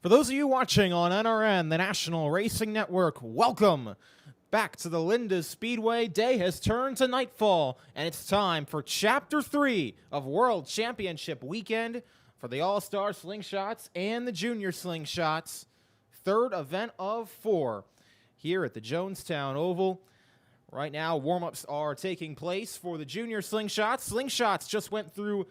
For those of you watching on NRN, the National Racing Network, welcome back to the Linda's Speedway. Day has turned to nightfall, and it's time for Chapter 3 of World Championship Weekend for the All-Star Slingshots and the Junior Slingshots. Third event of 4 here at the Jonestown Oval. Right now, warm-ups are taking place for the Junior Slingshots. Slingshots just went through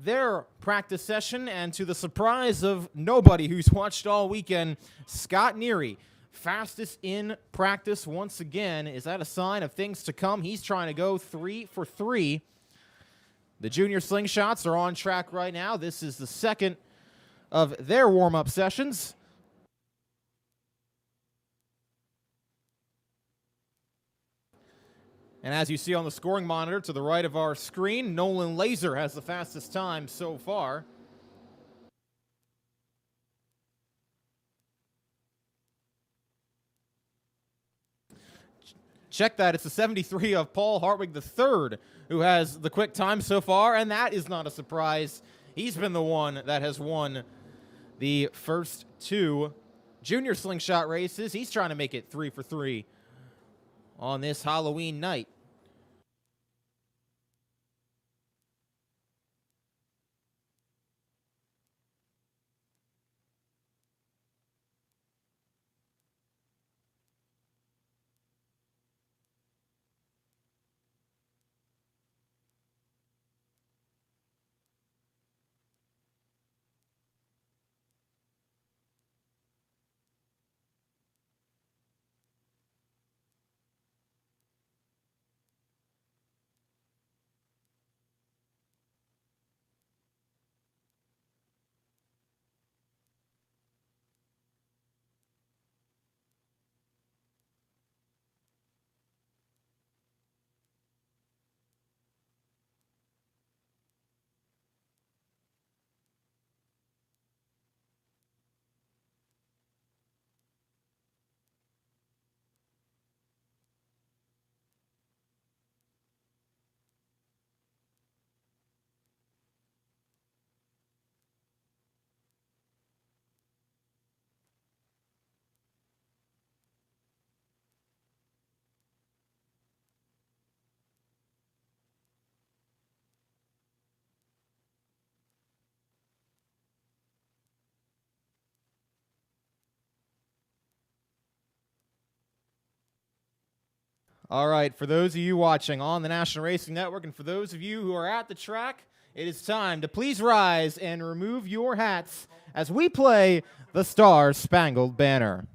their practice session, and to the surprise of nobody who's watched all weekend, Scott Neary, fastest in practice once again. Is that a sign of things to come? He's trying to go 3 for 3. The Junior Slingshots are on track right now. This is the second of their warm-up sessions. And as you see on the scoring monitor to the right of our screen, Nolan Laser has the fastest time so far. Check that, it's the 73 of Paul Hartwig III who has the quick time so far, and that is not a surprise. He's been the one that has won the first 2 Junior Slingshot races. He's trying to make it 3 for 3 on this Halloween night. All right, for those of you watching on the National Racing Network and for those of you who are at the track, it is time to please rise and remove your hats as we play the Star Spangled Banner.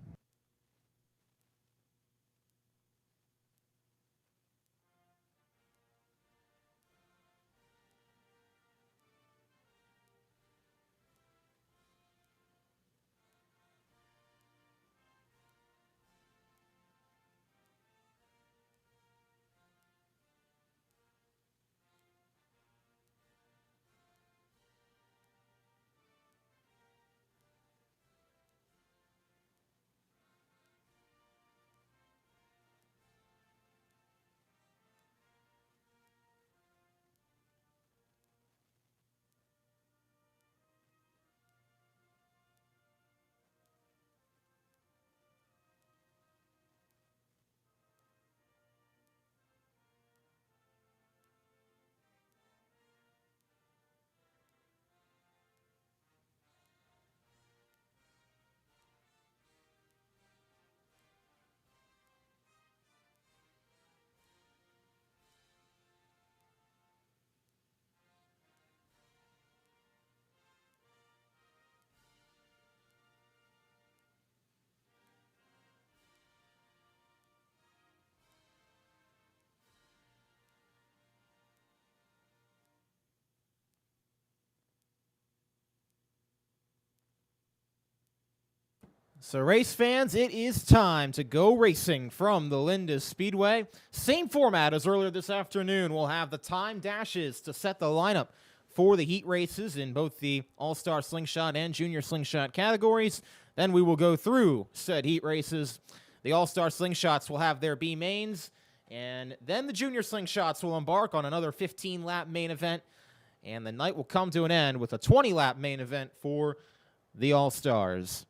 So race fans, it is time to go racing from the Linda's Speedway. Same format as earlier this afternoon. We'll have the time dashes to set the lineup for the heat races in both the All-Star Slingshot and Junior Slingshot categories. Then we will go through said heat races. The All-Star Slingshots will have their B mains, and then the Junior Slingshots will embark on another 15-lap main event, and the night will come to an end with a 20-lap main event for the All-Stars.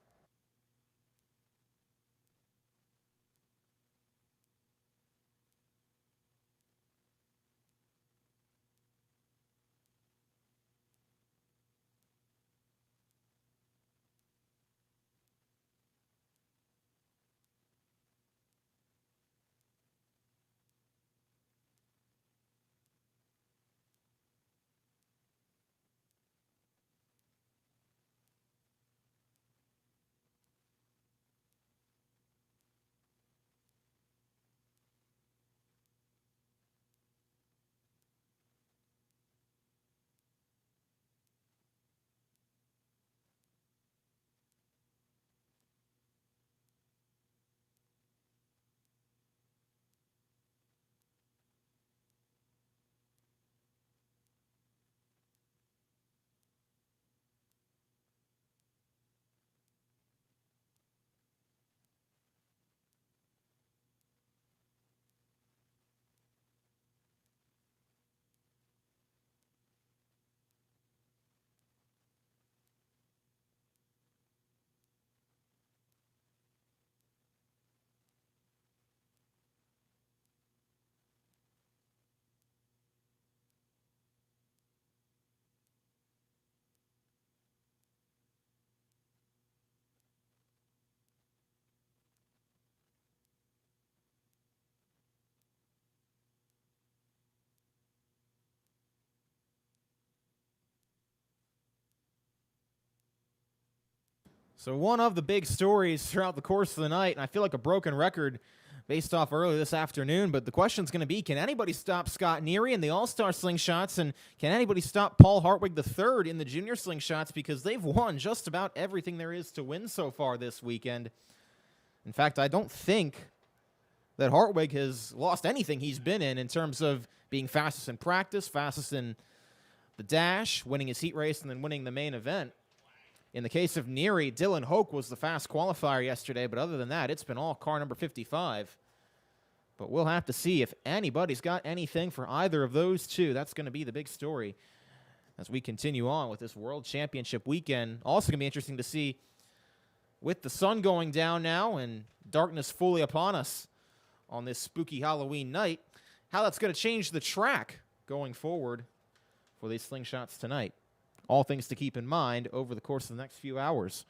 So one of the big stories throughout the course of the night, and I feel like a broken record based off earlier this afternoon, but the question's going to be, can anybody stop Scott Neary in the All-Star Slingshots, and can anybody stop Paul Hartwig III in the Junior Slingshots, because they've won just about everything there is to win so far this weekend. In fact, I don't think that Hartwig has lost anything he's been in terms of being fastest in practice, fastest in the dash, winning his heat race, and then winning the main event. In the case of Neary, Dylan Hoke was the fast qualifier yesterday, but other than that, it's been all car number 55. But we'll have to see if anybody's got anything for either of those two. That's going to be the big story as we continue on with this World Championship weekend. Also going to be interesting to see, with the sun going down now and darkness fully upon us on this spooky Halloween night, how that's going to change the track going forward for these Slingshots tonight. All things to keep in mind over the course of the next few hours.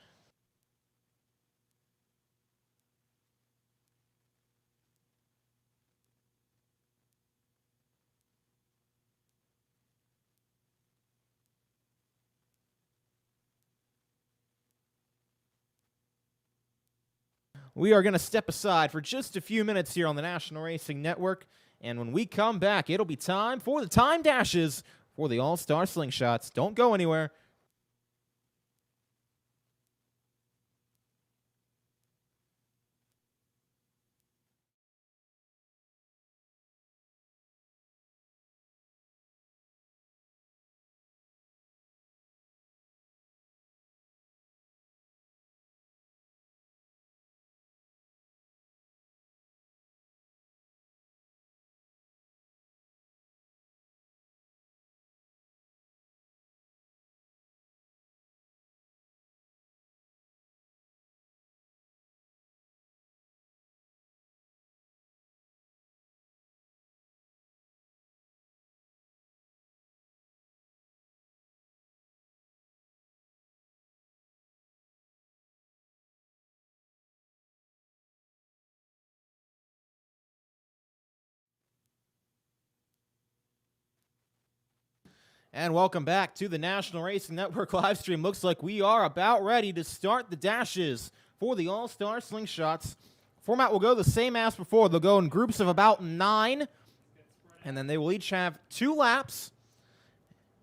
We are going to step aside for just a few minutes here on the National Racing Network, and when we come back, it'll be time for the time dashes for the All-Star Slingshots. Don't go anywhere. And welcome back to the National Racing Network live stream. Looks like we are about ready to start the dashes for the All-Star Slingshots. Format will go the same as before. They'll go in groups of about 9, and then they will each have 2 laps.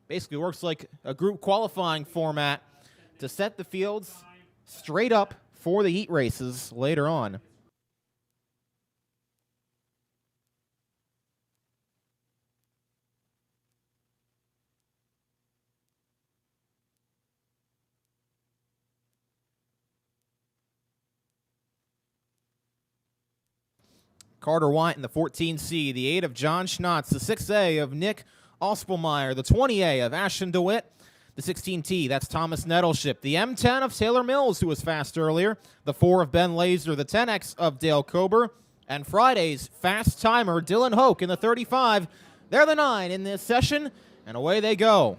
Basically works like a group qualifying format to set the fields straight up for the heat races later on. Carter White in the 14C, the 8 of John Schnotz, the 6A of Nick Ospelmeyer, the 20A of Ashton DeWitt, The 16T, that's Thomas Nettleship. The M10 of Taylor Mills, who was fast earlier. The 4 of Ben Laser. The 10X of Dale Kober. And Friday's fast timer, Dylan Hoke in the 35. They're the 9 in this session, and away they go.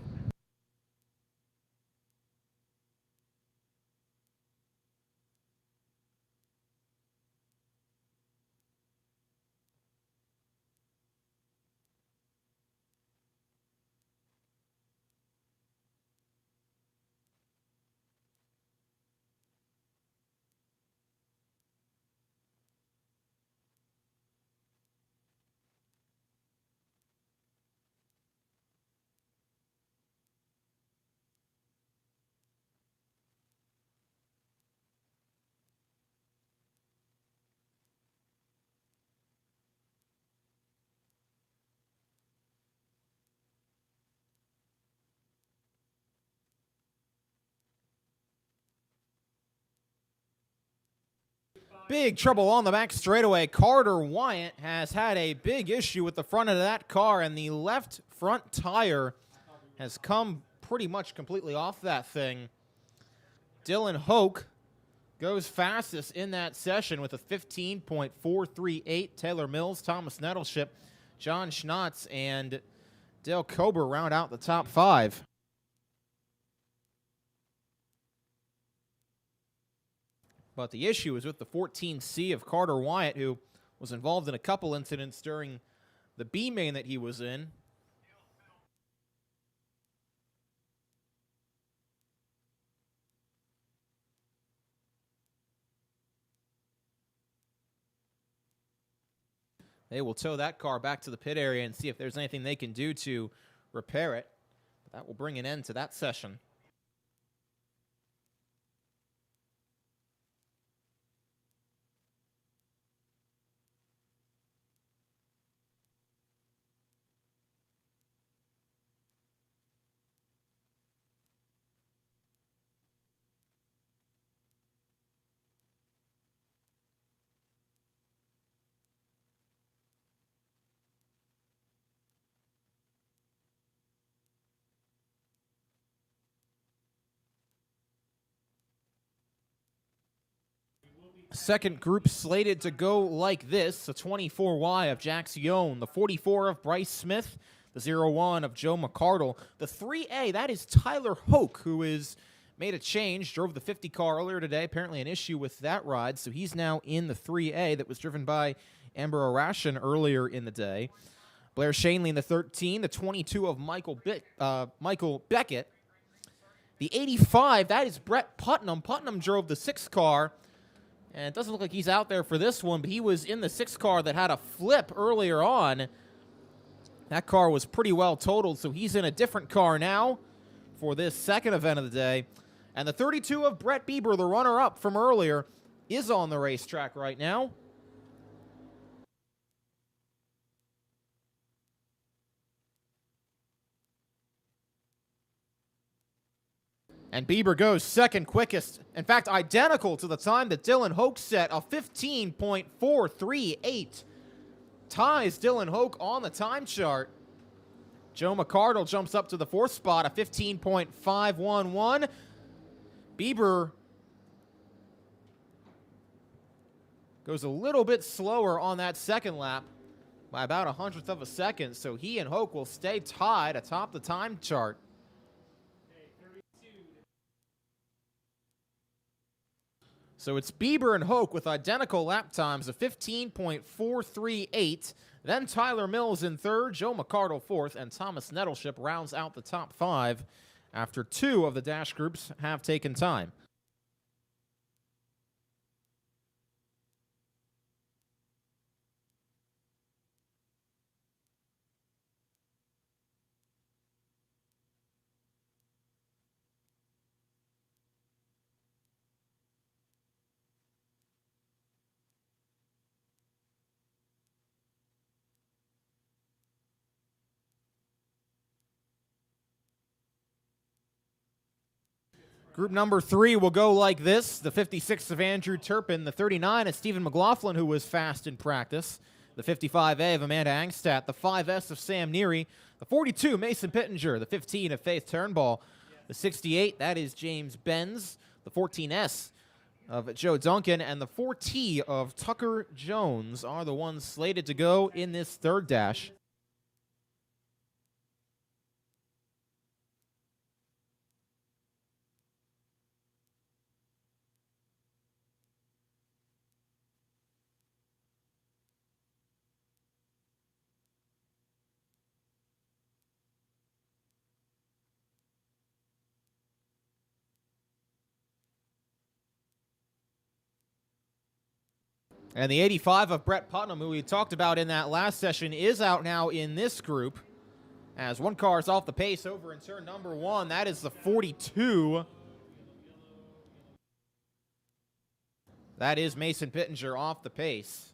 Big trouble on the back straightaway. Carter Wyatt has had a big issue with the front of that car, and the left front tire has come pretty much completely off that thing. Dylan Hoke goes fastest in that session with a 15.438. Taylor Mills, Thomas Nettleship, John Schnotz, and Dale Kober round out the top 5. But the issue is with the 14C of Carter Wyatt, who was involved in a couple incidents during the B main that he was in. They will tow that car back to the pit area and see if there's anything they can do to repair it. But that will bring an end to that session. Second group slated to go like this: the 24Y of Jack Zione, the 44 of Bryce Smith, the 01 of Joe McCardle, the 3A, that is Tyler Hoke, who is made a change, drove the 50 car earlier today, apparently an issue with that ride, so he's now in the 3A that was driven by Amber Arashan earlier in the day. Blair Shanley in the 13, the 22 of Michael Beckett, the 85, that is Brett Putnam. Putnam drove the 6 car, and it doesn't look like he's out there for this one, but he was in the 6 car that had a flip earlier on. That car was pretty well totaled, so he's in a different car now for this second event of the day. And the 32 of Brett Bieber, the runner-up from earlier, is on the racetrack right now. And Bieber goes second quickest. In fact, identical to the time that Dylan Hoke set, a 15.438. Ties Dylan Hoke on the time chart. Joe McCardle jumps up to the 4th spot, a 15.511. Bieber goes a little bit slower on that second lap by about 100th of a second, so he and Hoke will stay tied atop the time chart. So it's Bieber and Hoke with identical lap times of 15.438. Then Tyler Mills in 3rd, Joe McCardle 4th, and Thomas Nettleship rounds out the top 5 after 2 of the dash groups have taken time. Group number 3 will go like this. The 56 of Andrew Turpin, the 39 of Stephen McLaughlin, who was fast in practice, the 55A of Amanda Angstadt, the 5S of Sam Neary, the 42 Mason Pittenger, the 15 of Faith Turnbull, The 68, that is James Benz. The 14S of Joe Duncan and the 4T of Tucker Jones are the ones slated to go in this third dash. And the 85 of Brett Putnam, who we talked about in that last session, is out now in this group. As one car is off the pace over in turn number 1. That is the 42. That is Mason Pittenger off the pace.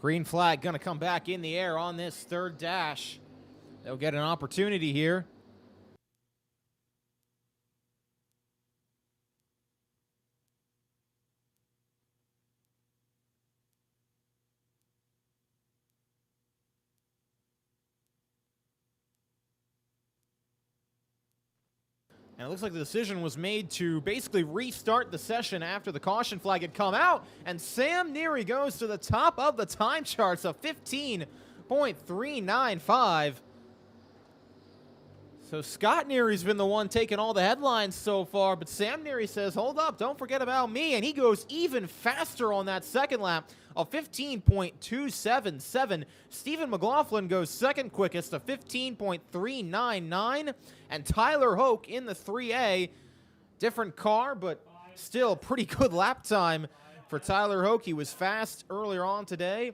Green flag going to come back in the air on this third dash. They'll get an opportunity here. And it looks like the decision was made to basically restart the session after the caution flag had come out. And Sam Neary goes to the top of the time charts of 15.395. So Scott Neary's been the one taking all the headlines so far, but Sam Neary says, hold up, don't forget about me. And he goes even faster on that second lap of 15.277. Stephen McLaughlin goes second quickest of 15.399. And Tyler Hoke in the 3A. Different car, but still pretty good lap time for Tyler Hoke. He was fast earlier on today.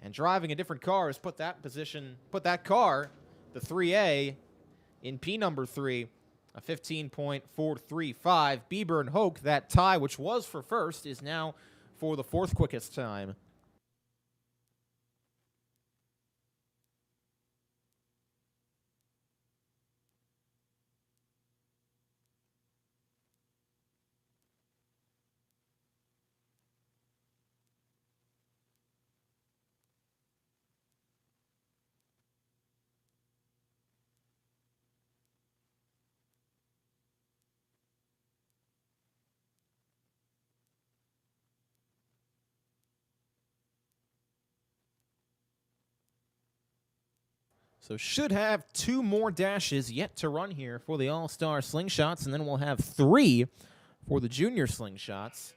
And driving a different car has put that car, the 3A, in P number 3, a 15.435. Bieber and Hoke, that tie, which was for first, is now for the fourth quickest time. So should have 2 more dashes yet to run here for the All-Star Slingshots, and then we'll have 3 for the Junior Slingshots.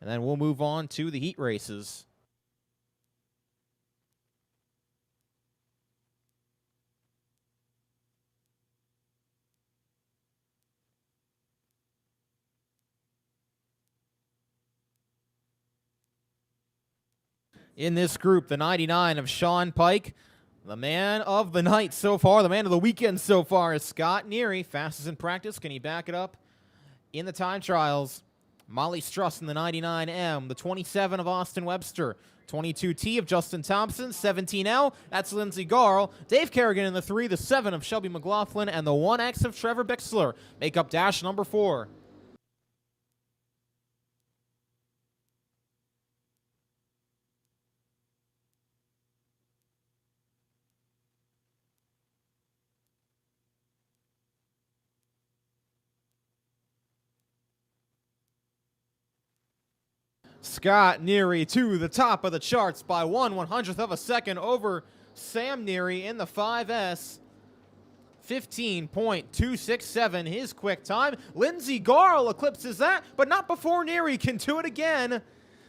And then we'll move on to the heat races. In this group, the 99 of Sean Pike. The man of the night so far, the man of the weekend so far is Scott Neary. Fastest in practice. Can he back it up in the time trials? Molly Struss in the 99M. The 27 of Austin Webster. 22T of Justin Thompson. 17L, that's Lindsey Garl. Dave Kerrigan in the 3. The 7 of Shelby McLaughlin. And the 1X of Trevor Bixler make up dash number 4. Scott Neary to the top of the charts by 1/100th of a second over Sam Neary in the 5S. 15.267 his quick time. Lindsey Garl eclipses that, but not before Neary can do it again.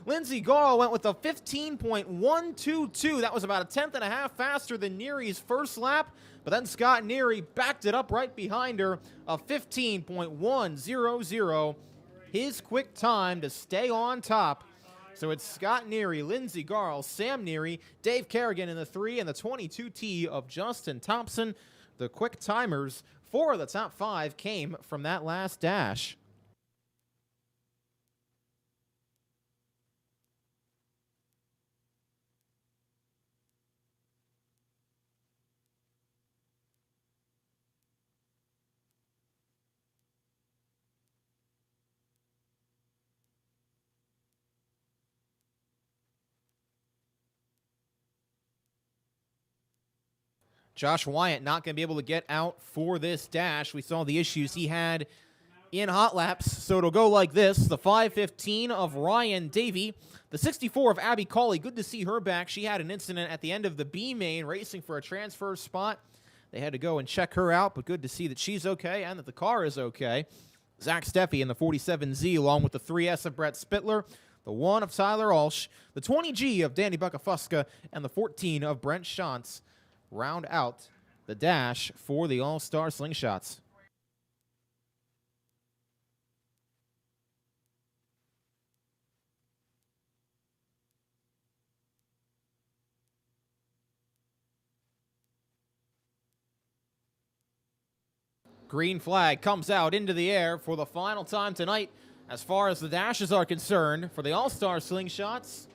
Lindsey Garl went with a 15.122. That was about a tenth and a half faster than Neary's first lap, but then Scott Neary backed it up right behind her, a 15.100. His quick time to stay on top. So it's Scott Neary, Lindsey Garl, Sam Neary, Dave Kerrigan in the 3, and the 22T of Justin Thompson. The quick timers, 4 of the top 5 came from that last dash. Josh Wyatt not going to be able to get out for this dash. We saw the issues he had in hot laps, so it'll go like this. The 5:15 of Ryan Davey, the 64 of Abby Cawley. Good to see her back. She had an incident at the end of the B main racing for a transfer spot. They had to go and check her out, but good to see that she's okay and that the car is okay. Zach Steffi in the 47Z along with the 3S of Brett Spittler, the 1 of Tyler Alsh, the 20G of Danny Buckafuska, and the 14 of Brent Shantz round out the dash for the All-Star Slingshots. Green flag comes out into the air for the final time tonight as far as the dashes are concerned for the All-Star Slingshots.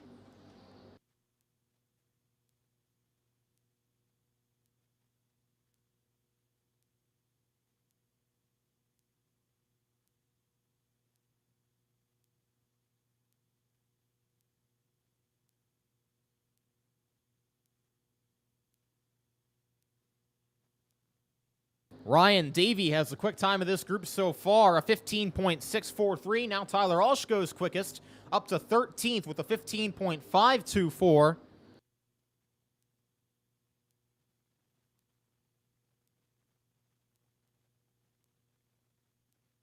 Ryan Davey has the quick time of this group so far, a 15.643. Now Tyler Alsh goes quickest, up to 13th with a 15.524.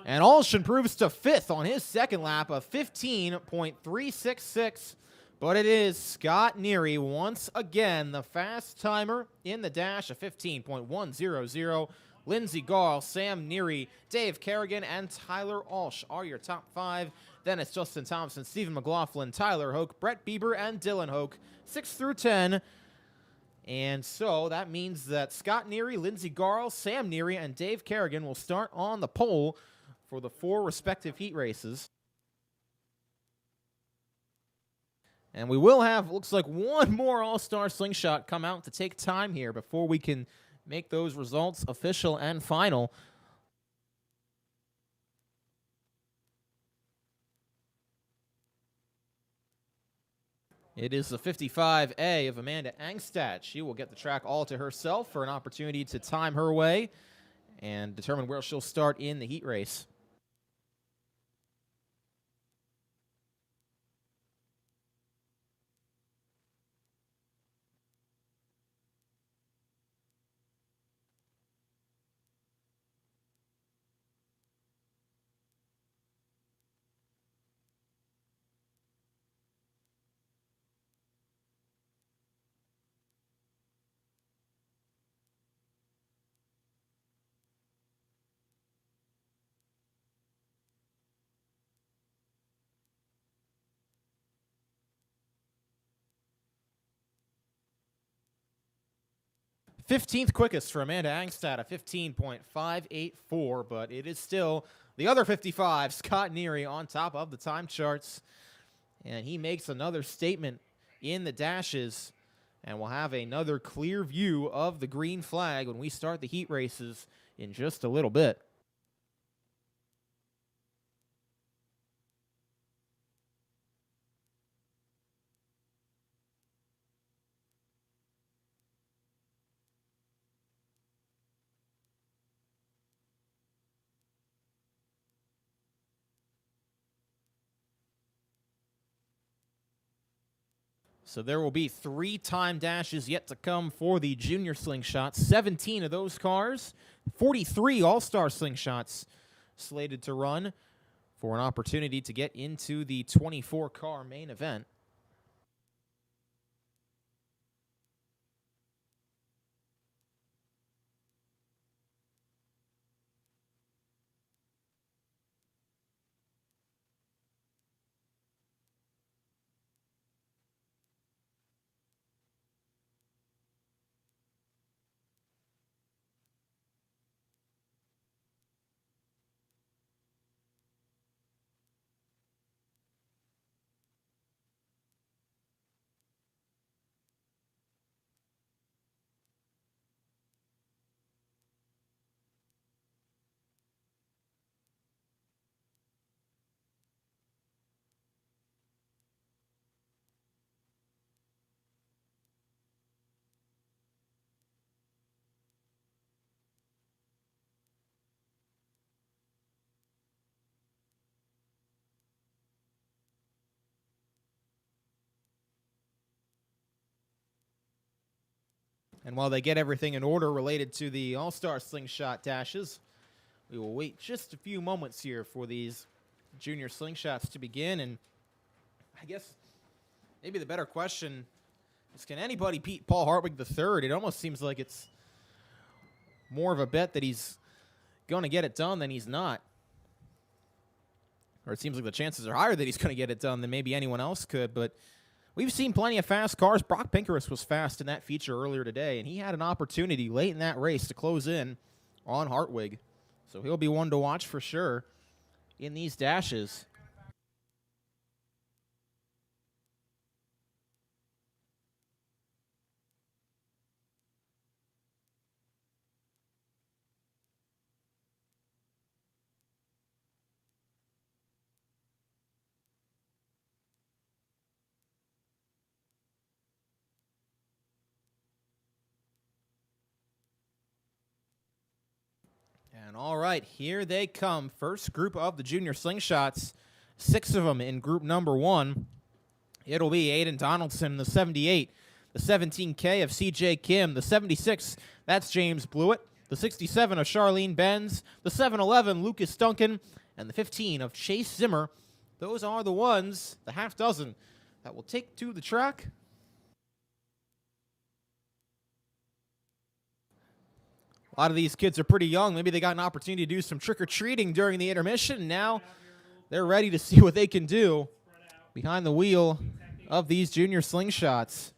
And Alsh improves to 5th on his second lap, a 15.366. But it is Scott Neary once again, the fast timer in the dash, a 15.100. Lindsey Garl, Sam Neary, Dave Kerrigan, and Tyler Alsh are your top 5. Then it's Justin Thompson, Stephen McLaughlin, Tyler Hoke, Brett Bieber, and Dylan Hoke, 6 through 10. And so that means that Scott Neary, Lindsey Garl, Sam Neary, and Dave Kerrigan will start on the pole for the 4 respective heat races. And we will have, looks like, one more All-Star Slingshot come out to take time here before we can make those results official and final. It is the 55A of Amanda Angstad. She will get the track all to herself for an opportunity to time her way and determine where she'll start in the heat race. '15th quickest for Amanda Angstad, a 15.584, but it is still the other 55, Scott Neary, on top of the time charts. And he makes another statement in the dashes, and we'll have another clear view of the green flag when we start the heat races in just a little bit. So there will be 3 time dashes yet to come for the junior slingshots. 17 of those cars, 43 all-star slingshots slated to run for an opportunity to get into the 24-car main event. And while they get everything in order related to the All-Star Slingshot dashes, we will wait just a few moments here for these junior slingshots to begin. And I guess maybe the better question is, can anybody beat Paul Hartwig III? It almost seems like it's more of a bet that he's going to get it done than he's not. Or it seems like the chances are higher that he's going to get it done than maybe anyone else could. But we've seen plenty of fast cars. Brock Pinkerus was fast in that feature earlier today, and he had an opportunity late in that race to close in on Hartwig. So he'll be one to watch for sure in these dashes. And all right, here they come. First group of the junior slingshots, 6 of them in group number 1. It'll be Aiden Donaldson, the 78, the 17K of CJ Kim, the 76, that's James Blewett, the 67 of Charlene Benz, the 711 Lucas Duncan, and the 15 of Chase Zimmer. Those are the ones, the half dozen, that will take to the track. A lot of these kids are pretty young. Maybe they got an opportunity to do some trick-or-treating during the intermission. Now they're ready to see what they can do behind the wheel of these junior slingshots.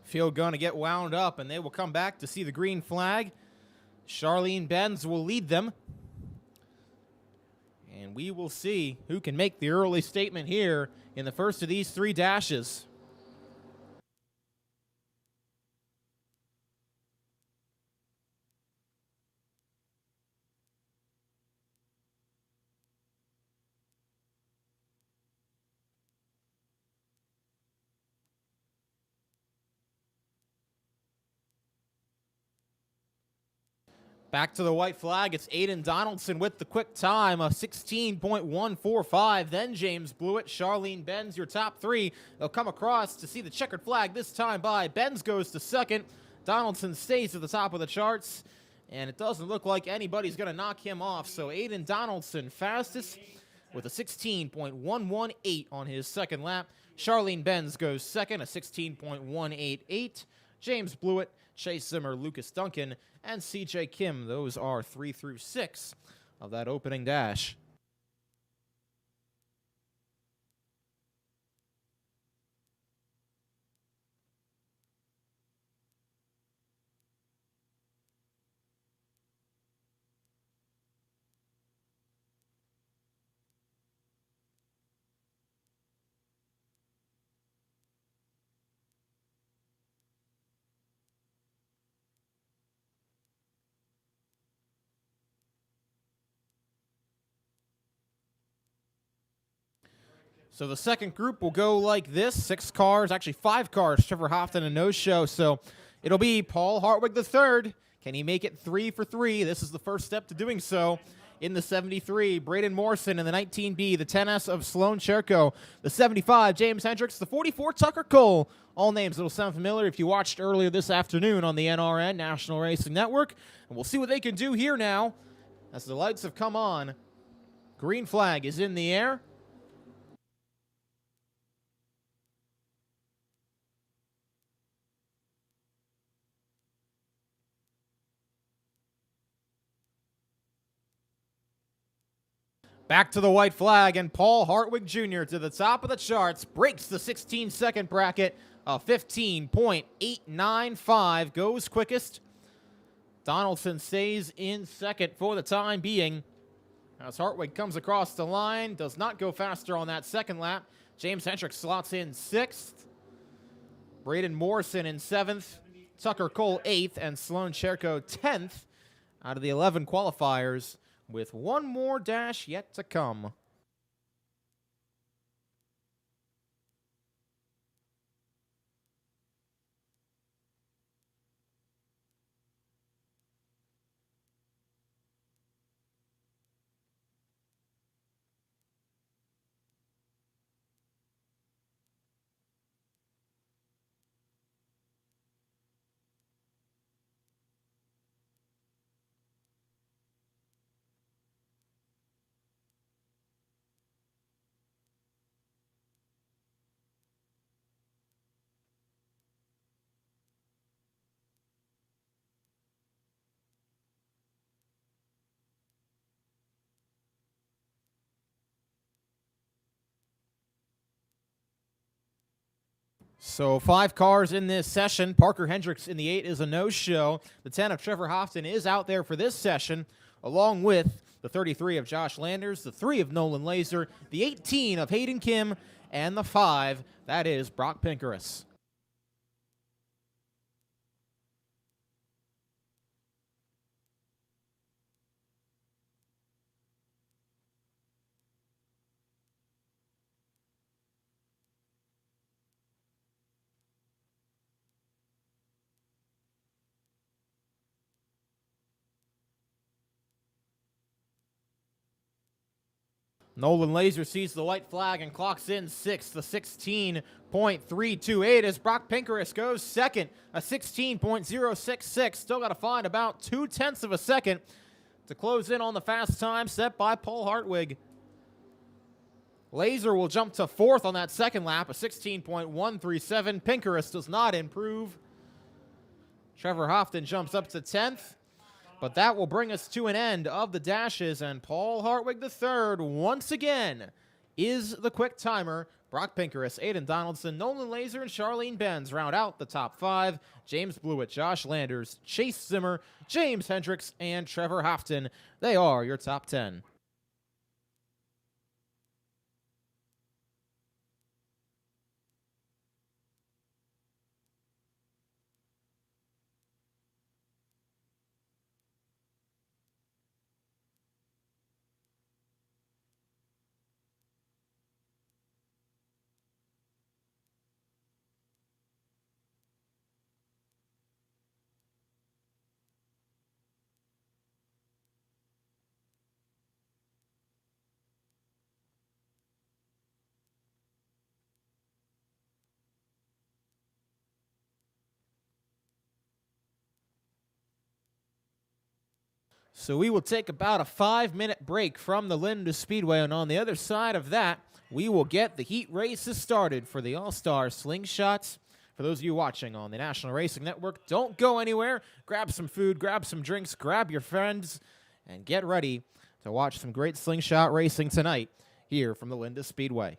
Field going to get wound up, and they will come back to see the green flag. Charlene Benz will lead them. And we will see who can make the early statement here in the first of these 3 dashes. Back to the white flag, it's Aiden Donaldson with the quick time of 16.145. Then James Blewett, Charlene Benz, your top 3. They'll come across to see the checkered flag this time by. Benz goes to second. Donaldson stays at the top of the charts. And it doesn't look like anybody's going to knock him off. So Aiden Donaldson fastest with a 16.118 on his second lap. Charlene Benz goes second, a 16.188. James Blewett, Chase Zimmer, Lucas Duncan, and CJ Kim. Those are 3 through 6 of that opening dash. So the second group will go like this. 6 cars, actually 5 cars. Trevor Houghton, a no-show. So it'll be Paul Hartwig III. Can he make it 3 for 3? This is the first step to doing so In the 73, Braden Morrison. In the 19B, the 10S of Sloan Cherko. The 75, James Hendricks. The 44, Tucker Cole. All names that'll sound familiar if you watched earlier this afternoon on the NRN, National Racing Network. And we'll see what they can do here now as the lights have come on. Green flag is in the air. Back to the white flag, and Paul Hartwig Jr. to the top of the charts, breaks the 16-second bracket of 15.895, goes quickest. Donaldson stays in second for the time being. As Hartwig comes across the line, does not go faster on that second lap. James Hendricks slots in sixth. Braden Morrison in seventh. Tucker Cole eighth, and Sloan Cherko 10th out of the 11 qualifiers, with one more dash yet to come. So 5 cars in this session. Parker Hendricks in the 8 is a no-show. The 10 of Trevor Hofton is out there for this session, along with the 33 of Josh Landers, the 3 of Nolan Laser, the 18 of Hayden Kim, and the 5, that is Brock Pinkerus. Nolan Laser sees the white flag and clocks in sixth, the 16.328 as Brock Pinkerus goes second, a 16.066. Still got to find about 0.2 of a second to close in on the fast time set by Paul Hartwig. Laser will jump to fourth on that second lap, a 16.137. Pinkerus does not improve. Trevor Hofton jumps up to 10th. But that will bring us to an end of the dashes, and Paul Hartwig III, once again, is the quick timer. Brock Pinkerus, Aiden Donaldson, Nolan Laser, and Charlene Benz round out the top 5. James Blewett, Josh Landers, Chase Zimmer, James Hendricks, and Trevor Hofton. They are your top 10. So we will take about a 5-minute break from the Linda Speedway, and on the other side of that, we will get the heat races started for the All-Star Slingshots. For those of you watching on the National Racing Network, don't go anywhere. Grab some food, grab some drinks, grab your friends, and get ready to watch some great slingshot racing tonight here from the Linda Speedway.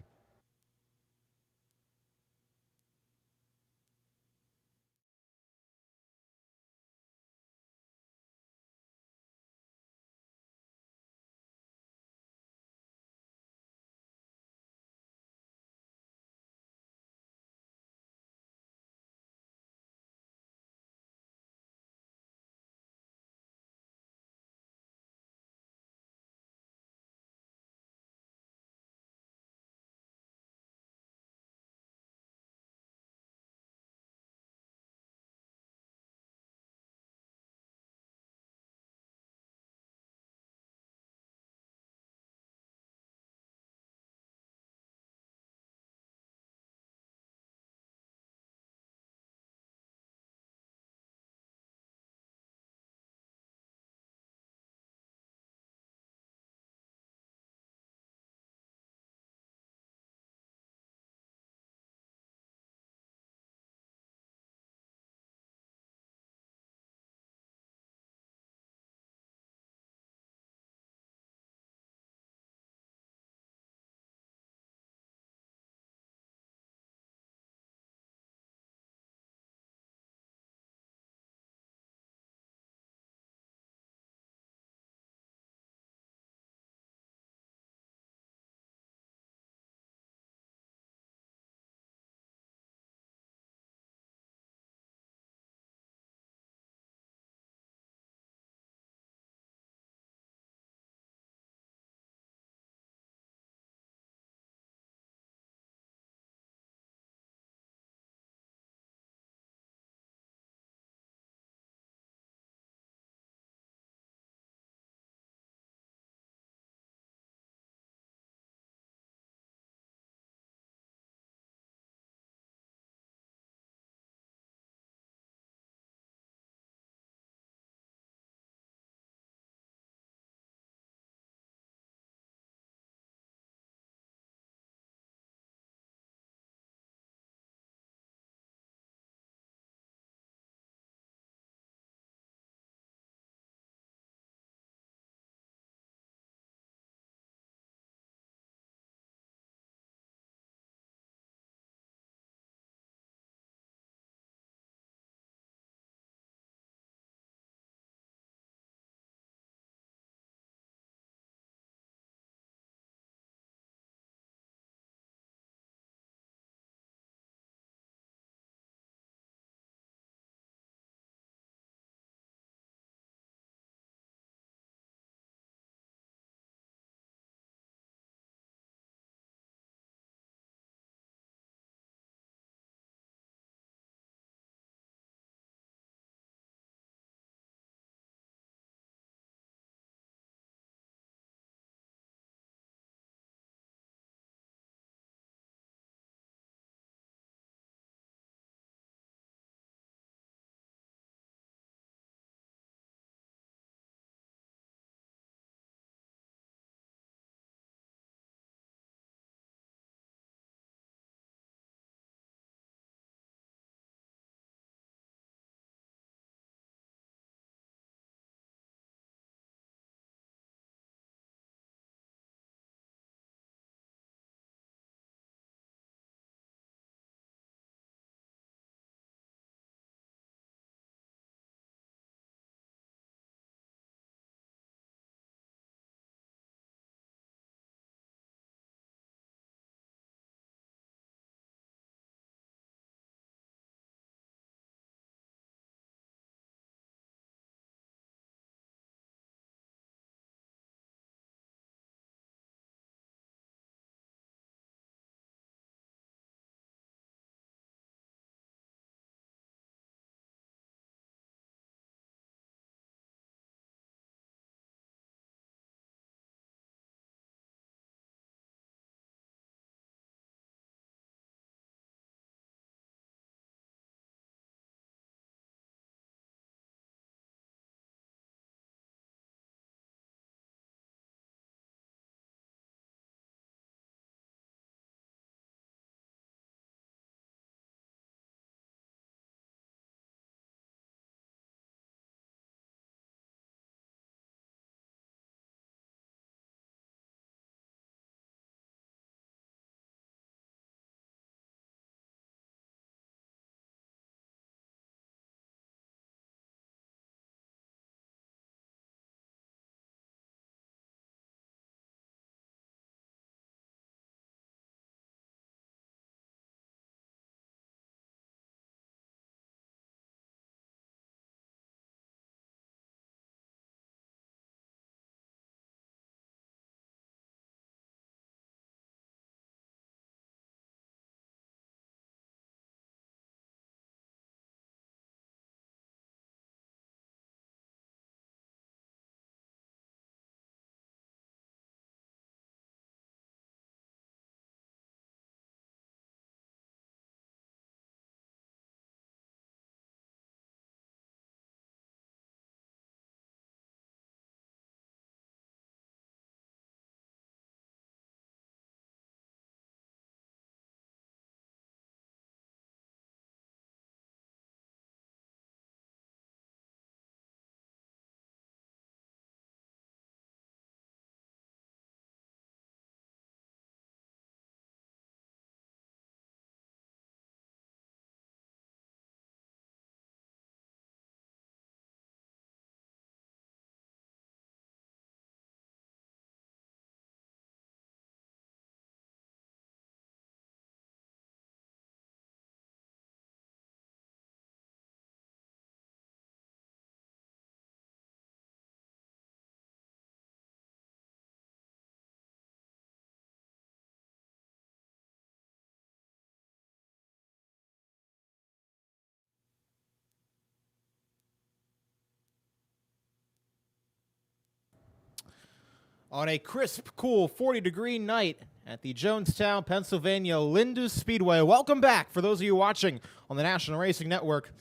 On a crisp, cool 40-degree night at the Jonestown, Pennsylvania Linda's Speedway. Welcome back, for those of you watching on the National Racing Network,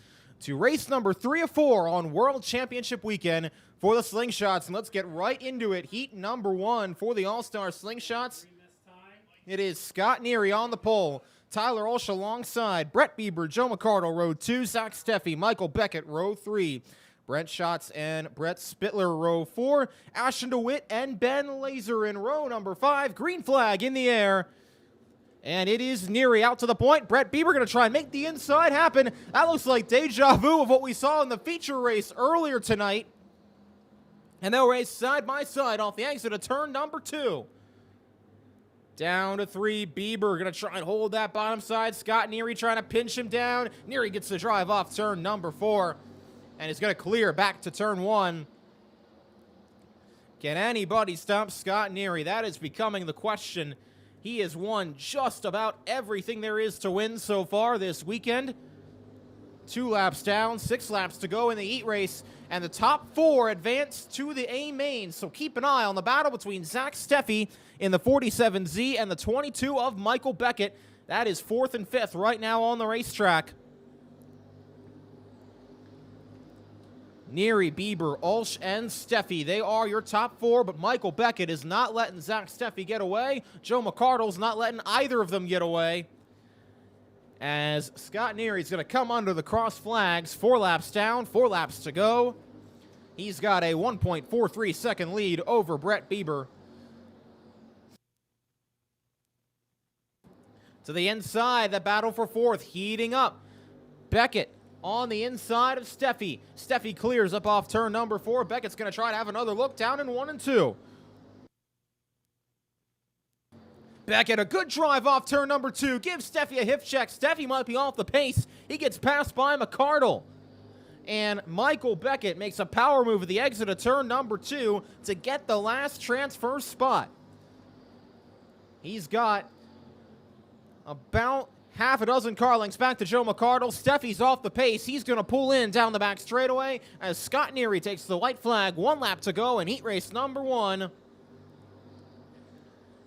to race number 3 of 4 on World Championship Weekend for the Slingshots. And let's get right into it. Heat number 1 for the All-Star Slingshots. It is Scott Neary on the pole. Tyler Olsch alongside. Brett Bieber, Joe McCardle, row 2. Zach Steffi, Michael Beckett, row 3. Brent Schatz and Brett Spittler, row 4. Ashton DeWitt and Ben Laser in row number 5. Green flag in the air. And it is Neary out to the point. Brett Bieber going to try and make the inside happen. That looks like deja vu of what we saw in the feature race earlier tonight. And they'll race side by side off the exit of turn number 2. Down to 3, Bieber going to try and hold that bottom side. Scott Neary trying to pinch him down. Neary gets the drive off turn number 4. And is going to clear back to turn 1. Can anybody stop Scott Neary? That is becoming the question. He has won just about everything there is to win so far this weekend. 2 laps down, 6 laps to go in the heat race, and the top 4 advance to the A main. So keep an eye on the battle between Zach Steffi in the 47Z and the 22 of Michael Beckett. That is 4th and 5th right now on the racetrack. Neary, Bieber, Olsch, and Steffi. They are your top 4, but Michael Beckett is not letting Zach Steffi get away. Joe McCardle's not letting either of them get away. As Scott Neary's going to come under the cross flags. 4 laps down, 4 laps to go. He's got a 1.43 second lead over Brett Bieber. To the inside, the battle for 4th heating up. Beckett on the inside of Steffi. Steffi clears up off turn number 4. Beckett's going to try to have another look down in 1 and 2. Beckett, a good drive off turn number 2. Gives Steffi a hip check. Steffi might be off the pace. He gets passed by McCardle. And Michael Beckett makes a power move at the exit of turn number 2 to get the last transfer spot. He's got about half a dozen car lengths back to Joe McCardle. Steffi's off the pace. He's going to pull in down the back straightaway as Scott Neary takes the white flag. 1 lap to go in heat race number 1.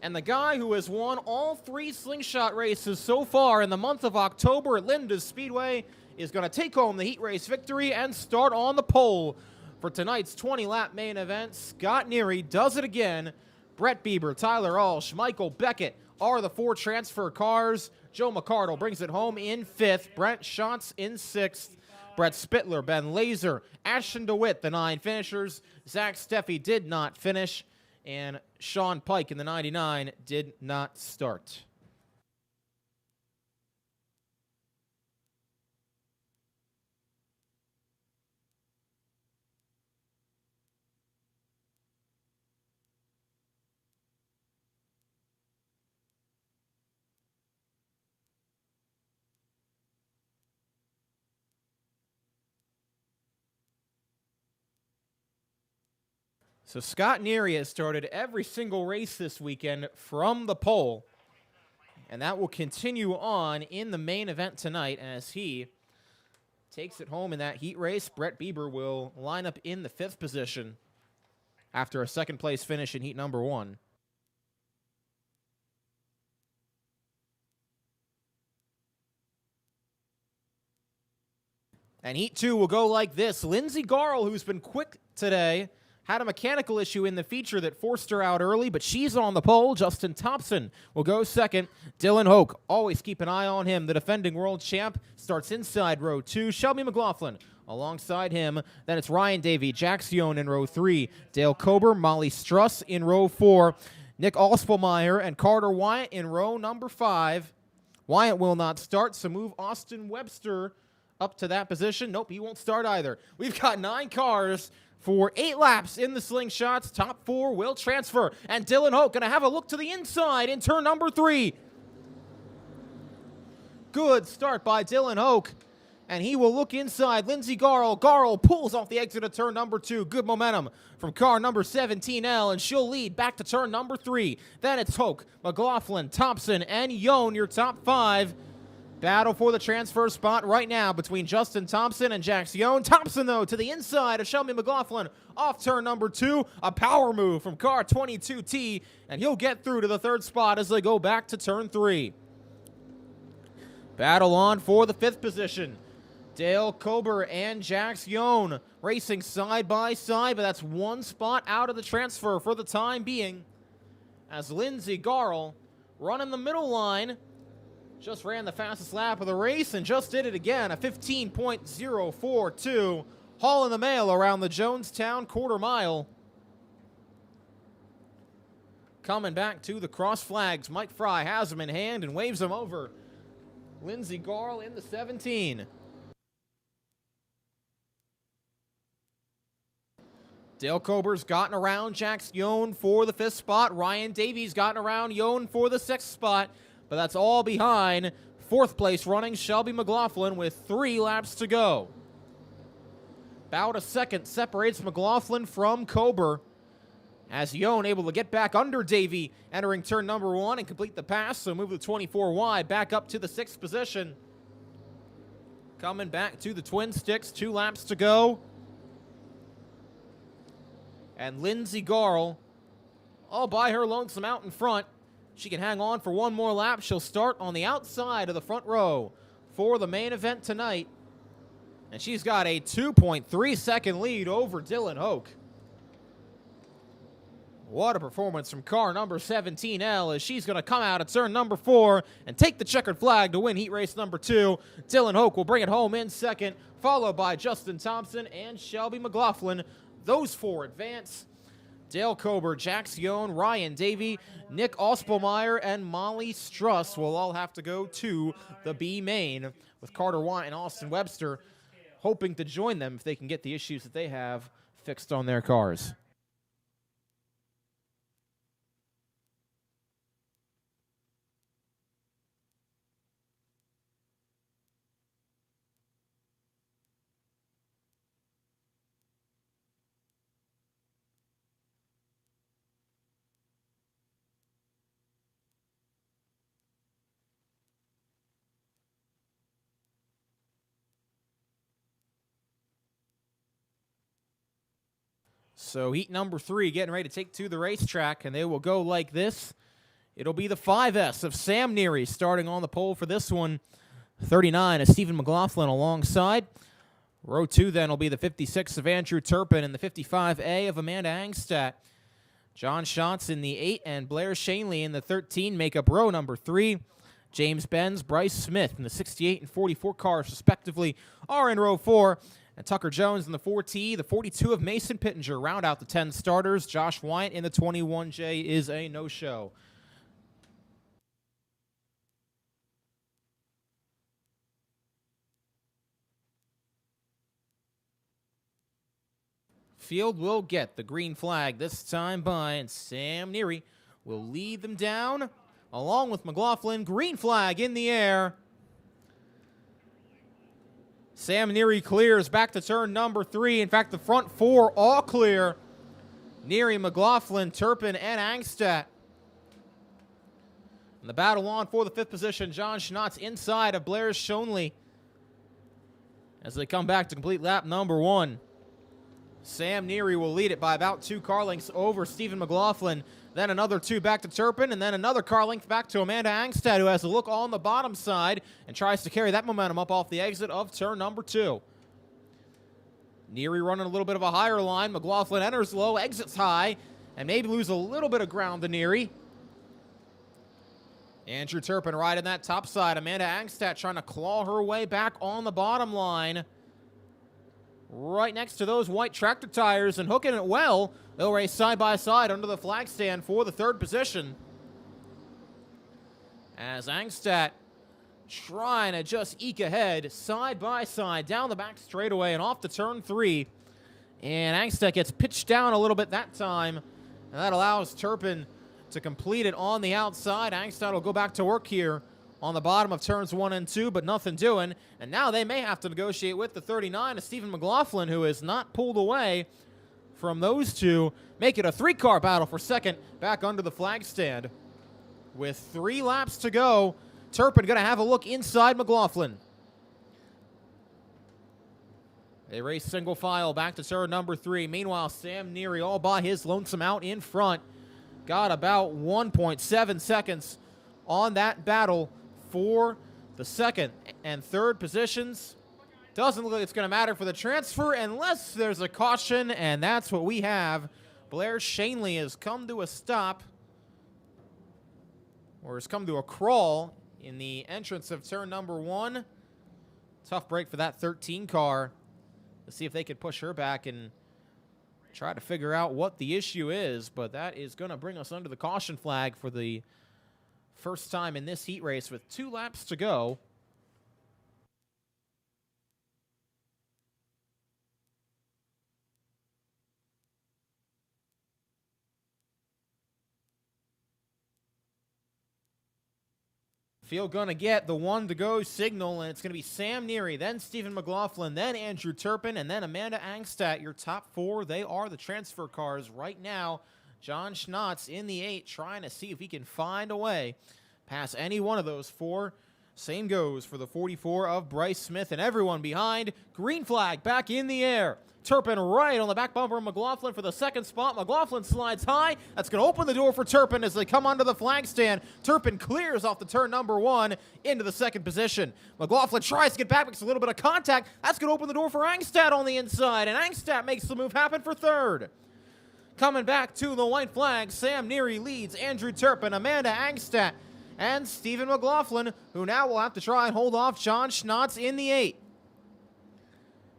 And the guy who has won all 3 slingshot races so far in the month of October at Linda's Speedway is going to take home the heat race victory and start on the pole for tonight's 20-lap main event. Scott Neary does it again. Brett Bieber, Tyler Olsch, Michael Beckett are the 4 transfer cars. Joe McCardle brings it home in 5th. Brent Schatz in 6th. Brett Spittler, Ben Laser, Ashton DeWitt, the 9 finishers. Zach Steffi did not finish. And Sean Pike in the 99 did not start. So Scott Neary has started every single race this weekend from the pole. And that will continue on in the main event tonight as he takes it home in that heat race. Brett Bieber will line up in the 5th position after a 2nd place finish in heat number 1. And heat 2 will go like this. Lindsey Garl, who's been quick today, had a mechanical issue in the feature that forced her out early, but she's on the pole. Justin Thompson will go 2nd. Dylan Hoke, always keep an eye on him. The defending world champ starts inside row 2. Shelby McLaughlin alongside him. Then it's Ryan Davey, Jack Sion in row 3. Dale Kober, Molly Struss in row 4. Nick Alspelmeyer and Carter Wyatt in row number 5. Wyatt will not start, so move Austin Webster up to that position. Nope, he won't start either. We've got 9 cars for 8 laps in the Slingshots. Top 4 will transfer. And Dylan Hoke going to have a look to the inside in turn number 3. Good start by Dylan Hoke. And he will look inside. Lindsey Garl. Garl pulls off the exit of turn number 2. Good momentum from car number 17L. And she'll lead back to turn number 3. Then it's Hoke, McLaughlin, Thompson, and Yone, your top 5. Battle for the transfer spot right now between Justin Thompson and Jax Yohn. Thompson, though, to the inside of Shelby McLaughlin off turn number 2. A power move from car 22T, and he'll get through to the third spot as they go back to turn 3. Battle on for the 5th position. Dale Kober and Jax Yohn racing side by side, but that's one spot out of the transfer for the time being. As Lindsey Garl running the middle line, just ran the fastest lap of the race and just did it again, a 15.042, hauling the mail around the Jonestown quarter mile. Coming back to the cross flags, Mike Fry has them in hand and waves them over. Lindsey Garl in the 17. Dale Kober's gotten around Jax Yohn for the 5th spot. Ryan Davies gotten around Yohn for the 6th spot. But that's all behind 4th place running Shelby McLaughlin with 3 laps to go. About a second separates McLaughlin from Kober, as Yohn able to get back under Davey entering turn number 1 and complete the pass, so move the 24 wide back up to the 6th position. Coming back to the Twin Sticks, 2 laps to go. And Lindsey Garl all by her lonesome out in front. She can hang on for one more lap. She'll start on the outside of the front row for the main event tonight. And she's got a 2.3-second lead over Dylan Hoke. What a performance from car number 17L, as she's going to come out at turn number 4 and take the checkered flag to win heat race number 2. Dylan Hoke will bring it home in second, followed by Justin Thompson and Shelby McLaughlin. Those 4 advance. Dale Kober, Jax Yohn, Ryan Davey, Nick Ospelmeyer, and Molly Struss will all have to go to the B main, with Carter Watt and Austin Webster hoping to join them if they can get the issues that they have fixed on their cars. So heat number 3 getting ready to take to the racetrack, and they will go like this. It'll be the 5S of Sam Neary starting on the pole for this one. 39 is Stephen McLaughlin alongside. Row 2 then will be the 56 of Andrew Turpin and the 55A of Amanda Angstadt. John Schatz in the 8 and Blair Shanley in the 13 make up row number 3. James Benz, Bryce Smith in the 68 and 44 cars respectively are in row 4. And Tucker Jones in the 4T, the 42 of Mason Pittenger round out the 10 starters. Josh Wyatt in the 21J is a no-show. Field will get the green flag this time by, and Sam Neary will lead them down along with McLaughlin. Green flag in the air. Sam Neary clears back to turn number 3. In fact, the front 4 all clear. Neary, McLaughlin, Turpin, and Angstadt. And the battle on for the 5th position. John Schnotz inside of Blair Shonley as they come back to complete lap number 1. Sam Neary will lead it by about 2 car lengths over Stephen McLaughlin. Then another 2 back to Turpin, and then another car length back to Amanda Angstadt, who has a look on the bottom side and tries to carry that momentum up off the exit of turn number 2. Neary running a little bit of a higher line. McLaughlin enters low, exits high, and maybe lose a little bit of ground to Neary. Andrew Turpin right in that top side. Amanda Angstadt trying to claw her way back on the bottom line, right next to those white tractor tires, and hooking it well. They'll race side by side under the flag stand for the 3rd position. As Angstadt trying to just eke ahead side by side down the back straightaway and off to turn 3. And Angstadt gets pitched down a little bit that time, and that allows Turpin to complete it on the outside. Angstadt will go back to work here on the bottom of turns 1 and 2, but nothing doing. And now they may have to negotiate with the 39 of Stephen McLaughlin, who is not pulled away from those two. Make it a 3-car battle for second back under the flag stand. With 3 laps to go, Turpin going to have a look inside McLaughlin. They race single file back to turn number 3. Meanwhile, Sam Neary all by his lonesome out in front. Got about 1.7 seconds on that battle for the second and third positions. Doesn't look like it's going to matter for the transfer unless there's a caution, and that's what we have. Blair Shanley has come to a stop, or has come to a crawl in the entrance of turn number 1. Tough break for that 13 car. Let's see if they can push her back and try to figure out what the issue is, but that is going to bring us under the caution flag for the first time in this heat race with 2 laps to go. Field going to get the 1 to go signal, and it's going to be Sam Neary, then Stephen McLaughlin, then Andrew Turpin, and then Amanda Angstadt. Your top 4, they are the transfer cars right now. John Schnotz in the 8, trying to see if he can find a way past any one of those 4. Same goes for the 44 of Bryce Smith, and everyone behind. Green flag back in the air. Turpin right on the back bumper of McLaughlin for the second spot. McLaughlin slides high. That's going to open the door for Turpin as they come onto the flag stand. Turpin clears off the turn number 1 into the second position. McLaughlin tries to get back, makes a little bit of contact. That's going to open the door for Angstadt on the inside, and Angstadt makes the move happen for third. Coming back to the white flag, Sam Neary leads Andrew Turpin, Amanda Angstadt, and Stephen McLaughlin, who now will have to try and hold off John Schnotz in the 8.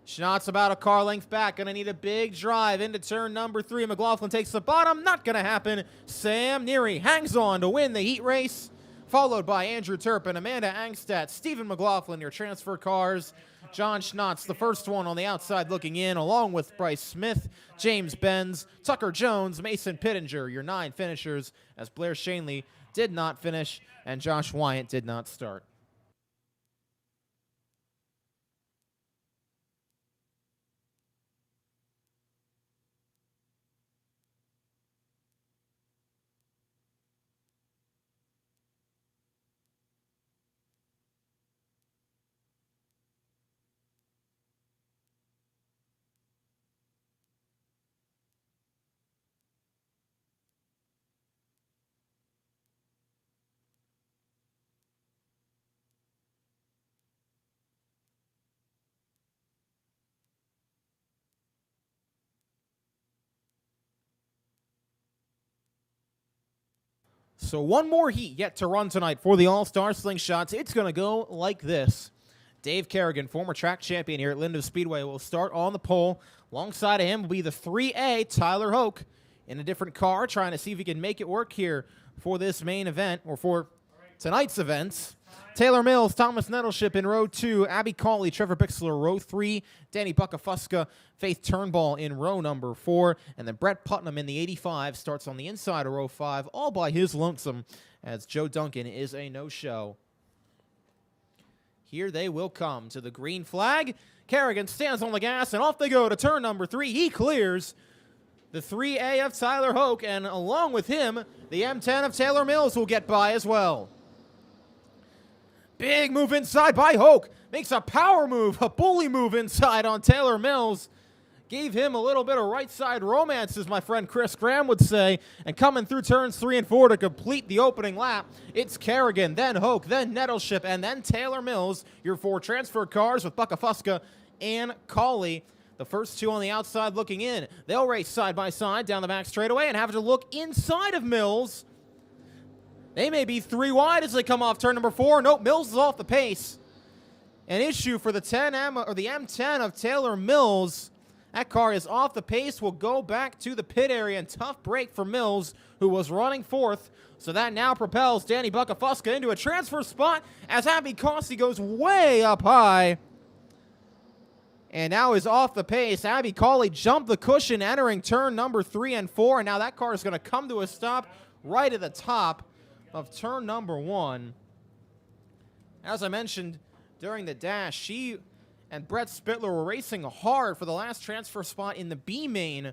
Schnotz about a car length back. Going to need a big drive into turn number 3. McLaughlin takes the bottom. Not going to happen. Sam Neary hangs on to win the heat race, followed by Andrew Turpin, Amanda Angstadt, Stephen McLaughlin, your transfer cars. John Schnotz, the first one on the outside looking in, along with Bryce Smith, James Benz, Tucker Jones, Mason Pittenger, your 9 finishers, as Blair Shanley did not finish, and Josh Wyatt did not start. So one more heat yet to run tonight for the All-Star Slingshots. It's going to go like this. Dave Kerrigan, former track champion here at Linden Speedway, will start on the pole. Alongside of him will be the 3A, Tyler Hoke, in a different car, trying to see if he can make it work here for this main event, or for tonight's events. Taylor Mills, Thomas Nettleship in row 2, Abby Cawley, Trevor Bixler, row 3, Danny Buckafuska, Faith Turnbull in row number 4, and then Brett Putnam in the 85 starts on the inside of row 5, all by his lonesome, as Joe Duncan is a no-show. Here they will come to the green flag. Kerrigan stands on the gas, and off they go to turn number 3. He clears the 3A of Tyler Hoke, and along with him, the M10 of Taylor Mills will get by as well. Big move inside by Hoke. Makes a power move, a bully move inside on Taylor Mills. Gave him a little bit of right side romance, as my friend Chris Graham would say. And coming through turns 3 and 4 to complete the opening lap, it's Kerrigan, then Hoke, then Nettleship, and then Taylor Mills. Your 4 transfer cars with Buckafuska and Cawley. The first 2 on the outside looking in. They'll race side by side down the back straightaway and have to look inside of Mills. They may be 3 wide as they come off turn number 4. Nope, Mills is off the pace. An issue for the the M10 of Taylor Mills. That car is off the pace. Will go back to the pit area, and tough break for Mills, who was running 4th. So that now propels Danny Buckafuska into a transfer spot as Abby Cawley goes way up high. And now is off the pace. Abby Cawley jumped the cushion entering turn number 3 and 4. And now that car is going to come to a stop right at the top of turn number 1. As I mentioned during the dash, she and Brett Spittler were racing hard for the last transfer spot in the B main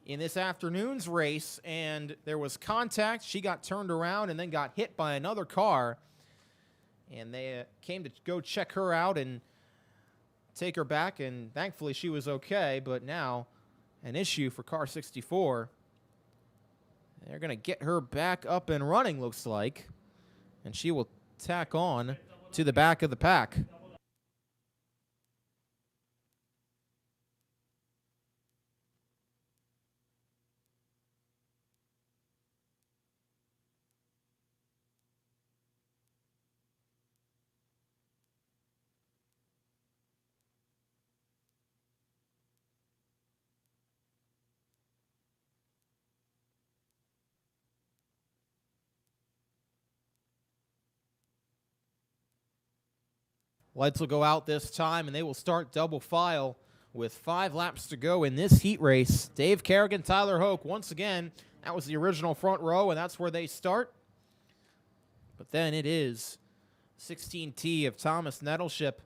in this afternoon's race, and there was contact. She got turned around and then got hit by another car, and they came to go check her out and take her back, and thankfully she was okay. But now an issue for car 64. They're going to get her back up and running, looks like, and she will tack on to the back of the pack. Lights will go out this time, and they will start double file with 5 laps to go in this heat race. Dave Kerrigan, Tyler Hoke, once again, that was the original front row, and that's where they start. But then it is 16T of Thomas Nettleship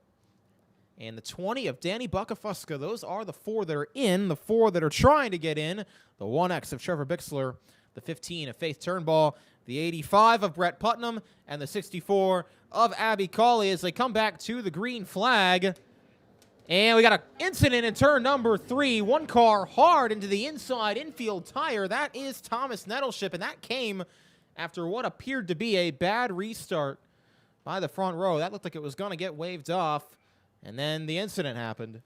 and the 20 of Danny Buckafuska. Those are the 4 that are in, the 4 that are trying to get in. The 1X of Trevor Bixler, the 15 of Faith Turnbull, the 85 of Brett Putnam, and the 64 of Abby Cawley as they come back to the green flag. And we got an incident in turn number 3. One car hard into the inside infield tire. That is Thomas Nettleship, and that came after what appeared to be a bad restart by the front row. That looked like it was going to get waved off, and then the incident happened.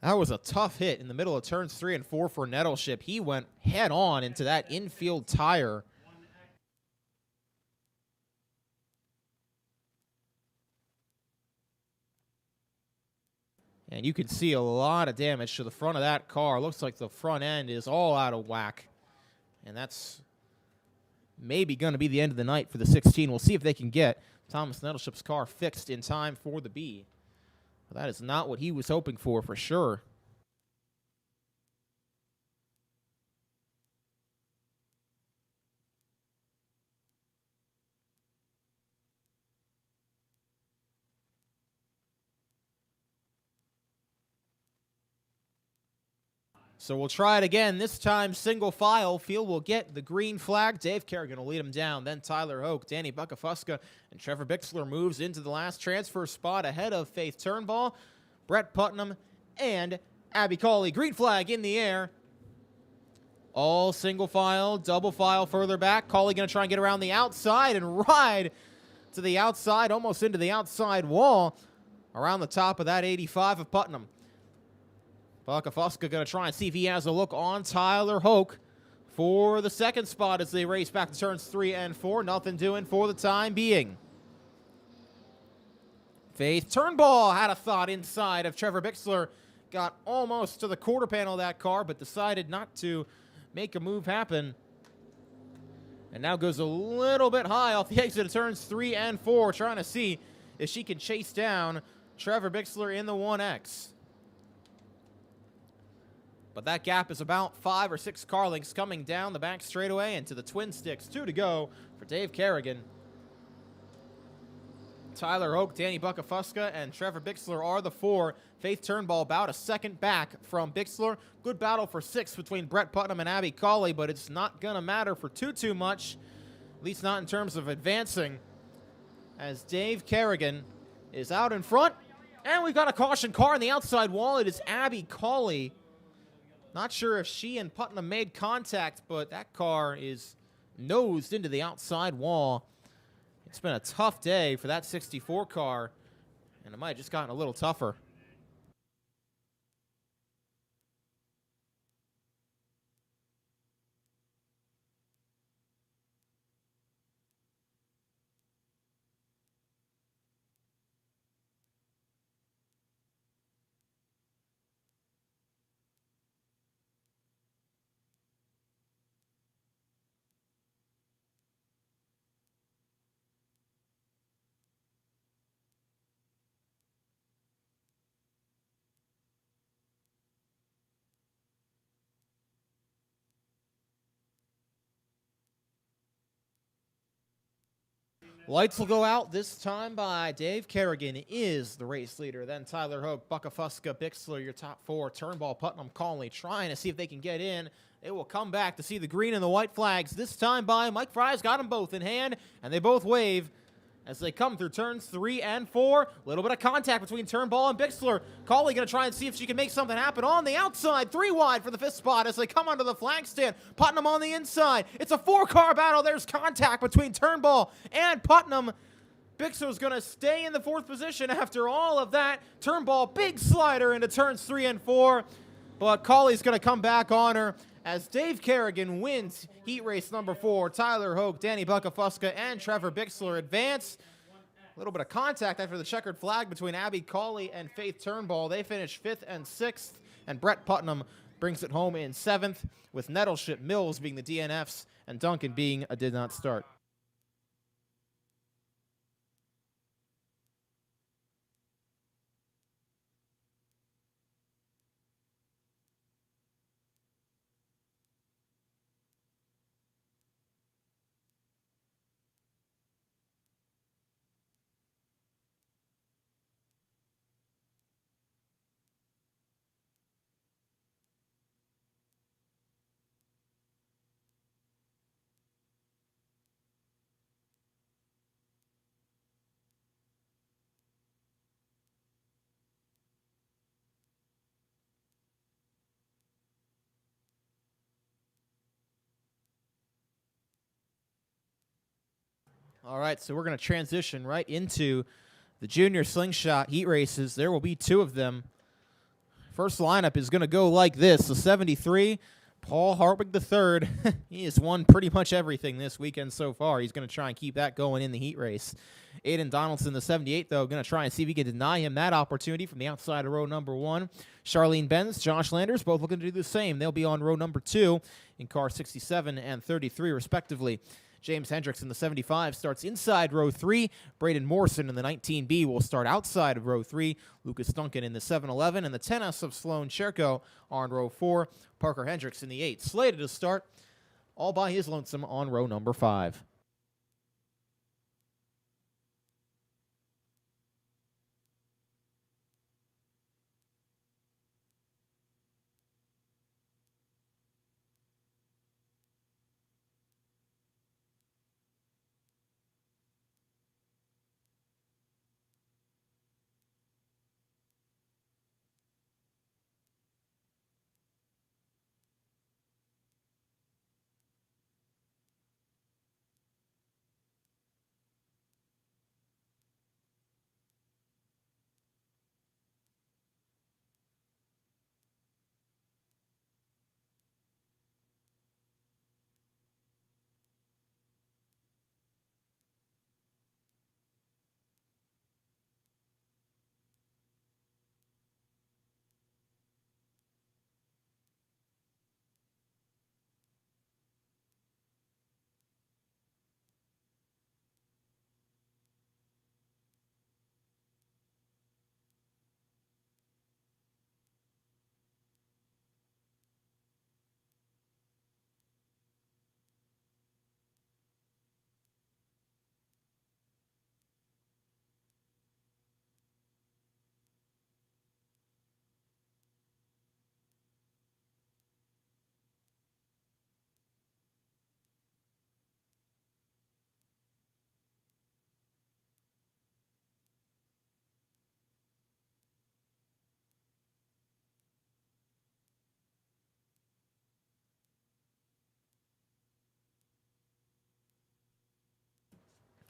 That was a tough hit in the middle of turns 3 and 4 for Nettleship. He went head on into that infield tire. And you can see a lot of damage to the front of that car. Looks like the front end is all out of whack. And that's maybe going to be the end of the night for the 16. We'll see if they can get Thomas Nettleship's car fixed in time for the B. But that is not what he was hoping for sure. So we'll try it again. This time, single file. Field will get the green flag. Dave Kerrigan will lead him down. Then Tyler Hoke, Danny Buckafuska, and Trevor Bixler moves into the last transfer spot ahead of Faith Turnbull, Brett Putnam, and Abby Cawley. Green flag in the air. All single file, double file further back. Cawley going to try and get around the outside and ride to the outside, almost into the outside wall, around the top of that 85 of Putnam. Buckafuska going to try and see if he has a look on Tyler Hoke for the second spot as they race back to turns 3 and 4. Nothing doing for the time being. Faith Turnbull had a thought inside of Trevor Bixler. Got almost to the quarter panel of that car, but decided not to make a move happen. And now goes a little bit high off the exit of turns 3 and 4, trying to see if she can chase down Trevor Bixler in the 1X. But that gap is about 5 or 6 car lengths coming down the back straightaway into the twin sticks. 2 to go for Dave Kerrigan. Tyler Hoke, Danny Buckafuska, and Trevor Bixler are the 4. Faith Turnbull about a second back from Bixler. Good battle for 6 between Brett Putnam and Abby Cawley, but it's not going to matter for too much, at least not in terms of advancing, as Dave Kerrigan is out in front. And we've got a caution car on the outside wall. It is Abby Cawley. Not sure if she and Putnam made contact, but that car is nosed into the outside wall. It's been a tough day for that 64 car, and it might have just gotten a little tougher. Lights will go out this time by Dave Kerrigan is the race leader. Then Tyler Hoke, Buckafuska, Bixler, your top four. Turnbull, Putnam, Conley trying to see if they can get in. They will come back to see the green and the white flags this time by Mike Fry's got them both in hand, and they both wave as they come through turns 3 and 4. A little bit of contact between Turnbull and Bixler. Conley going to try and see if she can make something happen on the outside. 3 wide for the fifth spot as they come under the flag stand. Putnam on the inside. It's a 4-car battle. There's contact between Turnbull and Putnam. Bixler's going to stay in the 4th position after all of that. Turnbull, big slider into turns 3 and 4. But Conley's going to come back on her as Dave Kerrigan wins heat race number 4. Tyler Hoke, Danny Buckafuska, and Trevor Bixler advance. A little bit of contact after the checkered flag between Abby Cawley and Faith Turnbull. They finish 5th and 6th, and Brett Putnam brings it home in 7th, with Nettleship Mills being the DNFs and Duncan being a did not start. All right, so we're going to transition right into the junior slingshot heat races. There will be 2 of them. First lineup is going to go like this. The 73, Paul Hartwig III. He has won pretty much everything this weekend so far. He's going to try and keep that going in the heat race. Aiden Donaldson, the 78, though, going to try and see if he can deny him that opportunity from the outside of row number 1. Charlene Benz, Josh Landers, both looking to do the same. They'll be on row number 2 in car 67 and 33, respectively. James Hendricks in the 75 starts inside row 3. Braden Morrison in the 19B will start outside of row 3. Lucas Duncan in the 711 and the 10S of Sloan Cherko on row 4. Parker Hendricks in the 8. Slated to start all by his lonesome on row number 5.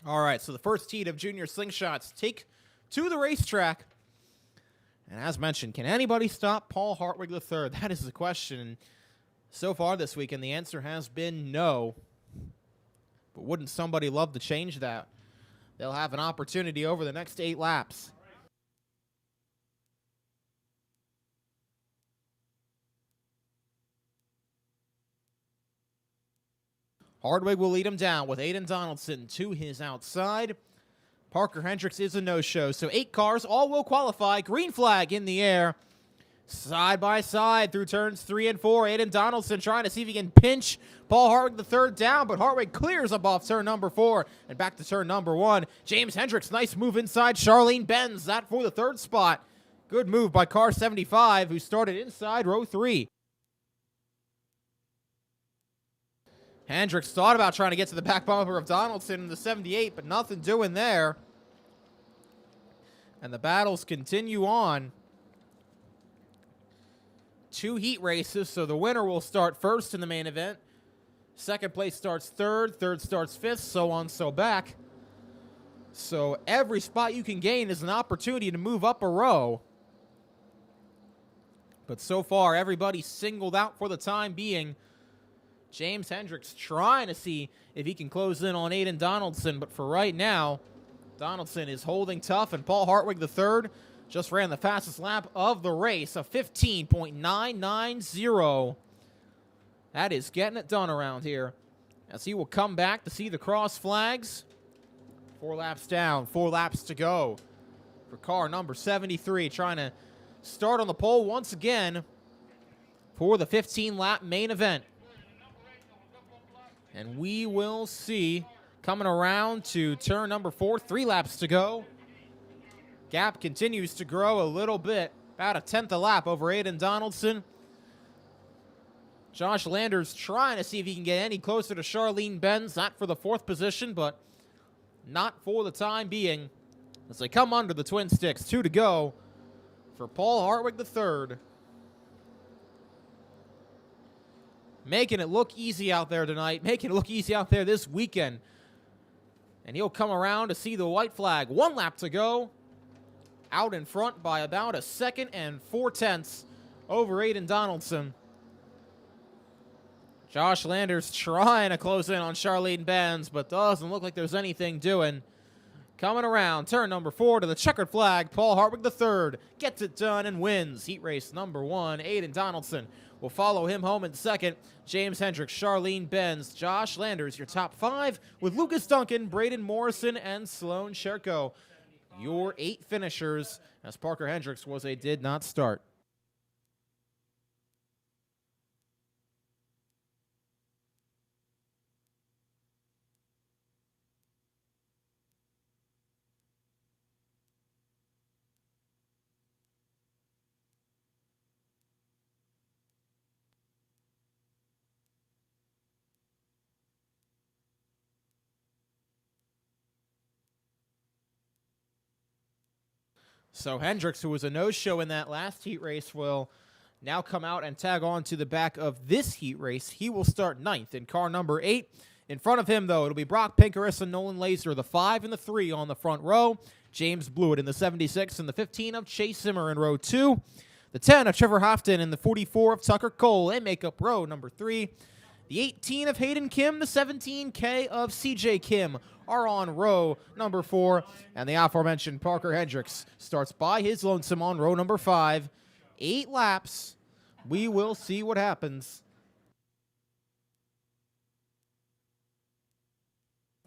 All right, so the first heat of junior slingshots take to the racetrack. And as mentioned, can anybody stop Paul Hartwig III? That is the question. So far this weekend, the answer has been no. But wouldn't somebody love to change that? They'll have an opportunity over the next 8 laps. Hardwig will lead him down with Aiden Donaldson to his outside. Parker Hendricks is a no-show, so 8 cars all will qualify. Green flag in the air. Side by side through turns 3 and 4. Aiden Donaldson trying to see if he can pinch Paul Hartwig the third down, but Hartwig clears up off turn number 4 and back to turn number 1. James Hendricks, nice move inside. Charlene Benz, that for the third spot. Good move by car 75, who started inside row 3. Hendricks thought about trying to get to the back bumper of Donaldson in the 78, but nothing doing there. And the battles continue on. 2 heat races, so the winner will start first in the main event. Second place starts third, third starts fifth, so on, so back. So every spot you can gain is an opportunity to move up a row. But so far, everybody's singled out for the time being. James Hendricks trying to see if he can close in on Aiden Donaldson, but for right now, Donaldson is holding tough, and Paul Hartwig III just ran the fastest lap of the race, a 15.990. That is getting it done around here, as he will come back to see the cross flags. 4 laps down, 4 laps to go for car number 73, trying to start on the pole once again for the 15-lap main event. And we will see, coming around to turn number 4, 3 laps to go. Gap continues to grow a little bit, about a tenth a lap over Aiden Donaldson. Josh Landers trying to see if he can get any closer to Charlene Benz, not for the 4th position, but not for the time being, as they come under the twin sticks. 2 to go for Paul Hartwig III. Making it look easy out there tonight, making it look easy out there this weekend. And he'll come around to see the white flag. 1 lap to go. Out in front by about a 2 4/10 over Aiden Donaldson. Josh Landers trying to close in on Charlene Benz, but doesn't look like there's anything doing. Coming around, turn number 4 to the checkered flag, Paul Hartwig III gets it done and wins heat race number 1. Aiden Donaldson will follow him home in second. James Hendricks, Charlene Benz, Josh Landers, your top 5, with Lucas Duncan, Braden Morrison, and Sloan Sherko. Your 8 finishers, as Parker Hendricks was a did not start. So Hendricks, who was a no-show in that last heat race, will now come out and tag on to the back of this heat race. He will start 9th in car number 8. In front of him, though, it'll be Brock Pinkerus and Nolan Laser, the 5 and the 3 on the front row. James Blewett in the 76 and the 15 of Chase Zimmer in row 2. The 10 of Trevor Hofton and the 44 of Tucker Cole. They make up row number 3. The 18 of Hayden Kim, the 17K of CJ Kim are on row number 4. And the aforementioned Parker Hendricks starts by his lonesome on row number 5. 8 laps. We will see what happens.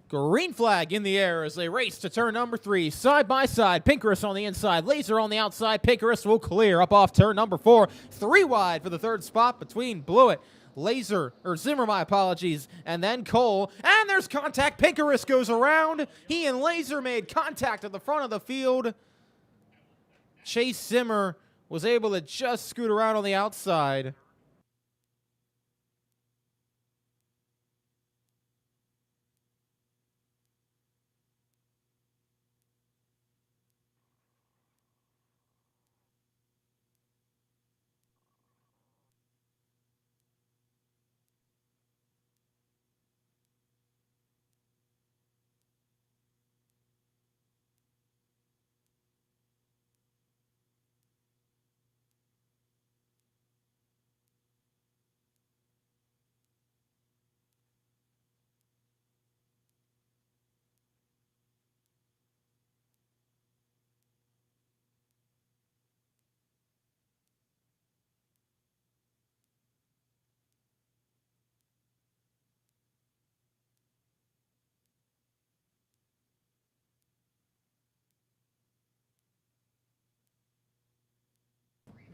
Green flag in the air as they race to turn number 3. Side by side, Pinkerus on the inside, Laser on the outside. Pinkerus will clear up off turn number 4. 3 wide for the 3rd spot between Blewett, Zimmer, my apologies, and then Cole. And there's contact. Pinkerus goes around. He and Laser made contact at the front of the field. Chase Zimmer was able to just scoot around on the outside.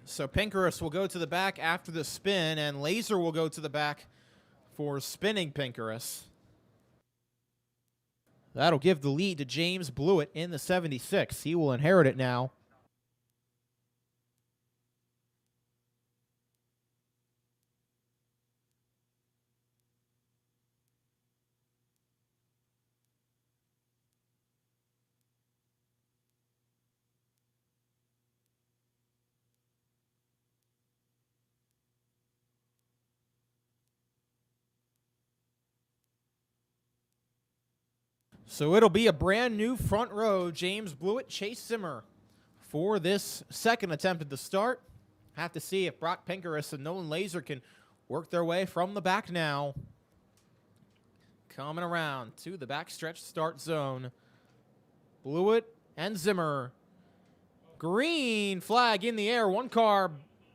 So Pinkerus will go to the back after the spin, and Laser will go to the back for spinning Pinkerus. That'll give the lead to James Blewett in the 76. He will inherit it now. So it'll be a brand new front row, James Blewett, Chase Zimmer, for this second attempt at the start. Have to see if Brock Pinkerus and Nolan Laser can work their way from the back now. Coming around to the backstretch start zone. Blewett and Zimmer. Green flag in the air. One car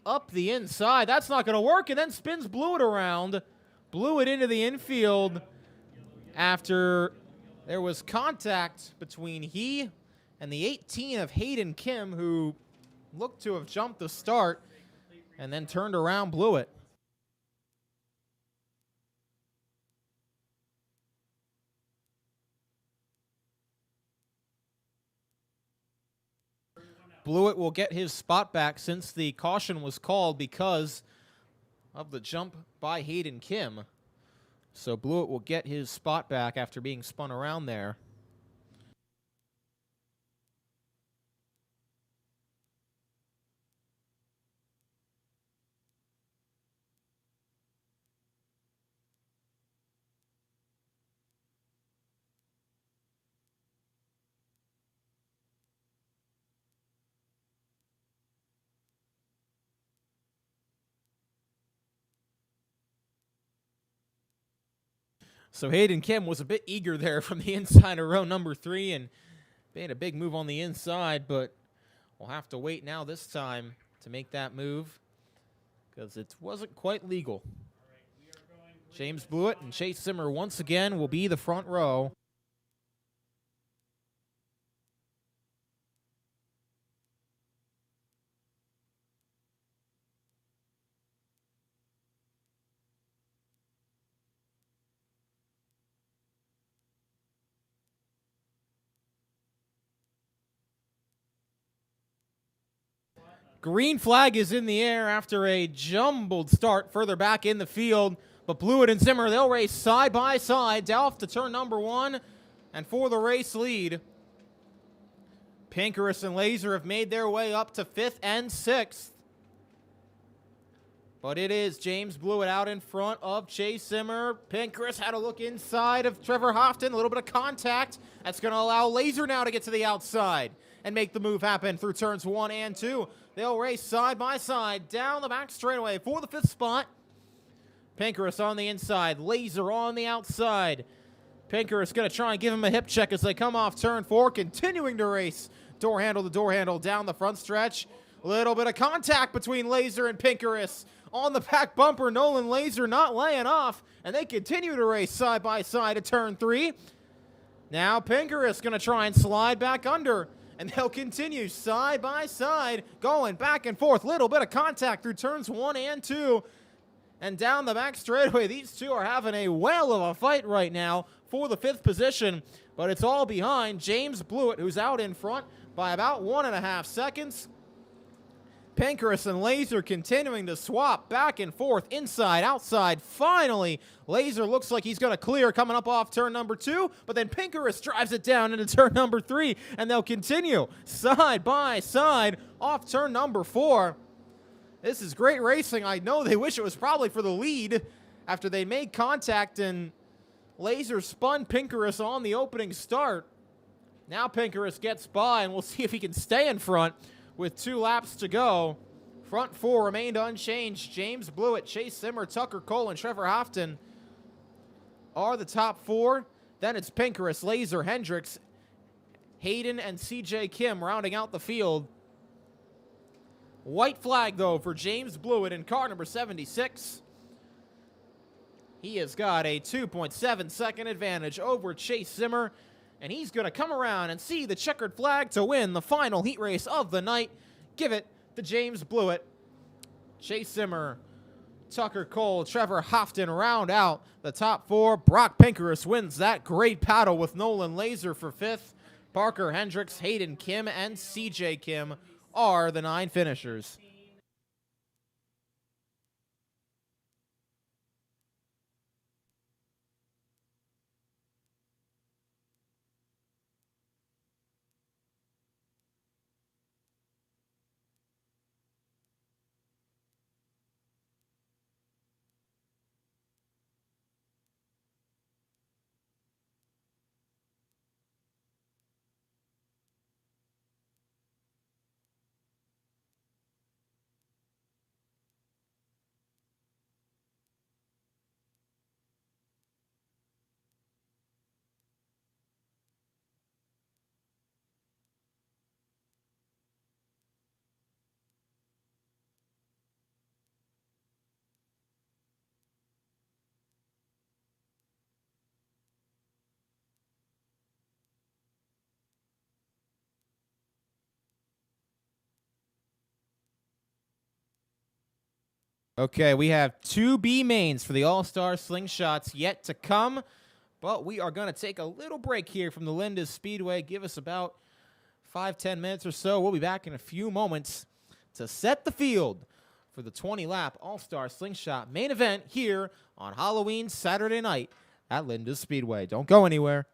up the inside. That's not going to work, and then spins Blewett around. Blewett into the infield after there was contact between he and the 18 of Hayden Kim, who looked to have jumped the start and then turned around Blewett. Blewett will get his spot back since the caution was called because of the jump by Hayden Kim. So Blewett will get his spot back after being spun around there. So Hayden Kim was a bit eager there from the inside of row number 3 and made a big move on the inside, but we'll have to wait now this time to make that move because it wasn't quite legal. James Blewett and Chase Zimmer once again will be the front row. Green flag is in the air after a jumbled start further back in the field. But Blewett and Zimmer, they'll race side by side down off to turn number 1 and for the race lead. Pinkerus and Laser have made their way up to 5th and 6th. But it is James Blewett out in front of Chase Zimmer. Pinkerus had a look inside of Trevor Houghton. A little bit of contact. That's going to allow Laser now to get to the outside and make the move happen through turns 1 and 2. They'll race side by side down the back straightaway for the 5th spot. Pinkerus on the inside. Laser on the outside. Pinkerus going to try and give him a hip check as they come off turn 4. Continuing to race door handle to door handle down the front stretch. A little bit of contact between Laser and Pinkerus. On the back bumper, Nolan Laser not laying off. And they continue to race side by side at turn 3. Now Pinkerus going to try and slide back under. And they'll continue side by side, going back and forth. Little bit of contact through turns 1 and 2. And down the back straightaway, these two are having a whale of a fight right now for the 5th position. But it's all behind James Blewett, who's out in front by about 1.5 seconds. Pinkerus and Laser continuing to swap back and forth, inside, outside. Finally, Laser looks like he's going to clear coming up off turn number 2, but then Pinkerus drives it down into turn number 3, and they'll continue side by side off turn number 4. This is great racing. I know they wish it was probably for the lead after they made contact and Laser spun Pinkerus on the opening start. Now Pinkerus gets by, and we'll see if he can stay in front. With 2 laps to go, front 4 remained unchanged. James Blewett, Chase Zimmer, Tucker Cole, and Trevor Houghton are the top 4. Then it's Pinkerus, Laser, Hendricks, Hayden, and CJ Kim rounding out the field. White flag, though, for James Blewett in car number 76. He has got a 2.7 second advantage over Chase Zimmer. And he's going to come around and see the checkered flag to win the final heat race of the night. Give it to James Blewett Chase Zimmer, Tucker Cole, Trevor Hofton round out the top four. Brock Pinkerus wins that great paddle with Nolan Laser for fifth. Parker Hendricks, Hayden Kim, and CJ Kim are the 9 finishers. Okay, we have 2 B mains for the All-Star Slingshots yet to come, but we are going to take a little break here from the Linda's Speedway. Give us about 5-10 minutes or so. We'll be back in a few moments to set the field for the 20-lap All-Star Slingshot main event here on Halloween Saturday night at Linda's Speedway. Don't go anywhere.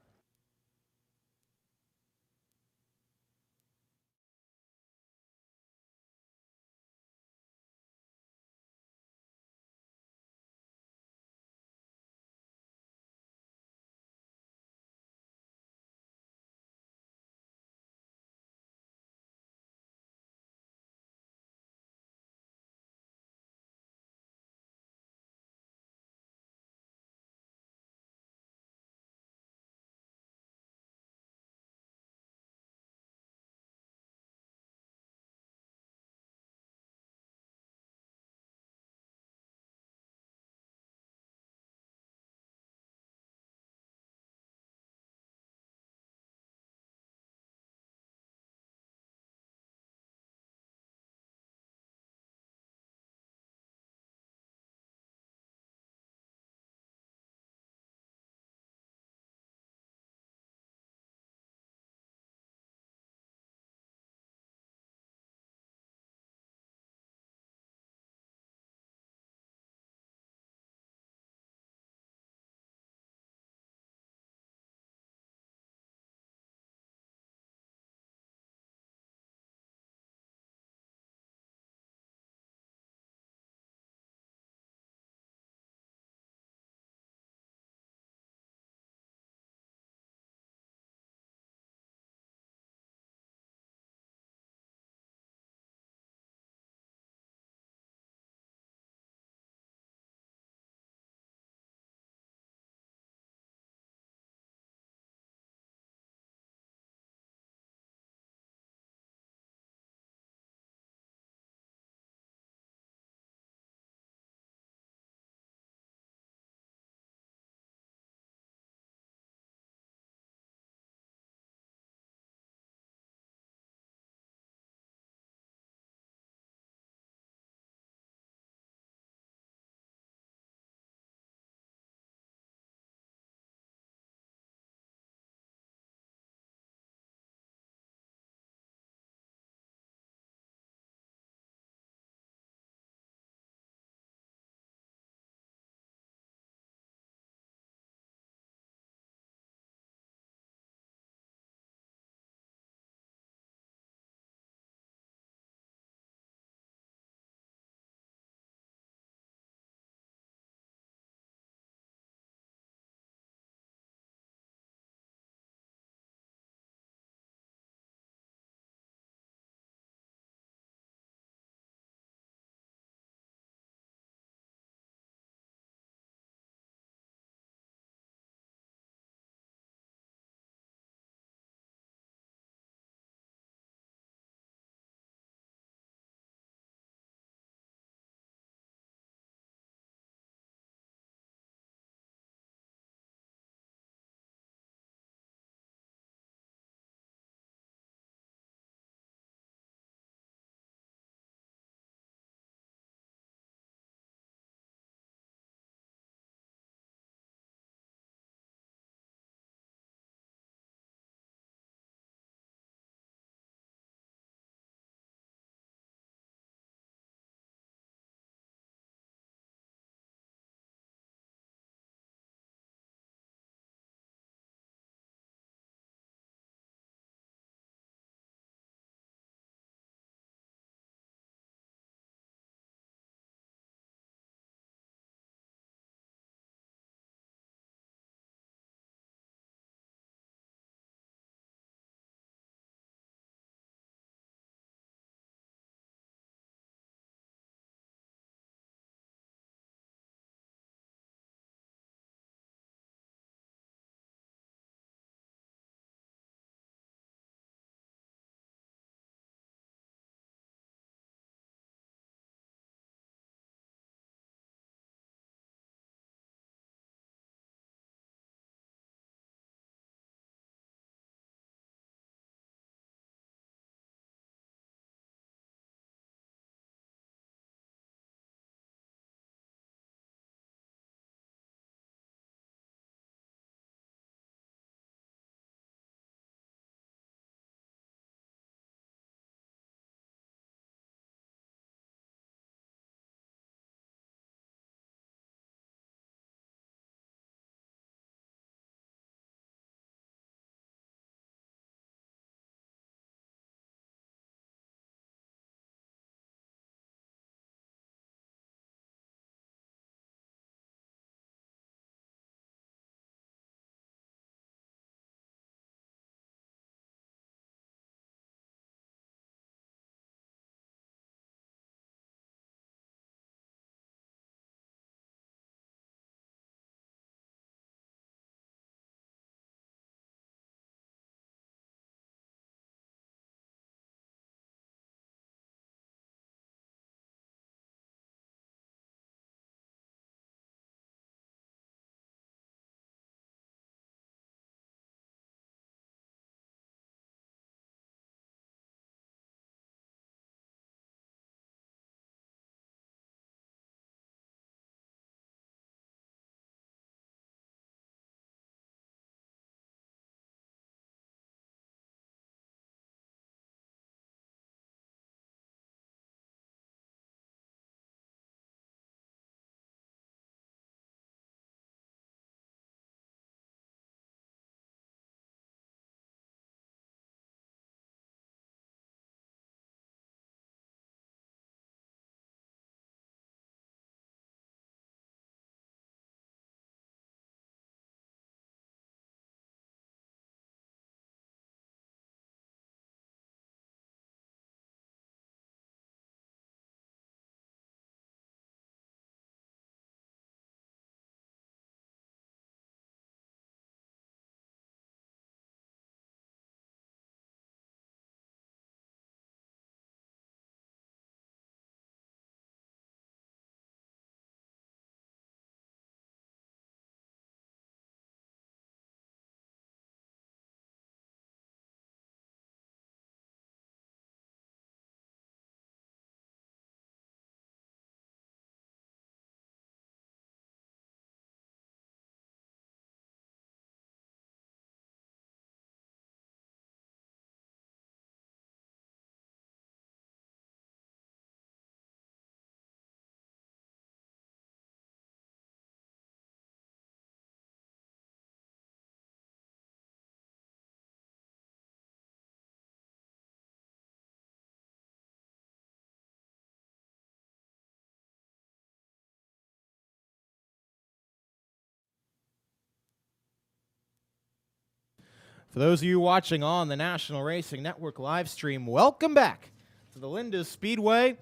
For those of you watching on the National Racing Network live stream, welcome back to the Linda Speedway.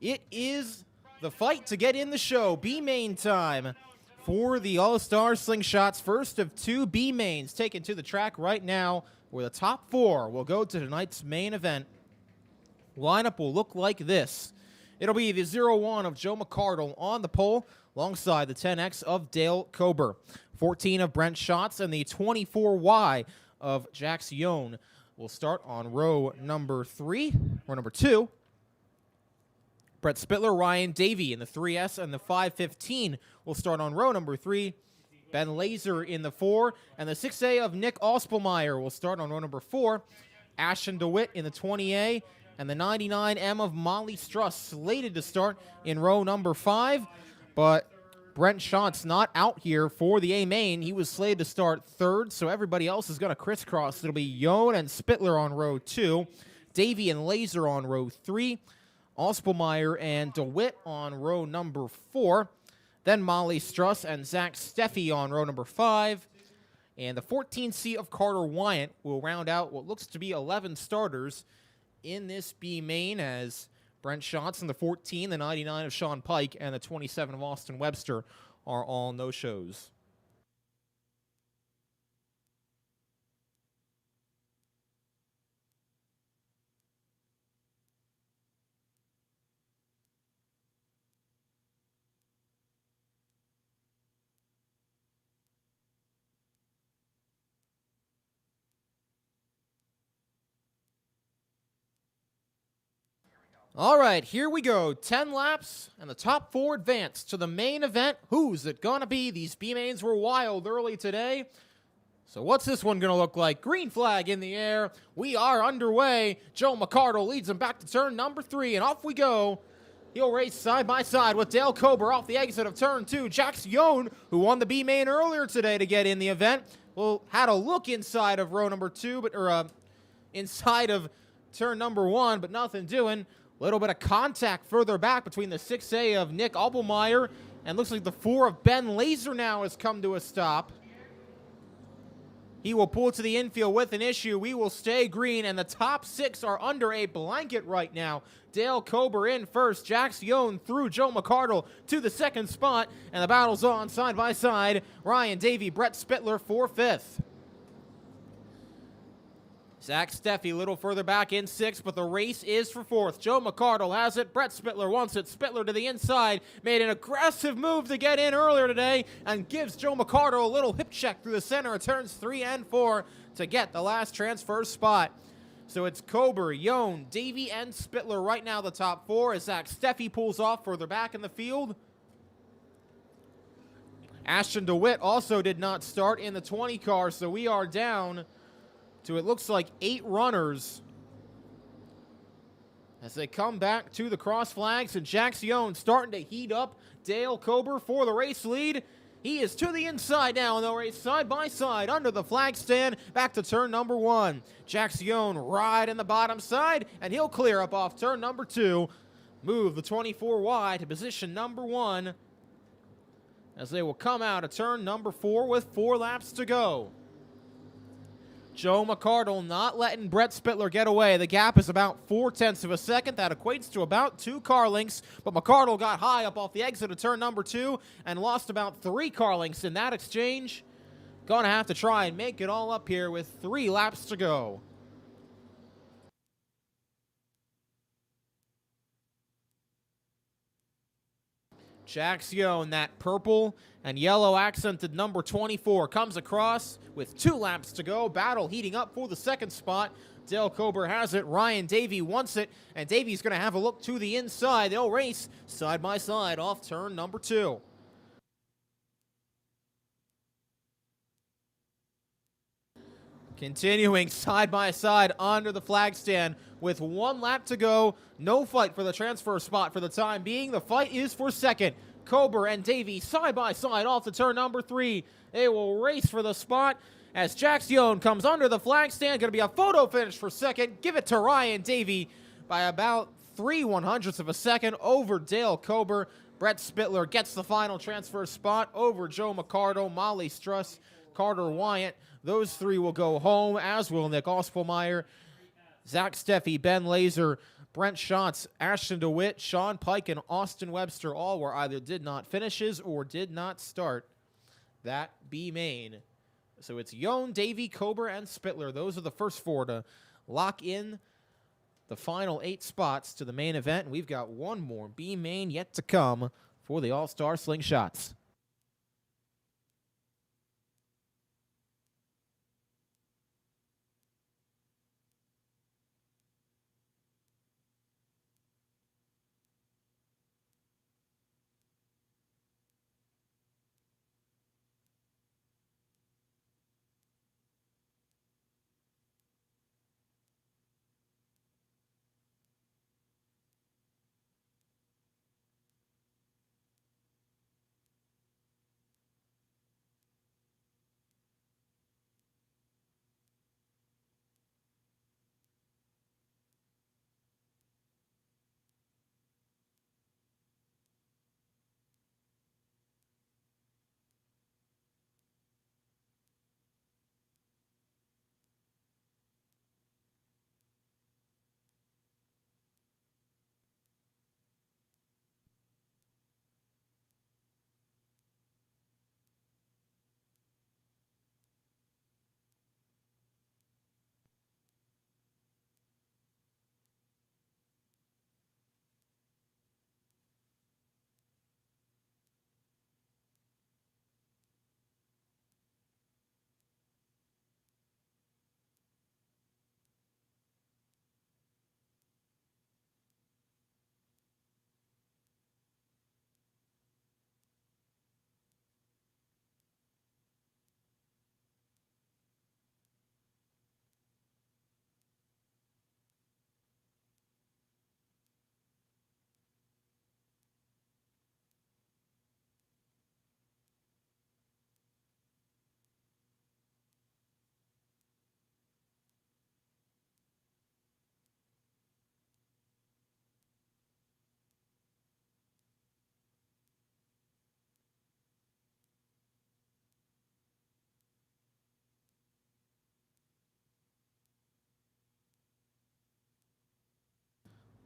It is the fight to get in the show, B-main time for the All-Star Slingshots. First of two B-mains taken to the track right now, where the top four will go to tonight's main event. Lineup will look like this. It'll be the 0-1 of Joe McCardle on the pole, alongside the 10X of Dale Kober. 14 of Brent Schatz and the 24Y of Jax Yohn will start on row number 2. Brett Spittler, Ryan Davey in the 3S and the 515 will start on row number 3. Ben Laser in the 4, and the 6A of Nick Ospelmeyer will start on row number 4. Ashton DeWitt in the 20A, and the 99M of Molly Struss slated to start in row number 5, but Brent Schatz not out here for the A-main. He was slated to start 3rd, so everybody else is going to crisscross. It'll be Yohn and Spittler on row 2, Davey and Laser on row 3, Ospelmeyer and DeWitt on row number 4, then Molly Struss and Zach Steffi on row number 5, and the 14C of Carter Wyant will round out what looks to be 11 starters in this B-main, as Brent Schatz in the 14, the 99 of Sean Pike, and the 27 of Austin Webster are all no-shows. All right, here we go. 10 laps, and the top 4 advance to the main event. Who's it gonna be? These B-mains were wild early today. So what's this one gonna look like? Green flag in the air. We are underway. Joe McCardle leads him back to turn number 3, and off we go. He'll race side by side with Dale Kober off the exit of turn 2. Jax Yohn, who won the B-main earlier today to get in the event, had a look inside of row number 2, inside of turn number 1, but nothing doing. Little bit of contact further back between the 6A of Nick Ospelmeyer, and looks like the 4 of Ben Laser now has come to a stop. He will pull to the infield with an issue. We will stay green, and the top 6 are under a blanket right now. Dale Kober in first, Jax Yohn through Joe McCardle to the 2nd spot, and the battle's on side by side. Ryan Davey, Brett Spittler for 5th. Zach Steffi a little further back in 6th, but the race is for 4th. Joe McCardle has it. Brett Spittler wants it. Spittler to the inside. Made an aggressive move to get in earlier today and gives Joe McCardle a little hip check through the center of turns 3 and 4 to get the last transfer spot. So it's Kober, Yohn, Davey, and Spittler right now the top 4 as Zach Steffi pulls off further back in the field. Ashton DeWitt also did not start in the 20 car, so we are down to it looks like 8 runners as they come back to the cross flags, and Jax Yohn starting to heat up Dale Kober for the race lead. He is to the inside now, and they'll race side by side under the flag stand back to turn number 1. Jax Yohn right in the bottom side, and he'll clear up off turn number 2. Move the 24Y to position number 1 as they will come out of turn number 4 with 4 laps to go. Joe McCardle not letting Brett Spittler get away. The gap is about 0.4 of a second. That equates to about 2 car lengths, but McCardle got high up off the exit of turn number 2 and lost about 3 car lengths in that exchange. Gonna have to try and make it all up here with 3 laps to go. Jax Yohn, that purple and yellow accented number 24, comes across with 2 laps to go. Battle heating up for the 2nd spot. Dale Kober has it. Ryan Davey wants it, and Davey's going to have a look to the inside. They'll race side by side off turn number 2. Continuing side by side under the flag stand with 1 lap to go. No fight for the transfer spot for the time being. The fight is for 2nd. Kober and Davey side by side off to turn number 3. They will race for the spot as Jax Yohn comes under the flag stand. Going to be a photo finish for 2nd. Give it to Ryan Davey by about 0.03 of a second over Dale Kober. Brett Spittler gets the final transfer spot over Joe McCardle, Molly Struss, Carter Wyatt. Those three will go home, as will Nick Ospelmeyer, Zach Steffi, Ben Laser, Brent Schatz, Ashton DeWitt, Sean Pike, and Austin Webster all were either did not finishes or did not start that B main. So it's Yohn, Davey, Cobra, and Spittler. Those are the first four to lock in the final 8 spots to the main event. And we've got one more B main yet to come for the All-Star Slingshots.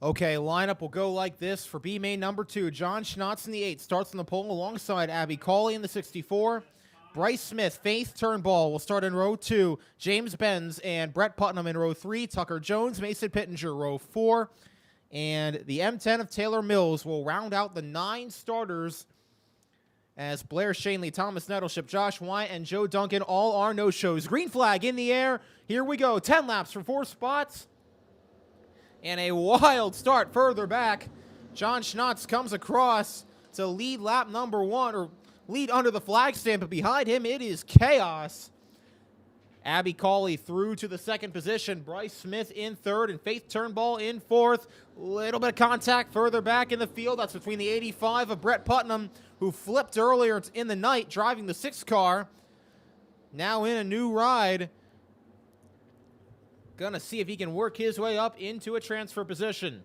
Okay, lineup will go like this for B main number 2. John Schnotz in the 8 starts on the pole alongside Abby Cawley in the 64. Bryce Smith, Faith Turnbull will start in row 2. James Benz and Brett Putnam in row 3. Tucker Jones, Mason Pittenger, row 4. And the M10 of Taylor Mills will round out the 9 starters as Blair Shanley, Thomas Nettleship, Josh Wyatt, and Joe Duncan all are no-shows. Green flag in the air. Here we go. 10 laps for 4 spots. And a wild start further back. John Schnotz comes across to lead lap number 1, or lead under the flag stand, but behind him it is chaos. Abby Cawley through to the 2nd position. Bryce Smith in 3rd and Faith Turnbull in 4th. Little bit of contact further back in the field. That's between the 85 of Brett Putnam, who flipped earlier in the night driving the 6 car. Now in a new ride. Gonna see if he can work his way up into a transfer position.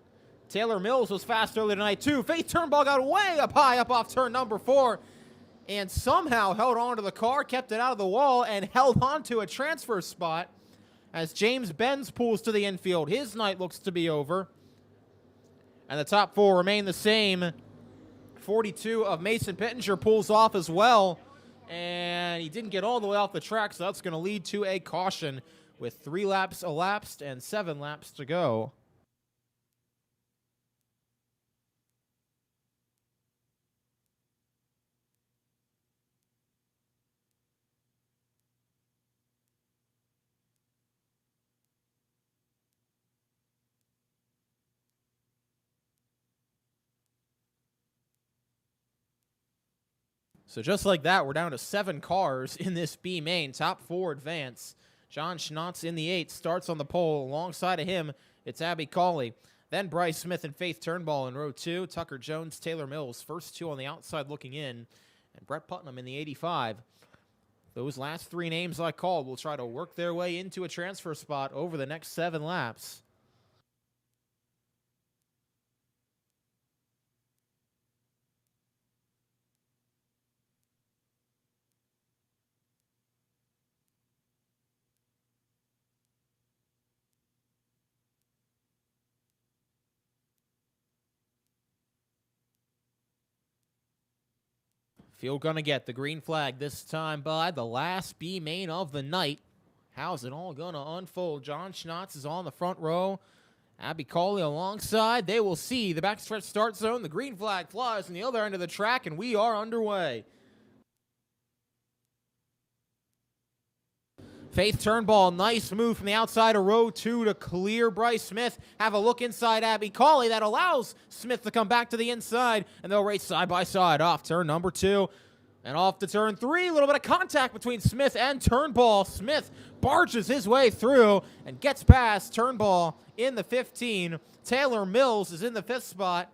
Taylor Mills was fast earlier tonight too. Faith Turnbull got way up high up off turn number 4 and somehow held onto the car, kept it out of the wall, and held on to a transfer spot as James Benz pulls to the infield. His night looks to be over. And the top 4 remain the same. 42 of Mason Pittenger pulls off as well. And he didn't get all the way off the track, so that's going to lead to a caution with 3 laps elapsed and 7 laps to go. So just like that, we're down to 7 cars in this B main. Top 4 advance. John Schnotz in the 8 starts on the pole. Alongside of him, it's Abby Cawley. Then Bryce Smith and Faith Turnbull in row 2. Tucker Jones, Taylor Mills, first 2 on the outside looking in. And Brett Putnam in the 85. Those last 3 names I called will try to work their way into a transfer spot over the next 7 laps. Field gonna get the green flag this time by the last B main of the night. How's it all gonna unfold? John Schnotz is on the front row. Abby Cawley alongside. They will see the backstretch start zone. The green flag flies on the other end of the track, and we are underway. Faith Turnbull, nice move from the outside of row 2 to clear Bryce Smith. Have a look inside Abby Cawley. That allows Smith to come back to the inside, and they'll race side by side off turn number 2. And off to turn 3, a little bit of contact between Smith and Turnbull. Smith barges his way through and gets past Turnbull in the 15. Taylor Mills is in the 5th spot.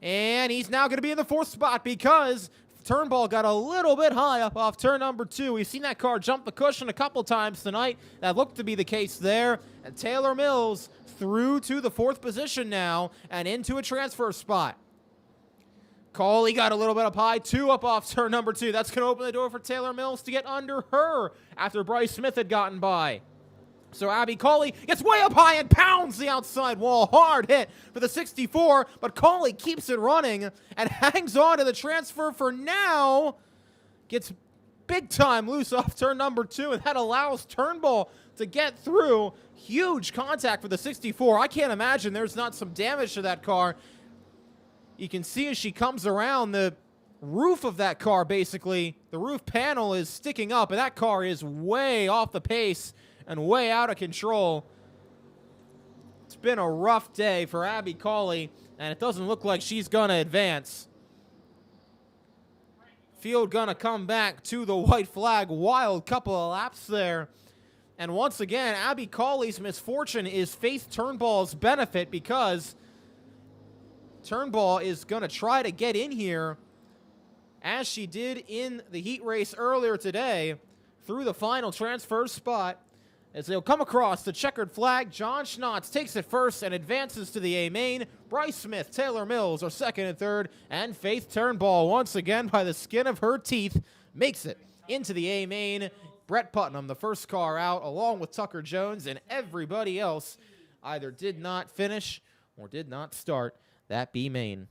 And he's now going to be in the 4th spot because Turnbull got a little bit high up off turn number 2. We've seen that car jump the cushion a couple times tonight. That looked to be the case there. And Taylor Mills through to the 4th position now and into a transfer spot. Cawley got a little bit up high, 2 up off turn number 2. That's going to open the door for Taylor Mills to get under her after Bryce Smith had gotten by. So Abby Cawley gets way up high and pounds the outside wall. Hard hit for the 64, but Cawley keeps it running and hangs on to the transfer for now. Gets big time loose off turn number 2, and that allows Turnbull to get through. Huge contact for the 64. I can't imagine there's not some damage to that car. You can see as she comes around, the roof of that car, basically, the roof panel is sticking up, and that car is way off the pace and way out of control. It's been a rough day for Abby Cawley, and it doesn't look like she's going to advance. Field going to come back to the white flag. Wild couple of laps there. And once again, Abby Cawley's misfortune is Faith Turnbull's benefit because Turnbull is going to try to get in here, as she did in the heat race earlier today, through the final transfer spot. As they'll come across the checkered flag, John Schnotz takes it first and advances to the A main. Bryce Smith, Taylor Mills are second and third, and Faith Turnbull, once again by the skin of her teeth, makes it into the A main. Brett Putnam, the first car out, along with Tucker Jones, and everybody else either did not finish or did not start that B main.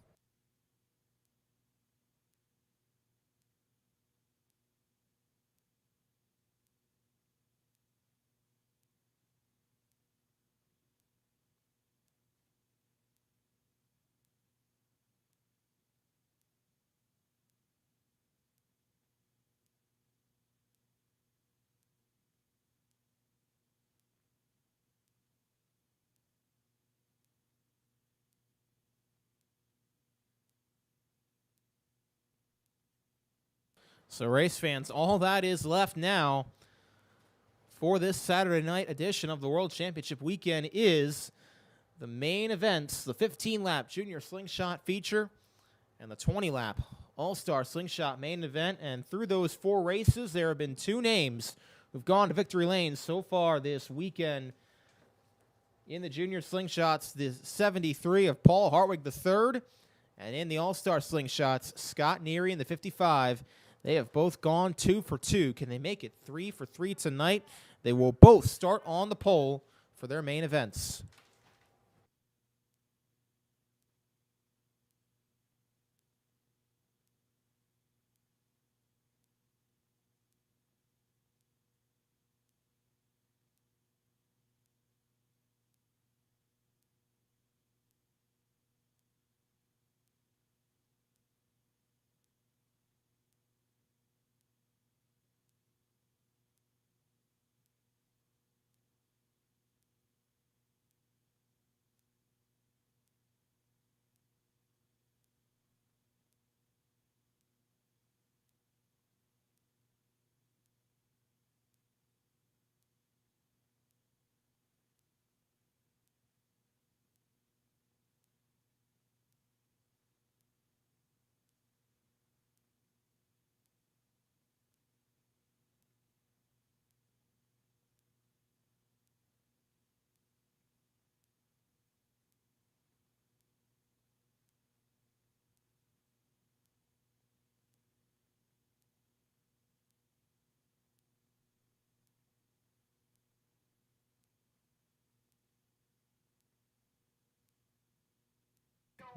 So race fans, all that is left now for this Saturday night edition of the World Championship weekend is the main events, the 15-lap Junior Slingshot feature and the 20-lap All-Star Slingshot main event. And through those 4 races, there have been 2 names who've gone to victory lane so far this weekend. In the Junior Slingshots, the 73 of Paul Hartwig III, and in the All-Star Slingshots, Scott Neary in the 55. They have both gone 2 for 2. Can they make it 3 for 3 tonight? They will both start on the pole for their main events.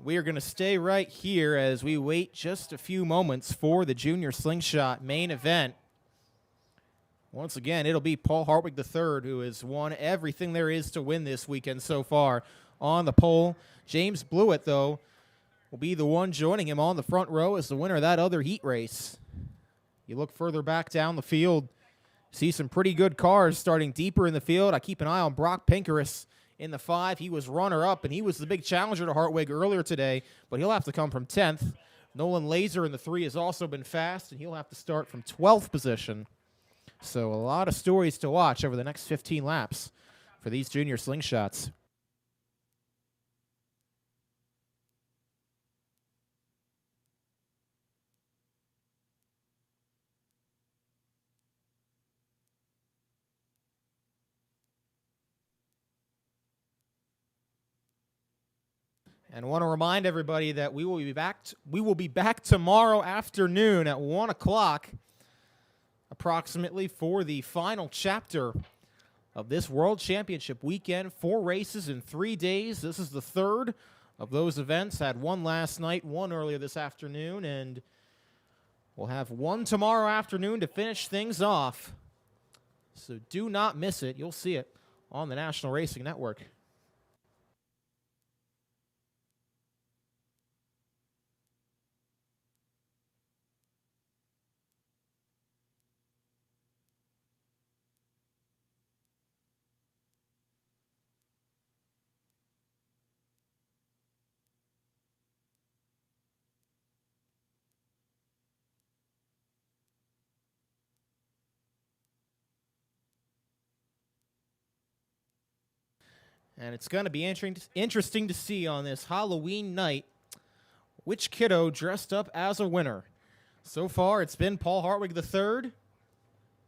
We are going to stay right here as we wait just a few moments for the Junior Slingshot main event. Once again, it'll be Paul Hartwig III, who has won everything there is to win this weekend so far on the pole. James Blewett, though, will be the one joining him on the front row as the winner of that other heat race. You look further back down the field, see some pretty good cars starting deeper in the field. I keep an eye on Brock Pinkerus in the 5. He was runner-up, and he was the big challenger to Hartwig earlier today, but he'll have to come from 10th. Nolan Laser in the 3 has also been fast, and he'll have to start from 12th position. So a lot of stories to watch over the next 15 laps for these Junior Slingshots. And I want to remind everybody that we will be back tomorrow afternoon at 1 o'clock, approximately, for the final chapter of this World Championship weekend. 4 races in 3 days. This is the third of those events. Had one last night, one earlier this afternoon, and we'll have one tomorrow afternoon to finish things off. So do not miss it. You'll see it on the National Racing Network. And it's going to be interesting to see on this Halloween night which kiddo dressed up as a winner. So far, it's been Paul Hartwig III.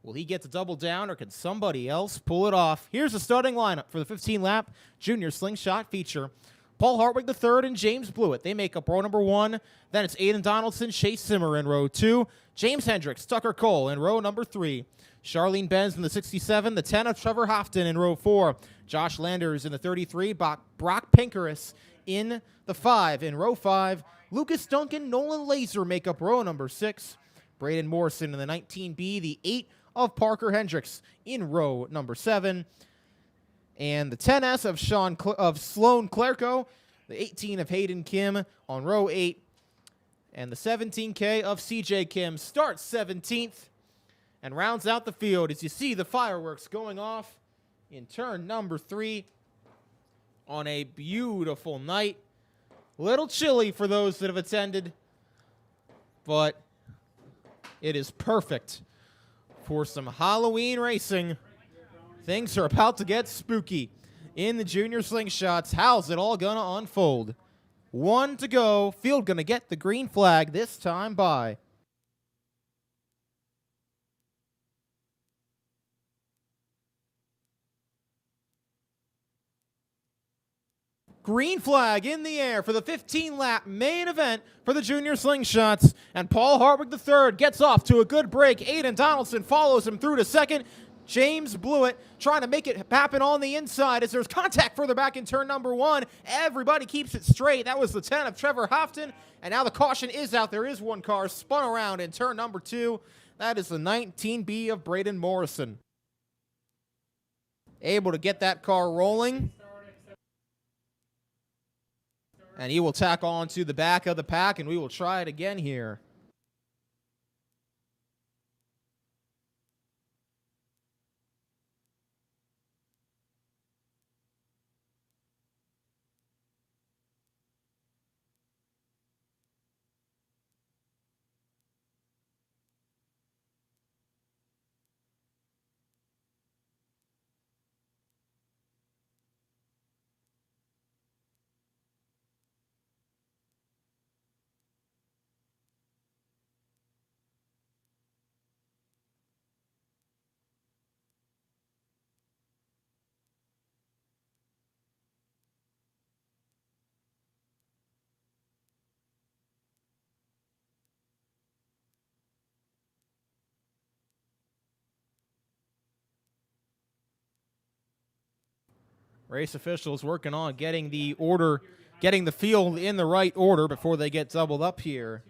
Will he get to double down, or can somebody else pull it off? Here's the starting lineup for the 15-lap Junior Slingshot feature. Paul Hartwig III and James Blewett, they make up row number 1. Then it's Aiden Donaldson, Chase Simmer in row 2. James Hendricks, Tucker Cole in row number 3. Charlene Benz in the 67, the 10 of Trevor Houghton in row 4. Josh Landers in the 33, Brock Pinkerus in the 5. In row 5, Lucas Duncan, Nolan Laser make up row number 6. Braden Morrison in the 19B, the 8 of Parker Hendricks in row number 7. And the 10S of Sloan Clerco, the 18 of Hayden Kim on row 8. And the 17K of CJ Kim starts 17th and rounds out the field as you see the fireworks going off in turn number 3 on a beautiful night. Little chilly for those that have attended, but it is perfect for some Halloween racing. Things are about to get spooky in the Junior Slingshots. How's it all going to unfold? 1 to go. Field going to get the green flag this time by. Green flag in the air for the 15-lap main event for the Junior Slingshots. And Paul Hartwig III gets off to a good break. Aiden Donaldson follows him through to second. James Blewett trying to make it happen on the inside as there's contact further back in turn number 1. Everybody keeps it straight. That was the 10 of Trevor Houghton. And now the caution is out. There is one car spun around in turn number 2. That is the 19B of Braden Morrison. Able to get that car rolling. And he will tack on to the back of the pack, and we will try it again here. Race officials working on getting the order getting the field in the right order before they get doubled up here.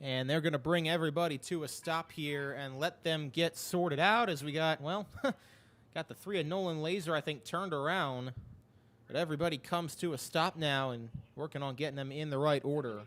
And they're going to bring everybody to a stop here and let them get sorted out as we got, well, got the 3 of Nolan Laser, I think, turned around. But everybody comes to a stop now and working on getting them in the right order.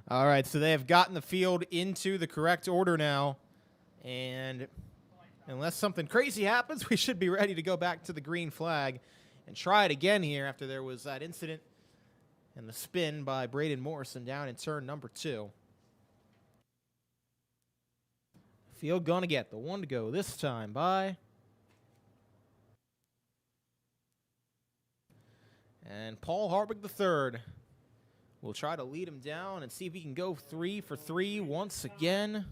All right, so they have gotten the field into the correct order now. And unless something crazy happens, we should be ready to go back to the green flag and try it again here after there was that incident and the spin by Braden Morrison down in turn number 2. Field gonna get the 1 to go this time by. And Paul Hartwig III will try to lead him down and see if he can go 3 for 3 once again.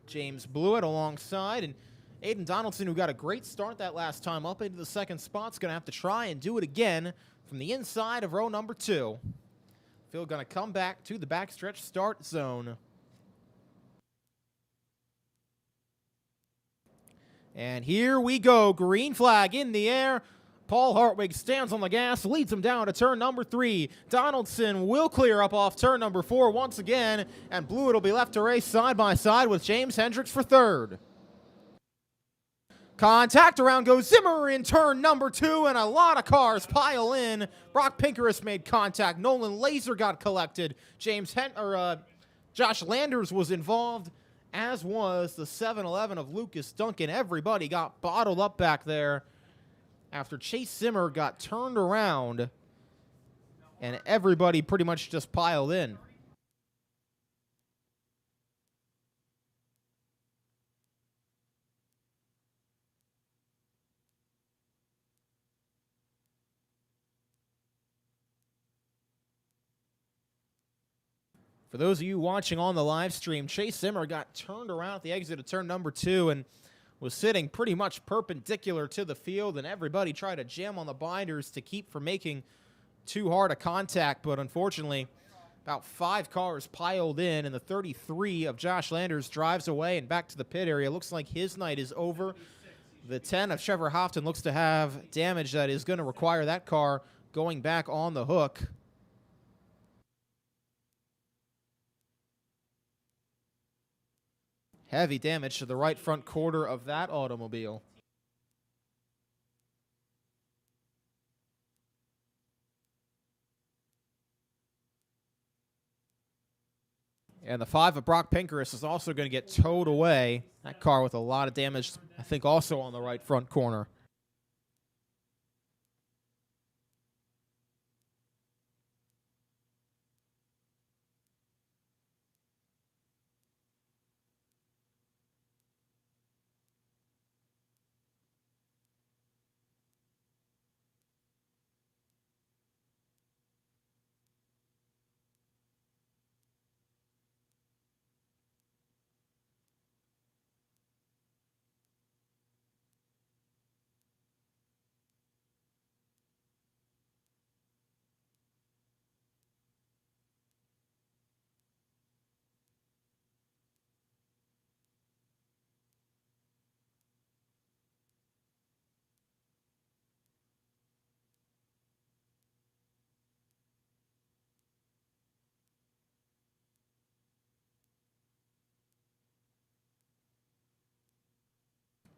James Blewett alongside, and Aiden Donaldson, who got a great start that last time up into the second spot, is going to have to try and do it again from the inside of row number 2. Field going to come back to the backstretch start zone. And here we go, green flag in the air. Paul Hartwig stands on the gas, leads him down to turn number 3. Donaldson will clear up off turn number 4 once again, and Blewett will be left to race side by side with James Hendricks for 3rd. Contact around goes Zimmer in turn number 2, and a lot of cars pile in. Brock Pinkerus made contact. Nolan Laser got collected. Josh Landers was involved, as was the 7-Eleven of Lucas Duncan. Everybody got bottled up back there after Chase Zimmer got turned around, and everybody pretty much just piled in. For those of you watching on the live stream, Chase Zimmer got turned around at the exit of turn number 2 and was sitting pretty much perpendicular to the field, and everybody tried to jam on the binders to keep from making too hard a contact, but unfortunately About 5 cars piled in, and the 33 of Josh Landers drives away and back to the pit area. Looks like his night is over. The 10 of Trevor Houghton looks to have damage that is going to require that car going back on the hook. Heavy damage to the right front quarter of that automobile. And the 5 of Brock Pinkerus is also going to get towed away. That car with a lot of damage, I think, also on the right front corner.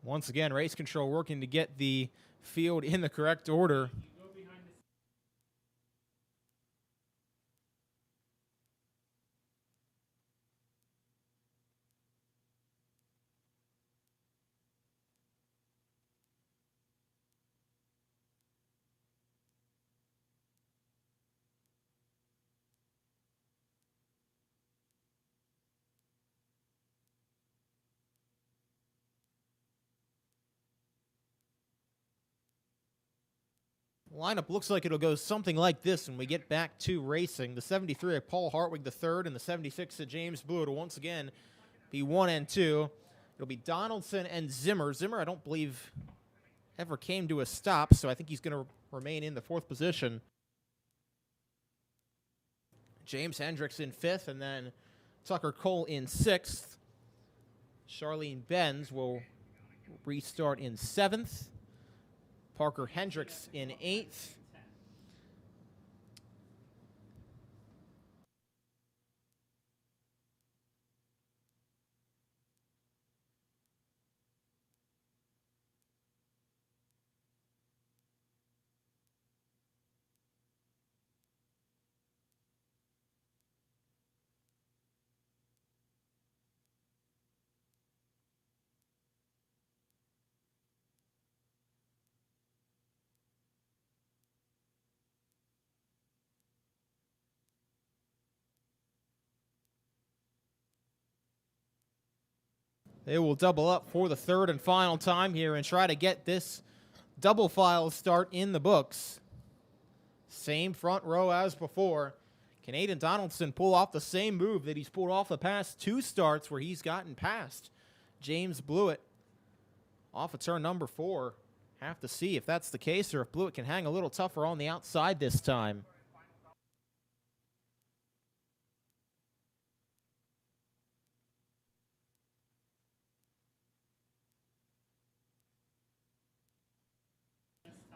Once again, race control working to get the field in the correct order. Lineup looks like it'll go something like this when we get back to racing. The 73 of Paul Hartwig III and the 76 of James Blewett will once again be 1 and 2. It'll be Donaldson and Zimmer. Zimmer, I don't believe, ever came to a stop, so I think he's going to remain in the 4th position. James Hendricks in 5th, and then Tucker Cole in 6th. Charlene Benz will restart in 7th. Parker Hendricks in 8th. They will double up for the 3rd and final time here and try to get this double file start in the books. Same front row as before. Can Aiden Donaldson pull off the same move that he's pulled off the past 2 starts where he's gotten past James Blewett off of turn number 4? Have to see if that's the case or if Blewett can hang a little tougher on the outside this time.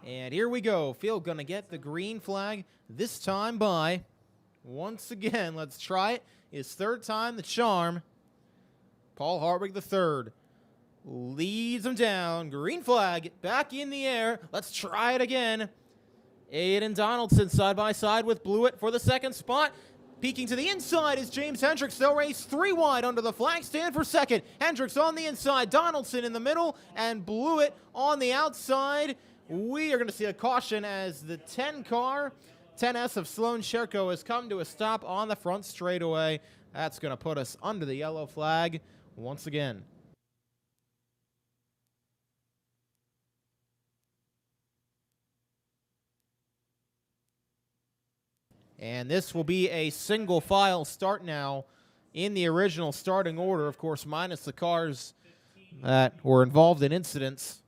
And here we go. Field gonna get the green flag, this time by, once again, let's try it, his 3rd time the charm. Paul Hartwig III leads him down. Green flag back in the air. Let's try it again. Aiden Donaldson side by side with Blewett for the 2nd spot. Peeking to the inside is James Hendricks. They'll race 3 wide under the flag stand for 2nd. Hendricks on the inside, Donaldson in the middle, and Blewett on the outside. We are going to see a caution as the 10 car, 10S of Sloan Sherko, has come to a stop on the front straightaway. That's going to put us under the yellow flag once again. And this will be a single file start now in the original starting order, of course, minus the cars that were involved in incidents.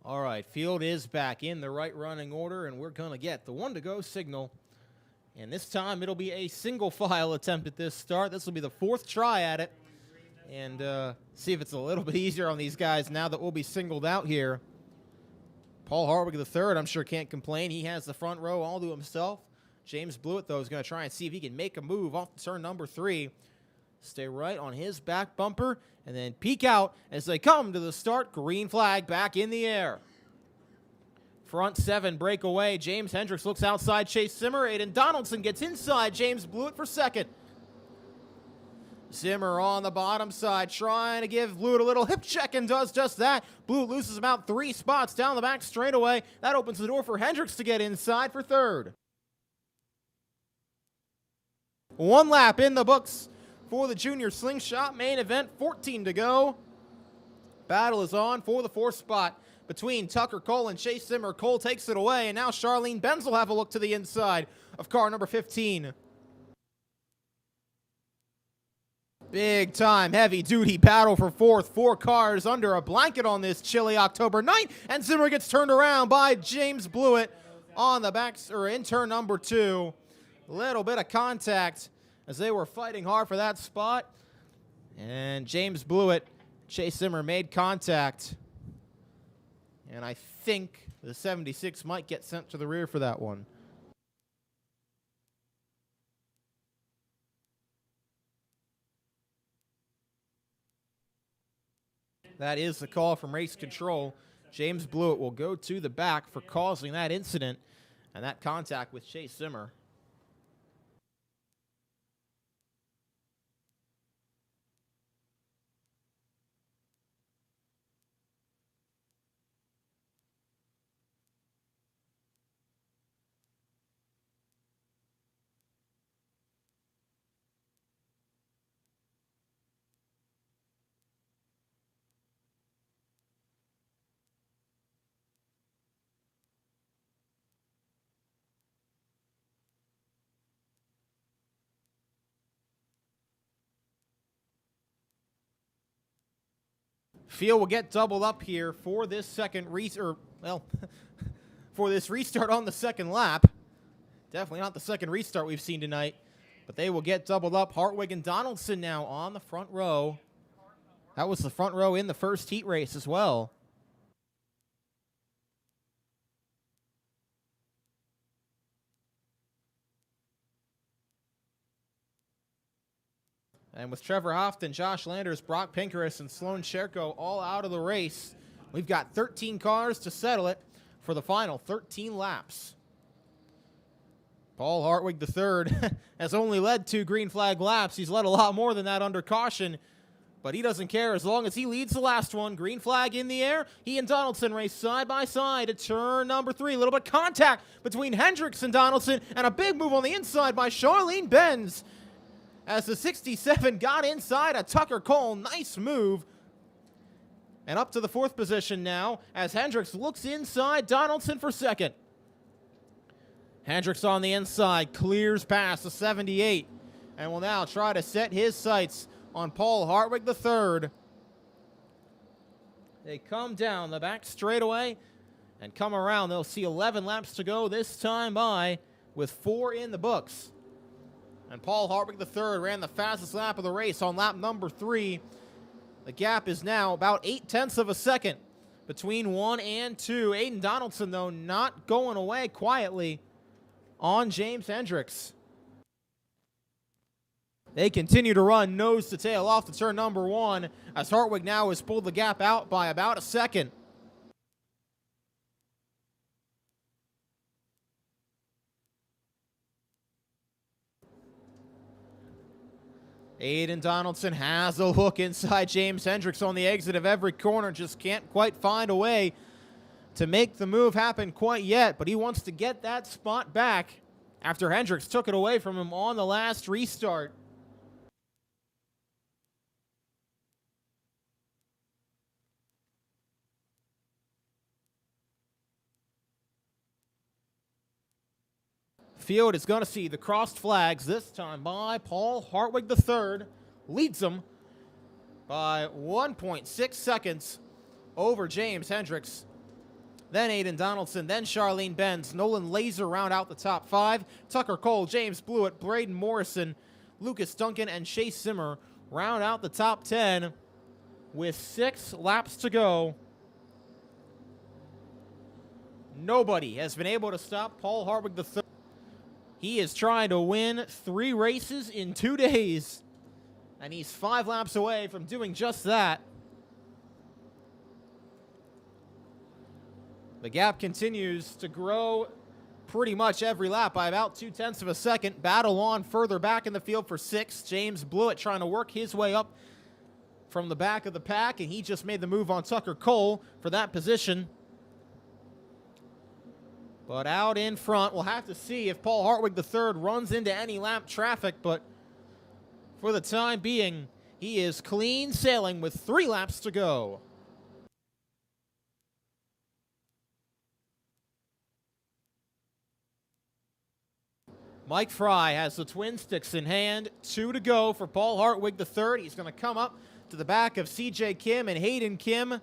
All right, field is back in the right running order, and we're going to get the 1-to-go signal. And this time it'll be a single file attempt at this start. This will be the 4th try at it. And see if it's a little bit easier on these guys now that we'll be singled out here. Paul Hartwig III, I'm sure, can't complain. He has the front row all to himself. James Blewett, though, is going to try and see if he can make a move off turn number 3. Stay right on his back bumper and then peek out as they come to the start. Green flag back in the air. Front 7 breakaway. James Hendricks looks outside Chase Zimmer. Aiden Donaldson gets inside James Blewett for second. Zimmer on the bottom side trying to give Blewett a little hip check and does just that. Blewett loses about 3 spots down the back straightaway. That opens the door for Hendricks to get inside for third. 1 lap in the books for the junior slingshot main event, 14 to go. Battle is on for the 4th spot between Tucker Cole and Chase Zimmer. Cole takes it away, and now Charlene Benz will have a look to the inside of car number 15. Big time, heavy duty battle for 4th. 4 cars under a blanket on this chilly October night, and Zimmer gets turned around by James Blewett on the back, or in turn number 2. Little bit of contact as they were fighting hard for that spot. And James Blewett, Chase Zimmer made contact. And I think the 76 might get sent to the rear for that one. That is the call from race control. James Blewett will go to the back for causing that incident and that contact with Chase Zimmer. Field will get doubled up here for this second for this restart on the second lap. Definitely not the second restart we've seen tonight, but they will get doubled up. Hartwig and Donaldson now on the front row. That was the front row in the first heat race as well. And with Trevor Hofton, Josh Landers, Brock Pinkerus, and Sloan Cherko all out of the race, we've got 13 cars to settle it for the final 13 laps. Paul Hartwig III has only led 2 green flag laps. He's led a lot more than that under caution, but he doesn't care as long as he leads the last one. Green flag in the air. He and Donaldson race side by side at turn number 3. A little bit of contact between Hendricks and Donaldson, and a big move on the inside by Charlene Benz. As the 67 got inside of Tucker Cole. Nice move. And up to the 4th position now as Hendricks looks inside Donaldson for second. Hendricks on the inside, clears past the 78, and will now try to set his sights on Paul Hartwig III. They come down the back straightaway and come around. They'll see 11 laps to go this time by with 4 in the books. And Paul Hartwig III ran the fastest lap of the race on lap number 3. The gap is now about 0.8 of a second between 1 and 2. Aiden Donaldson, though, not going away quietly on James Hendricks. They continue to run nose to tail off to turn number 1 as Hartwig now has pulled the gap out by about a second. Aiden Donaldson has a look inside James Hendricks on the exit of every corner. Just can't quite find a way to make the move happen quite yet, but he wants to get that spot back after Hendricks took it away from him on the last restart. Field is going to see the crossed flags this time by Paul Hartwig III. Leads them by 1.6 seconds over James Hendricks. then Aiden Donaldson, then Charlene Benz. Nolan Laser round out the top 5. Tucker Cole, James Blewett, Braden Morrison, Lucas Duncan, and Chase Zimmer round out the top 10 with 6 laps to go. Nobody has been able to stop Paul Hartwig III. He is trying to win 3 races in 2 days, and he's 5 laps away from doing just that. The gap continues to grow pretty much every lap by about 0.2 of a second. Battle on further back in the field for 6. James Blewett trying to work his way up from the back of the pack, and he just made the move on Tucker Cole for that position. But out in front, we'll have to see if Paul Hartwig III runs into any lap traffic, but for the time being, he is clean sailing with 3 laps to go. Mike Fry has the twin sticks in hand. 2 to go for Paul Hartwig III. He's going to come up to the back of CJ Kim and Hayden Kim.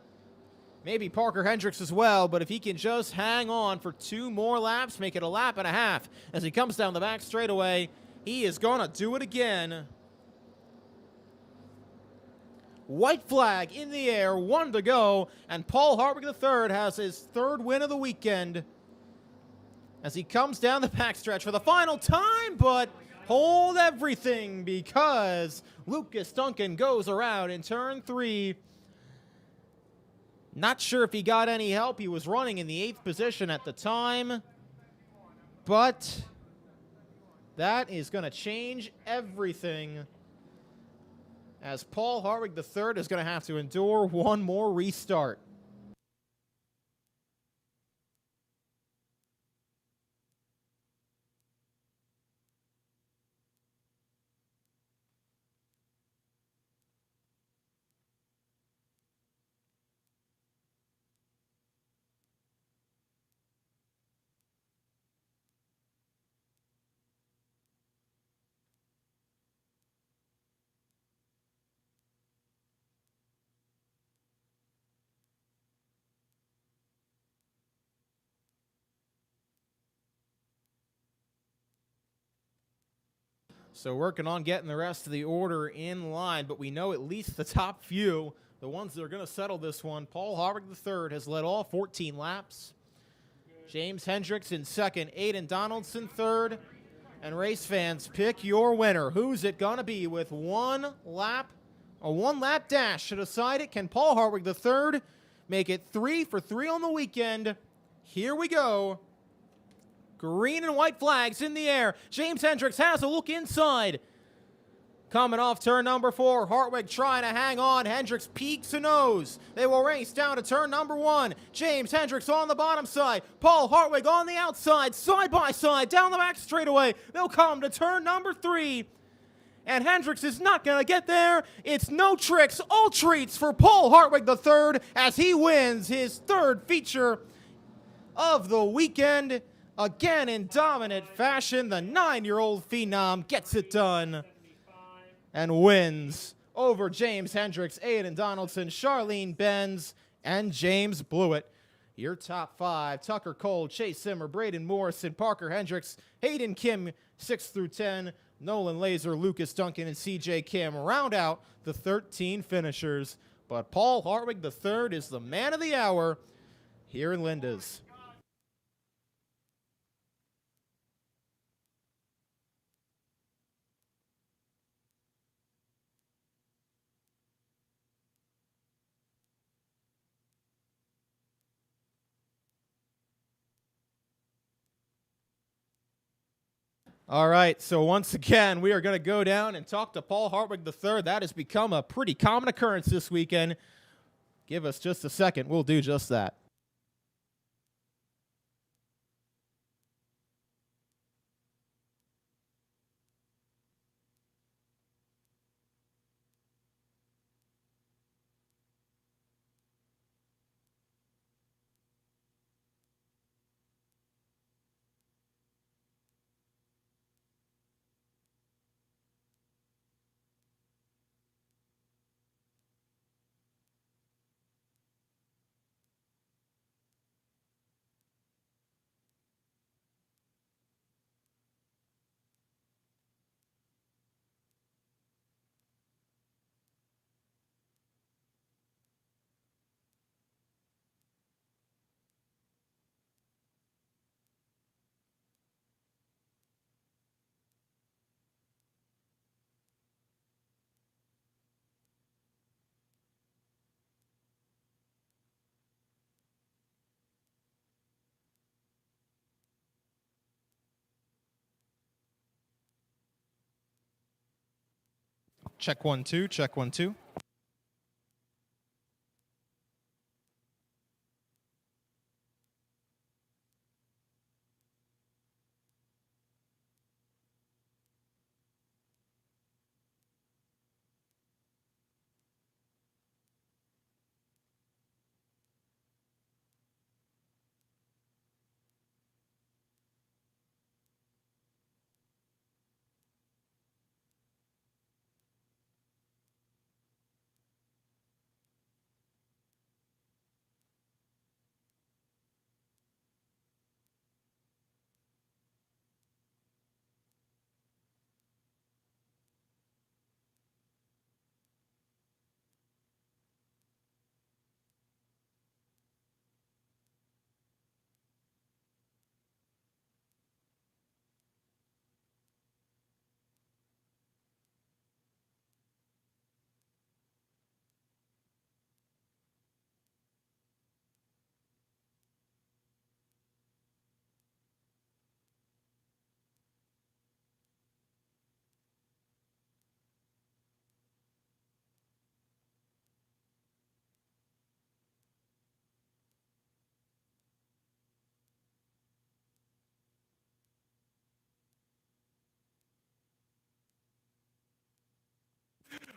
Maybe Parker Hendricks as well, but if he can just hang on for 2 more laps, make it a lap and a half as he comes down the back straightaway, he is going to do it again. White flag in the air, 1 to go, and Paul Hartwig III has his 3rd win of the weekend as he comes down the backstretch for the final time, but hold everything because Lucas Duncan goes around in turn 3. Not sure if he got any help. He was running in the 8th position at the time, but that is going to change everything as Paul Hartwig III is going to have to endure 1 more restart. So working on getting the rest of the order in line, but we know at least the top few, the ones that are going to settle this one. Paul Hartwig III has led all 14 laps. James Hendricks in 2nd, Aiden Donaldson 3rd. And race fans, pick your winner. Who's it going to be with 1 lap, a 1-lap dash to decide it? Can Paul Hartwig III make it 3 for 3 on the weekend? Here we go. Green and white flags in the air. James Hendricks has a look inside. Coming off turn number 4, Hartwig trying to hang on. Hendricks peeks a nose. They will race down to turn number 1. James Hendricks on the bottom side. Paul Hartwig on the outside, side by side, down the back straightaway. They'll come to turn number 3. And Hendricks is not going to get there. It's no tricks, all treats for Paul Hartwig III as he wins his 3rd feature of the weekend. Again, in dominant fashion, the 9-year-old phenom gets it done and wins over James Hendricks, Aiden Donaldson, Charlene Benz, and James Blewett. Your top 5, Tucker Cole, Chase Zimmer, Braden Morrison, Parker Hendricks, Hayden Kim, 6 through 10, Nolan Laser, Lucas Duncan, and CJ Kim round out the 13 finishers. But Paul Hartwig III is the man of the hour here in Linda's. All right, so once again, we are going to go down and talk to Paul Hartwig III. That has become a pretty common occurrence this weekend. Give us just a second. We'll do just that. Check 1 2. Check 1 2.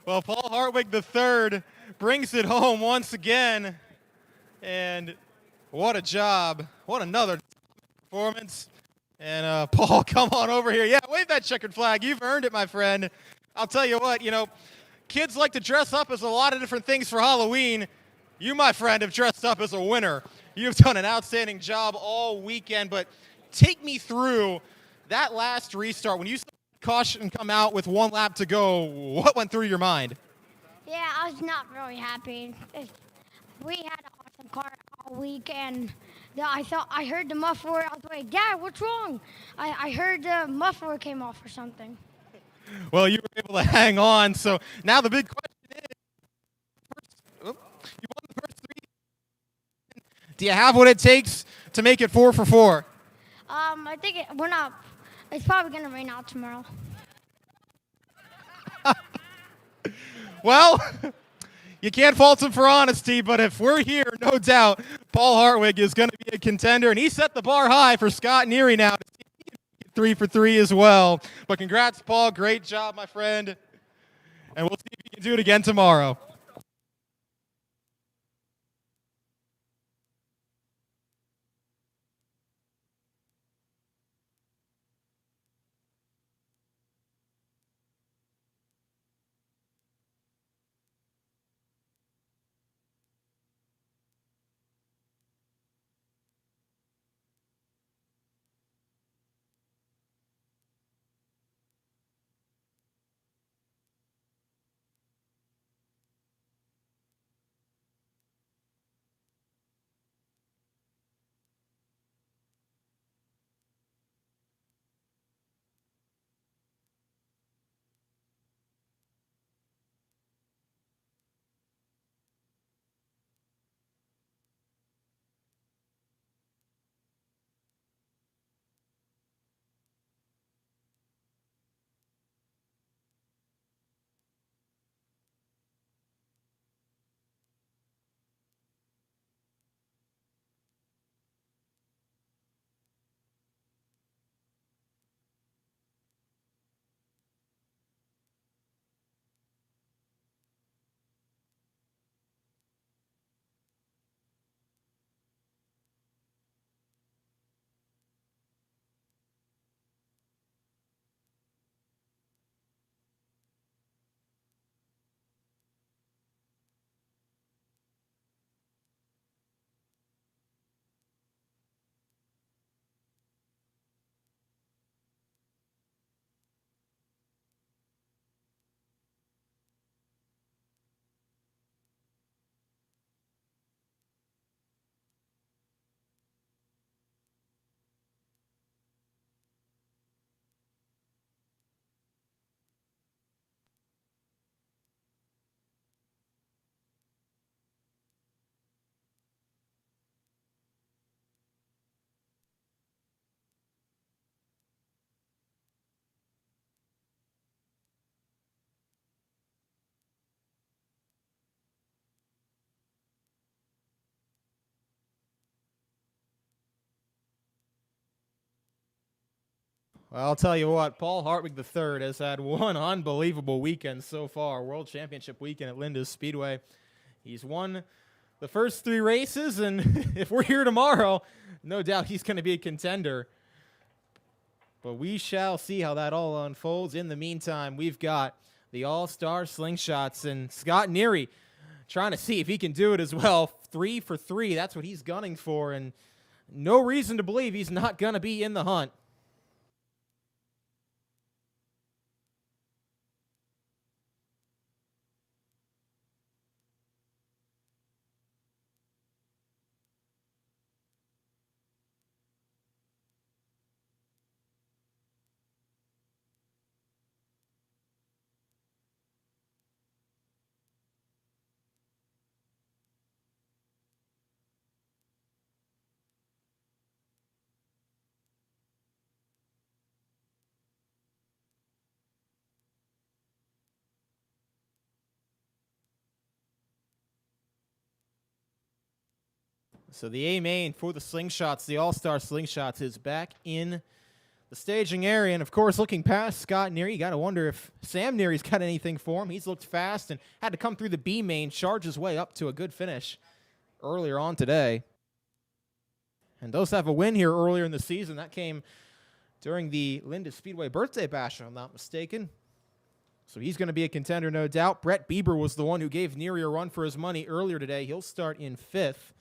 Well, Paul Hartwig III brings it home once again. And what a job. What another performance. And Paul, come on over here. Yeah, wave that checkered flag. You've earned it, my friend. I'll tell you what, kids like to dress up as a lot of different things for Halloween. You, my friend, have dressed up as a winner. You've done an outstanding job all weekend, but take me through that last restart. When you saw caution come out with 1 lap to go, what went through your mind? Yeah, I was not really happy. We had an awesome car all week, and I heard the muffler. I was like, Dad, what's wrong? I heard the muffler came off or something. Well, you were able to hang on. So now the big question is, you won the first 3. Do you have what it takes to make it 4 for 4? I think we're not. It's probably gonna rain out tomorrow. Well, you can't fault him for honesty, but if we're here, no doubt, Paul Hartwig is going to be a contender, and he set the bar high for Scott Neary now to see if he can get 3 for 3 as well. But congrats, Paul. Great job, my friend. And we'll see if you can do it again tomorrow. I'll tell you what, Paul Hartwig III has had one unbelievable weekend so far. World Championship weekend at Linda's Speedway. He's won the first 3 races, and if we're here tomorrow, no doubt he's going to be a contender. But we shall see how that all unfolds. In the meantime, we've got the All-Star Slingshots and Scott Neary trying to see if he can do it as well. 3 for 3, that's what he's gunning for, and no reason to believe he's not going to be in the hunt. So the A main for the Slingshots, the All-Star Slingshots, is back in the staging area. And, of course, looking past Scott Neary, you got to wonder if Sam Neary's got anything for him. He's looked fast and had to come through the B main, charge his way up to a good finish earlier on today. And those have a win here earlier in the season. That came during the Linda Speedway birthday bash, if I'm not mistaken. So he's going to be a contender, no doubt. Brett Bieber was the one who gave Neary a run for his money earlier today. He'll start in 5th.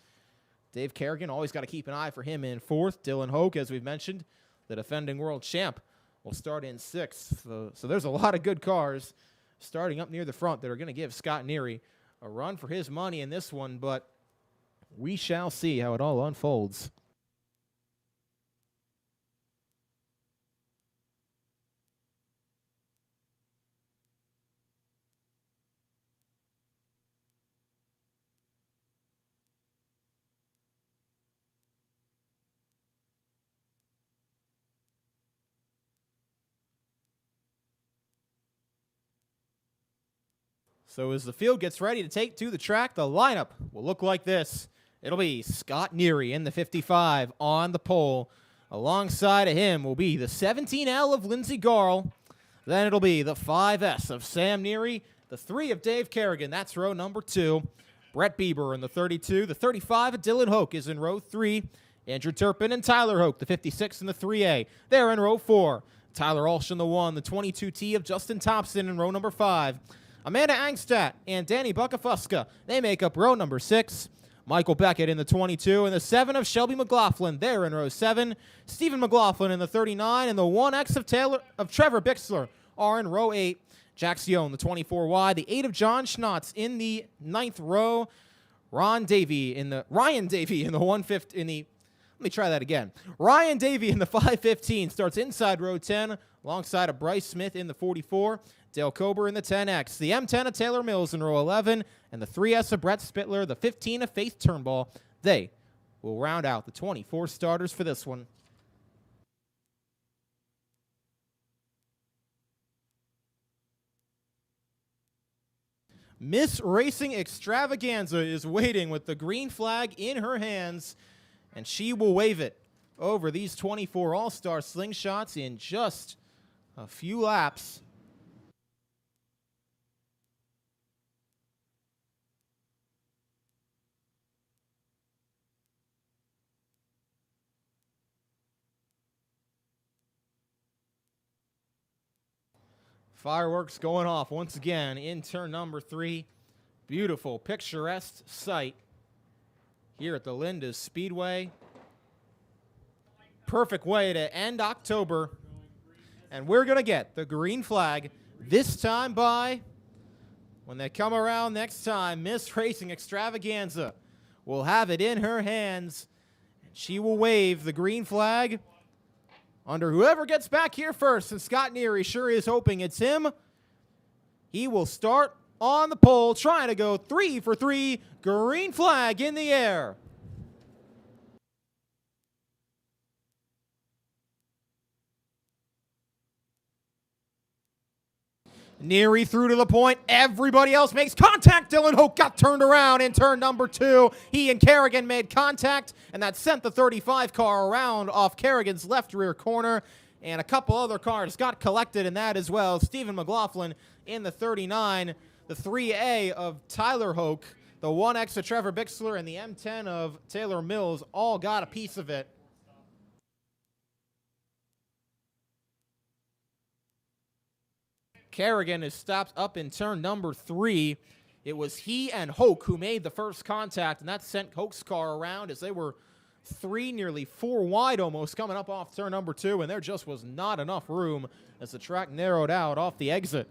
Dave Kerrigan, always got to keep an eye for him in 4th. Dylan Hoke, as we've mentioned, the defending world champ, will start in 6th. So there's a lot of good cars starting up near the front that are going to give Scott Neary a run for his money in this one, but we shall see how it all unfolds. So as the field gets ready to take to the track, the lineup will look like this. It'll be Scott Neary in the 55 on the pole. Alongside of him will be the 17L of Lindsey Garl. Then it'll be the 5S of Sam Neary, the 3 of Dave Kerrigan. That's row number 2. Brett Bieber in the 32. The 35 of Dylan Hoke is in row 3. Andrew Turpin and Tyler Hoke, the 56 and the 3A. They're in row 4. Tyler Alsh in the 1. The 22T of Justin Thompson in row number 5. Amanda Angstadt and Danny Buckafuska, they make up row number 6. Michael Beckett in the 22, and the 7 of Shelby McLaughlin, they're in row 7. Stephen McLaughlin in the 39, and the 1X of Trevor Bixler are in row 8. Jack Sion, the 24Y, the 8 of John Schnotz in the 9th row. Ryan Davey in the 150 in the. Let me try that again. Ryan Davey in the 515 starts inside row 10, alongside of Bryce Smith in the 44. Dale Kober in the 10X, the M10 of Taylor Mills in row 11, and the 3S of Brett Spittler, the 15 of Faith Turnbull. They will round out the 24 starters for this one. Miss Racing Extravaganza is waiting with the green flag in her hands, and she will wave it over these 24 All-Star Slingshots in just a few laps. Fireworks going off once again in turn number 3. Beautiful, picturesque sight here at the Linda Speedway. Perfect way to end October. And we're going to get the green flag this time by, when they come around next time, Miss Racing Extravaganza will have it in her hands. And she will wave the green flag under whoever gets back here first, and Scott Neary sure is hoping it's him. He will start on the pole, trying to go 3 for 3, green flag in the air. Neary through to the point. Everybody else makes contact. Dylan Hoke got turned around in turn number 2. He and Kerrigan made contact, and that sent the 35 car around off Kerrigan's left rear corner. and a couple other cars got collected in that as well. Stephen McLaughlin in the 39, the 3A of Tyler Hoke, the 1X of Trevor Bixler, and the M10 of Taylor Mills all got a piece of it. Kerrigan is stopped up in turn number 3. It was he and Hoke who made the first contact, and that sent Hoke's car around as they were 3, nearly 4 wide almost coming up off turn number 2, and there just was not enough room as the track narrowed out off the exit.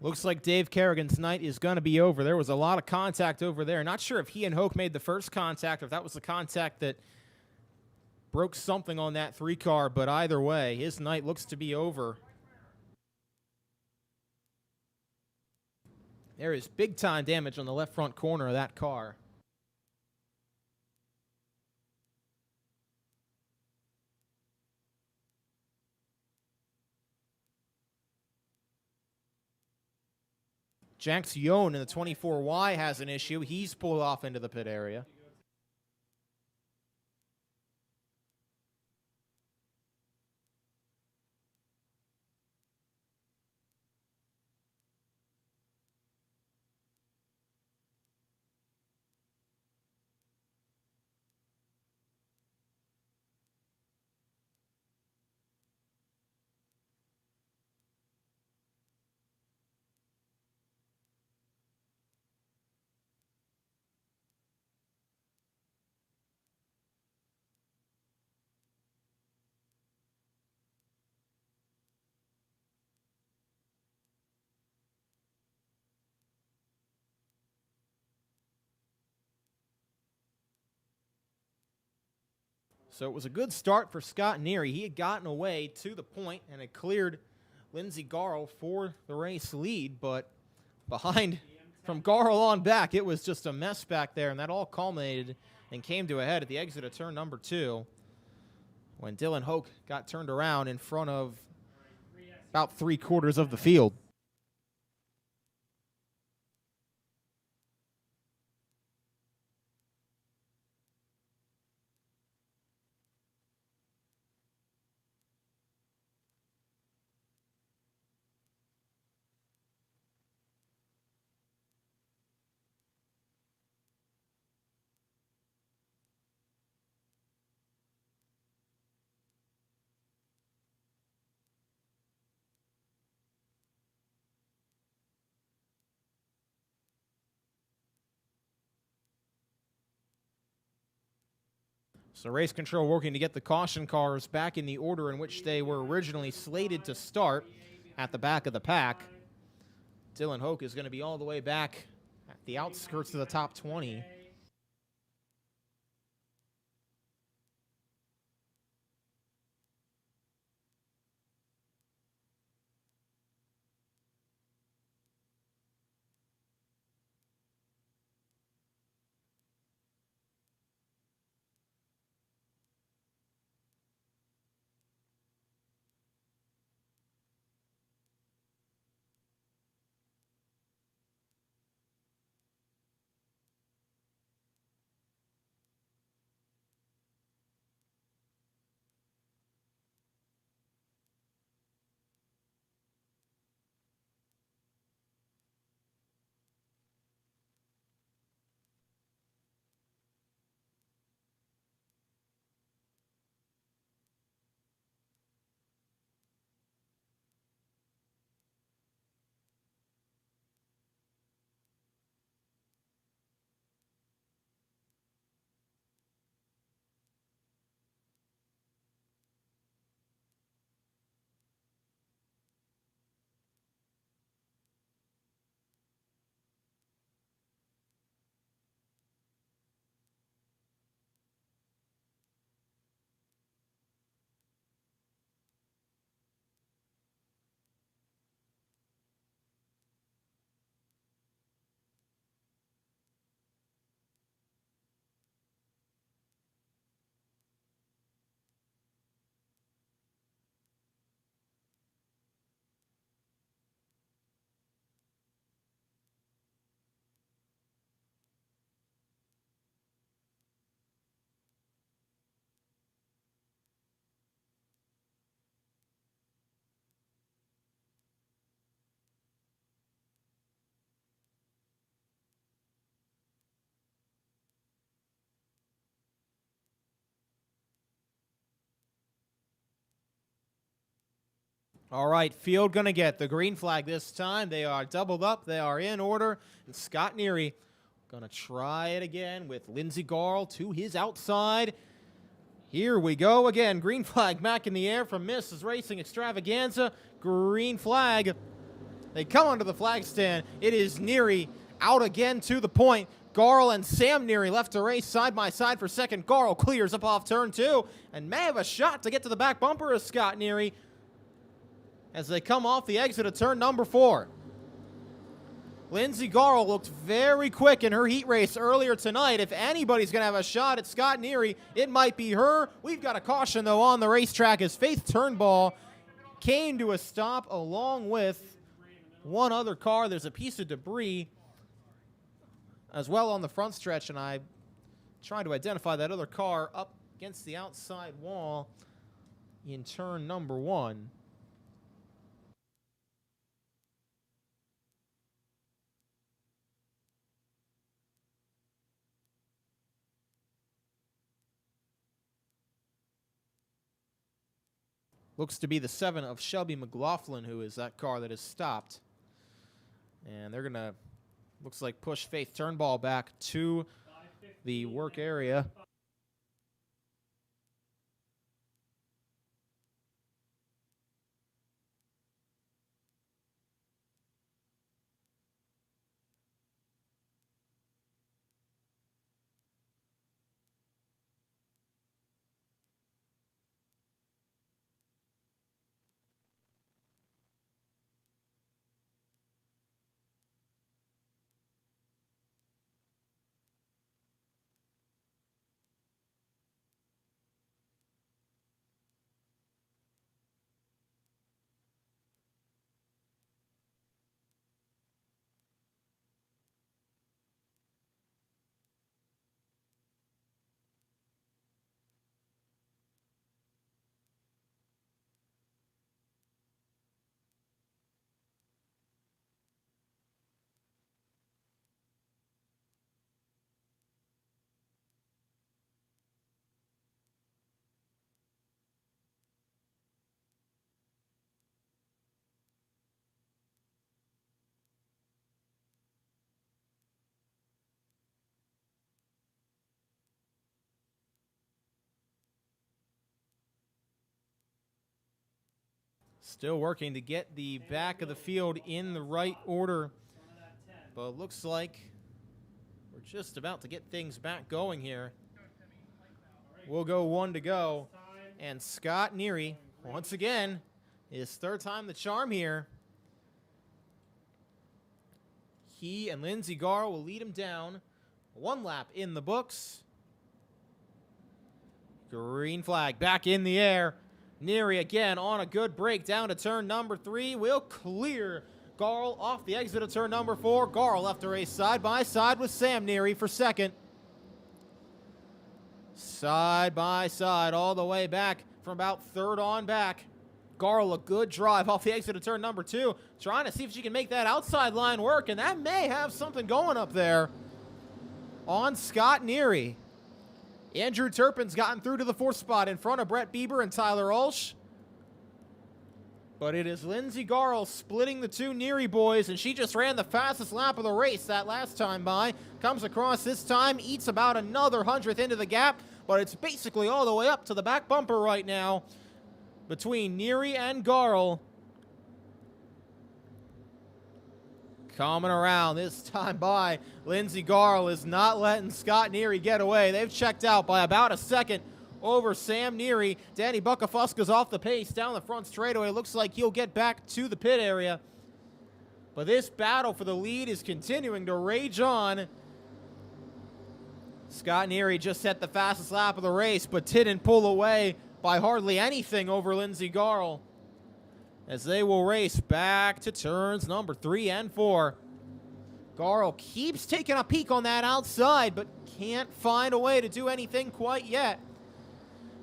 Looks like Dave Kerrigan's night is going to be over. There was a lot of contact over there. Not sure if he and Hoke made the first contact or if that was the contact that broke something on that 3 car, but either way, his night looks to be over. There is big-time damage on the left front corner of that car. Jax Yohn in the 24Y has an issue. He's pulled off into the pit area. So it was a good start for Scott Neary. He had gotten away to the point and had cleared Lindsey Garl for the race lead, but behind from Garl on back, it was just a mess back there, and that all culminated and came to a head at the exit of turn number 2 when Dylan Hoke got turned around in front of about 3/4 of the field. So race control working to get the caution cars back in the order in which they were originally slated to start at the back of the pack. Dylan Hoke is going to be all the way back at the outskirts of the top 20. All right, field going to get the green flag this time. They are doubled up. They are in order. And Scott Neary going to try it again with Lindsey Garl to his outside. Here we go again. Green flag back in the air from Mrs. Racing Extravaganza. Green flag. They come onto the flag stand. It is Neary out again to the point. Garl and Sam Neary left to race side by side for second. Garl clears up off turn 2 and may have a shot to get to the back bumper of Scott Neary as they come off the exit of turn number 4. Lindsey Garl looked very quick in her heat race earlier tonight. If anybody's going to have a shot at Scott Neary, it might be her. We've got a caution, though, on the racetrack as Faith Turnbull came to a stop along with one other car. There's a piece of debris as well on the front stretch, and I tried to identify that other car up against the outside wall in turn number 1. Looks to be the 7 of Shelby McLaughlin, who is that car that has stopped. And they're going to, looks like, push Faith Turnbull back to the work area. Still working to get the back of the field in the right order. But it looks like we're just about to get things back going here. We'll go 1 to go. And Scott Neary, once again, his 3rd time the charm here. He and Lindsey Garl will lead him down. 1 lap in the books. Green flag back in the air. Neary again on a good break down to turn number 3. Will clear Garl off the exit of turn number 4. Garl left to race side by side with Sam Neary for second. Side by side all the way back from about 3rd on back. Garl a good drive off the exit of turn number 2. Trying to see if she can make that outside line work, and that may have something going up there on Scott Neary. Andrew Turpin's gotten through to the 4th spot in front of Brett Bieber and Tyler Ulsh. But it is Lindsey Garl splitting the 2 Neary boys, and she just ran the fastest lap of the race that last time by. Comes across this time, eats about another 100th into the gap, but it's basically all the way up to the back bumper right now between Neary and Garl. Coming around this time by, Lindsey Garl is not letting Scott Neary get away. They've checked out by about a second over Sam Neary. Danny Buckafuska's off the pace down the front straightaway. Looks like he'll get back to the pit area. But this battle for the lead is continuing to rage on. Scott Neary just set the fastest lap of the race, but didn't pull away by hardly anything over Lindsey Garl, as they will race back to turns number 3 and 4. Garl keeps taking a peek on that outside, but can't find a way to do anything quite yet.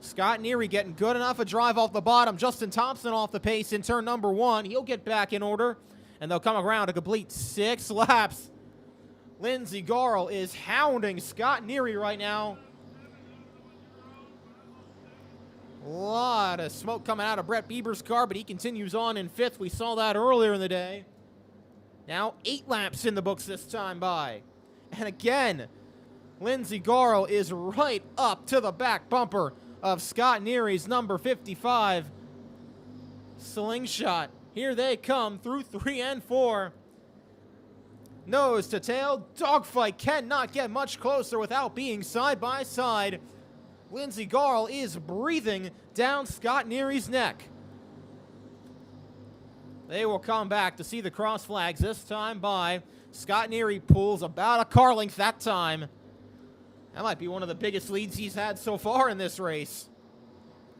Scott Neary getting good enough a drive off the bottom. Justin Thompson off the pace in turn number 1. He'll get back in order, and they'll come around to complete 6 laps. Lindsey Garl is hounding Scott Neary right now. A lot of smoke coming out of Brett Bieber's car, but he continues on in 5th. We saw that earlier in the day. Now 8 laps in the books this time by. And again, Lindsey Garl is right up to the back bumper of Scott Neary's number 55 Slingshot. Here they come through 3 and 4. Nose to tail, dogfight cannot get much closer without being side by side. Lindsey Garl is breathing down Scott Neary's neck. They will come back to see the cross flags this time by. Scott Neary pulls about a car length that time. That might be one of the biggest leads he's had so far in this race.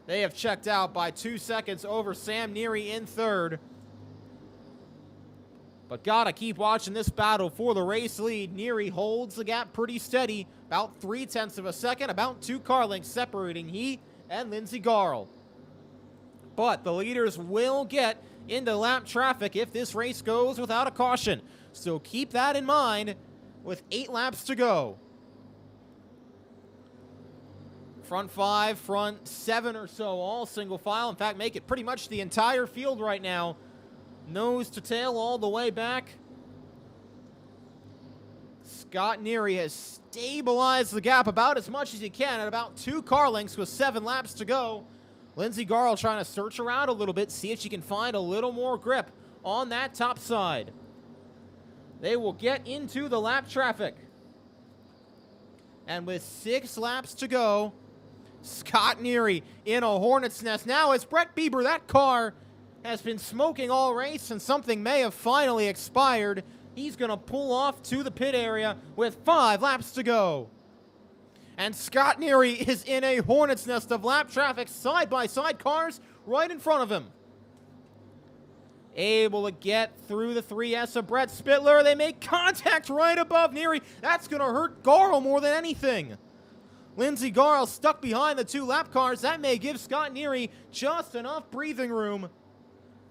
They have checked out by 2 seconds over Sam Neary in 3rd. But gotta keep watching this battle for the race lead. Neary holds the gap pretty steady. About 0.3 of a second, about 2 car lengths separating he and Lindsey Garl. But the leaders will get into lap traffic if this race goes without a caution. So keep that in mind with 8 laps to go. Front 5, front 7 or so, all single file. In fact, make it pretty much the entire field right now. Nose to tail all the way back. Scott Neary has stabilized the gap about as much as he can at about 2 car lengths with 7 laps to go. Lindsey Garl trying to search around a little bit, see if she can find a little more grip on that top side. They will get into the lap traffic. And with 6 laps to go, Scott Neary in a hornet's nest. Now as Brett Bieber, that car has been smoking all race and something may have finally expired. He's going to pull off to the pit area with 5 laps to go. And Scott Neary is in a hornet's nest of lap traffic, side-by-side cars right in front of him. Able to get through the 3S of Brett Spittler. They make contact right above Neary. That's going to hurt Garl more than anything. Lindsey Garl stuck behind the 2 lap cars. That may give Scott Neary just enough breathing room.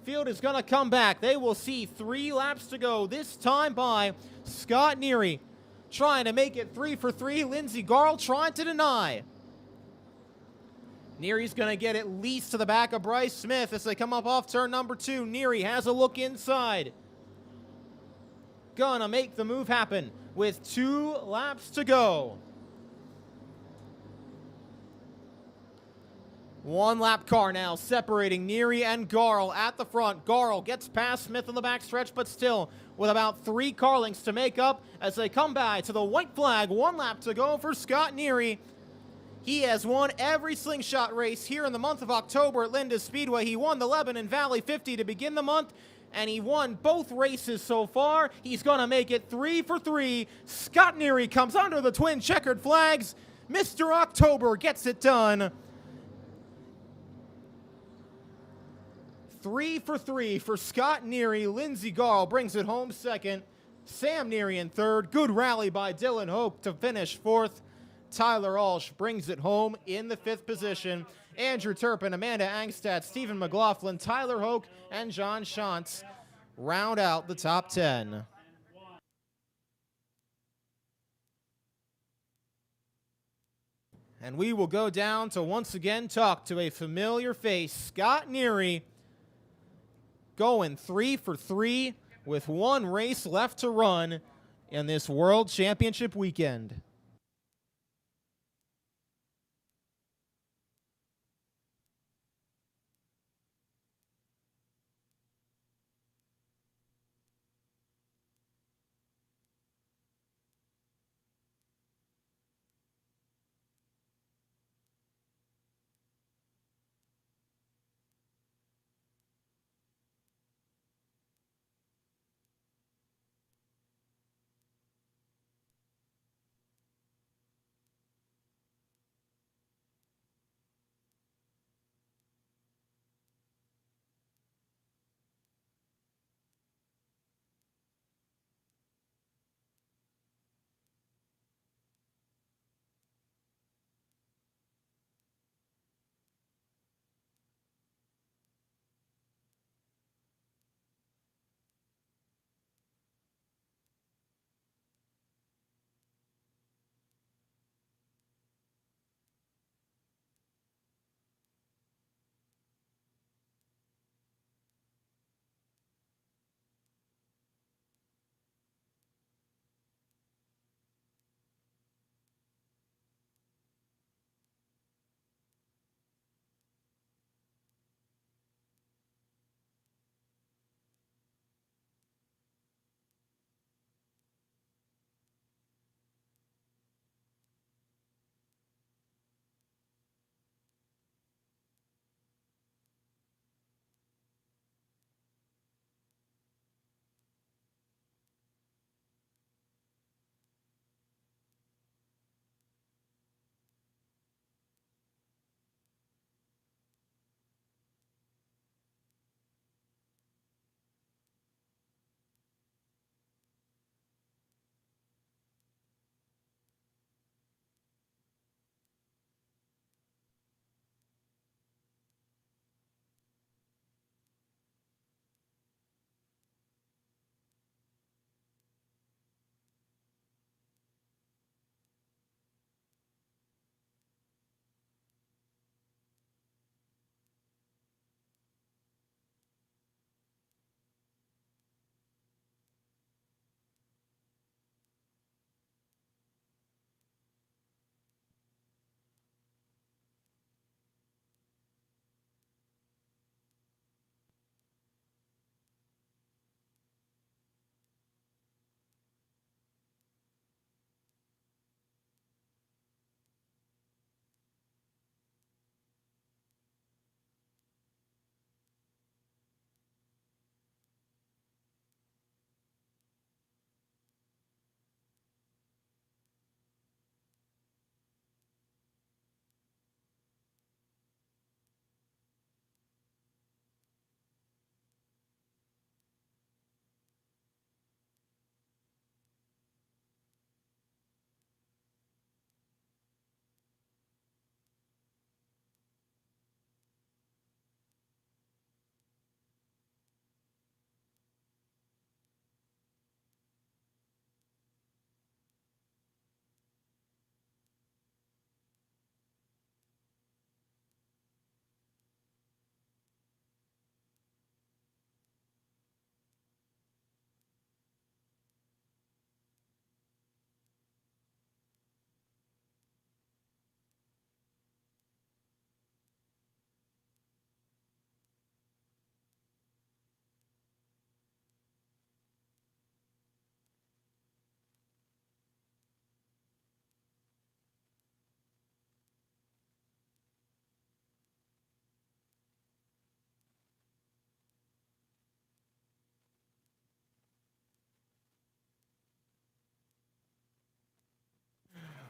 Field is going to come back. They will see 3 laps to go, this time by Scott Neary. Trying to make it 3 for 3. Lindsey Garl trying to deny. Neary's going to get at least to the back of Bryce Smith as they come up off turn number 2. Neary has a look inside. Gonna make the move happen with 2 laps to go. 1 lap car now separating Neary and Garl at the front. Garl gets past Smith on the backstretch, but still with about 3 car lengths to make up as they come by to the white flag. 1 lap to go for Scott Neary. He has won every slingshot race here in the month of October at Linda's Speedway. He won the Lebanon Valley 50 to begin the month, and he won both races so far. He's going to make it 3 for 3. Scott Neary comes under the twin checkered flags. Mr. October gets it done. 3 for 3 for Scott Neary. Lindsey Garl brings it home second. Sam Neary in third. Good rally by Dylan Hoke to finish fourth. Tyler Alsh brings it home in the 5th position. Andrew Turpin, Amanda Angstad, Stephen McLaughlin, Tyler Hoke, and John Shantz round out the top 10. And we will go down to once again talk to a familiar face, Scott Neary, going 3 for 3 with 1 race left to run in this World Championship weekend.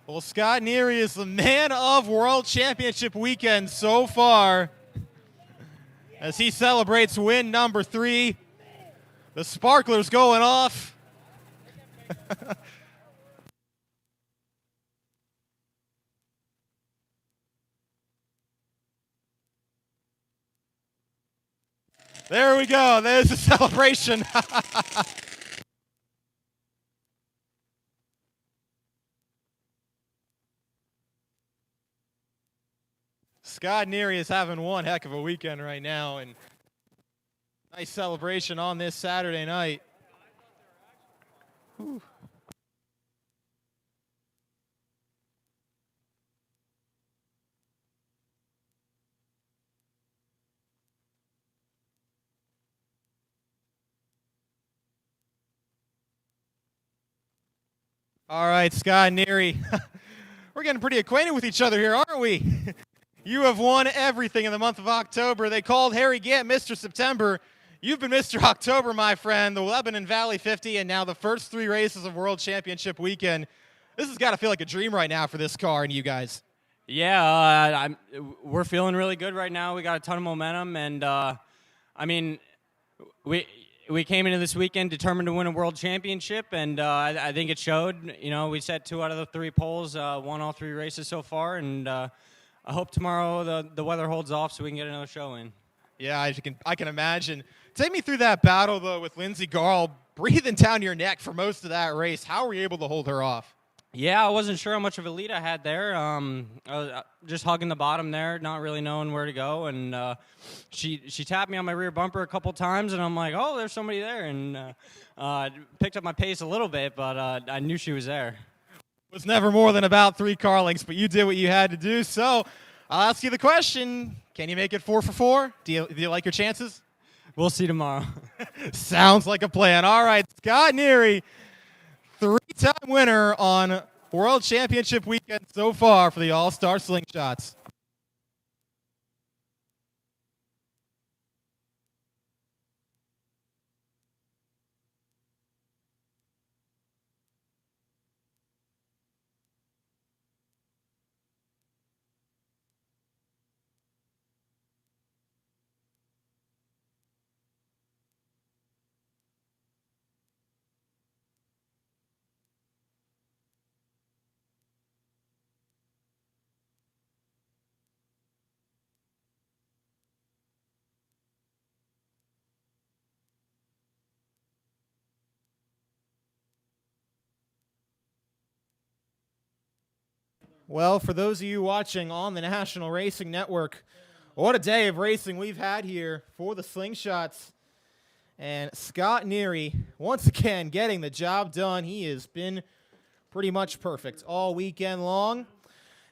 Well, Scott Neary is the man of World Championship weekend so far as he celebrates win number 3. The sparklers going off. There we go. There's the celebration. Scott Neary is having one heck of a weekend right now, and nice celebration on this Saturday night. Whew. All right, Scott Neary. We're getting pretty acquainted with each other here, aren't we? You have won everything in the month of October. They called Harry Gant Mr. September. You've been Mr. October, my friend, the Lebanon Valley 50, and now the first 3 races of World Championship weekend. This has got to feel like a dream right now for this car and you guys. Yeah, we're feeling really good right now. We got a ton of momentum, and we came into this weekend determined to win a world championship, and I think it showed. You know, we set 2 out of the 3 poles, won all 3 races so far, and I hope tomorrow the weather holds off so we can get another show in. Yeah, I can imagine. Take me through that battle, though, with Lindsey Garl breathing down your neck for most of that race. How were you able to hold her off? Yeah, I wasn't sure how much of a lead I had there. I was just hugging the bottom there, not really knowing where to go. And she tapped me on my rear bumper a couple times, and I'm like, oh, there's somebody there. And picked up my pace a little bit, but I knew she was there. It was never more than about 3 car lengths, but you did what you had to do. So I'll ask you the question. Can you make it 4 for 4? Do you like your chances? We'll see tomorrow. Sounds like a plan. All right, Scott Neary, 3-time winner on World Championship weekend so far for the All-Star Slingshots. Well, for those of you watching on the National Racing Network, what a day of racing we've had here for the Slingshots. And Scott Neary, once again, getting the job done. He has been pretty much perfect all weekend long.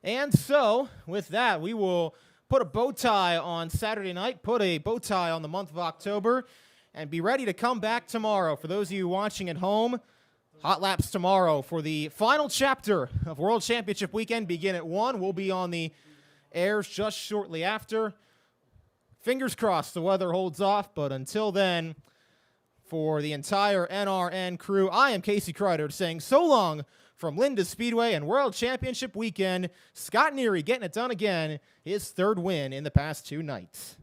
And so, with that, we will put a bow tie on Saturday night, put a bow tie on the month of October, and be ready to come back tomorrow. For those of you watching at home, hot laps tomorrow for the final chapter of World Championship weekend. Begin at 1. We'll be on the airs just shortly after. Fingers crossed the weather holds off, but until then, for the entire NRN crew, I am Casey Kreider saying so long from Linda Speedway and World Championship weekend. Scott Neary getting it done again, his 3rd win in the past 2 nights.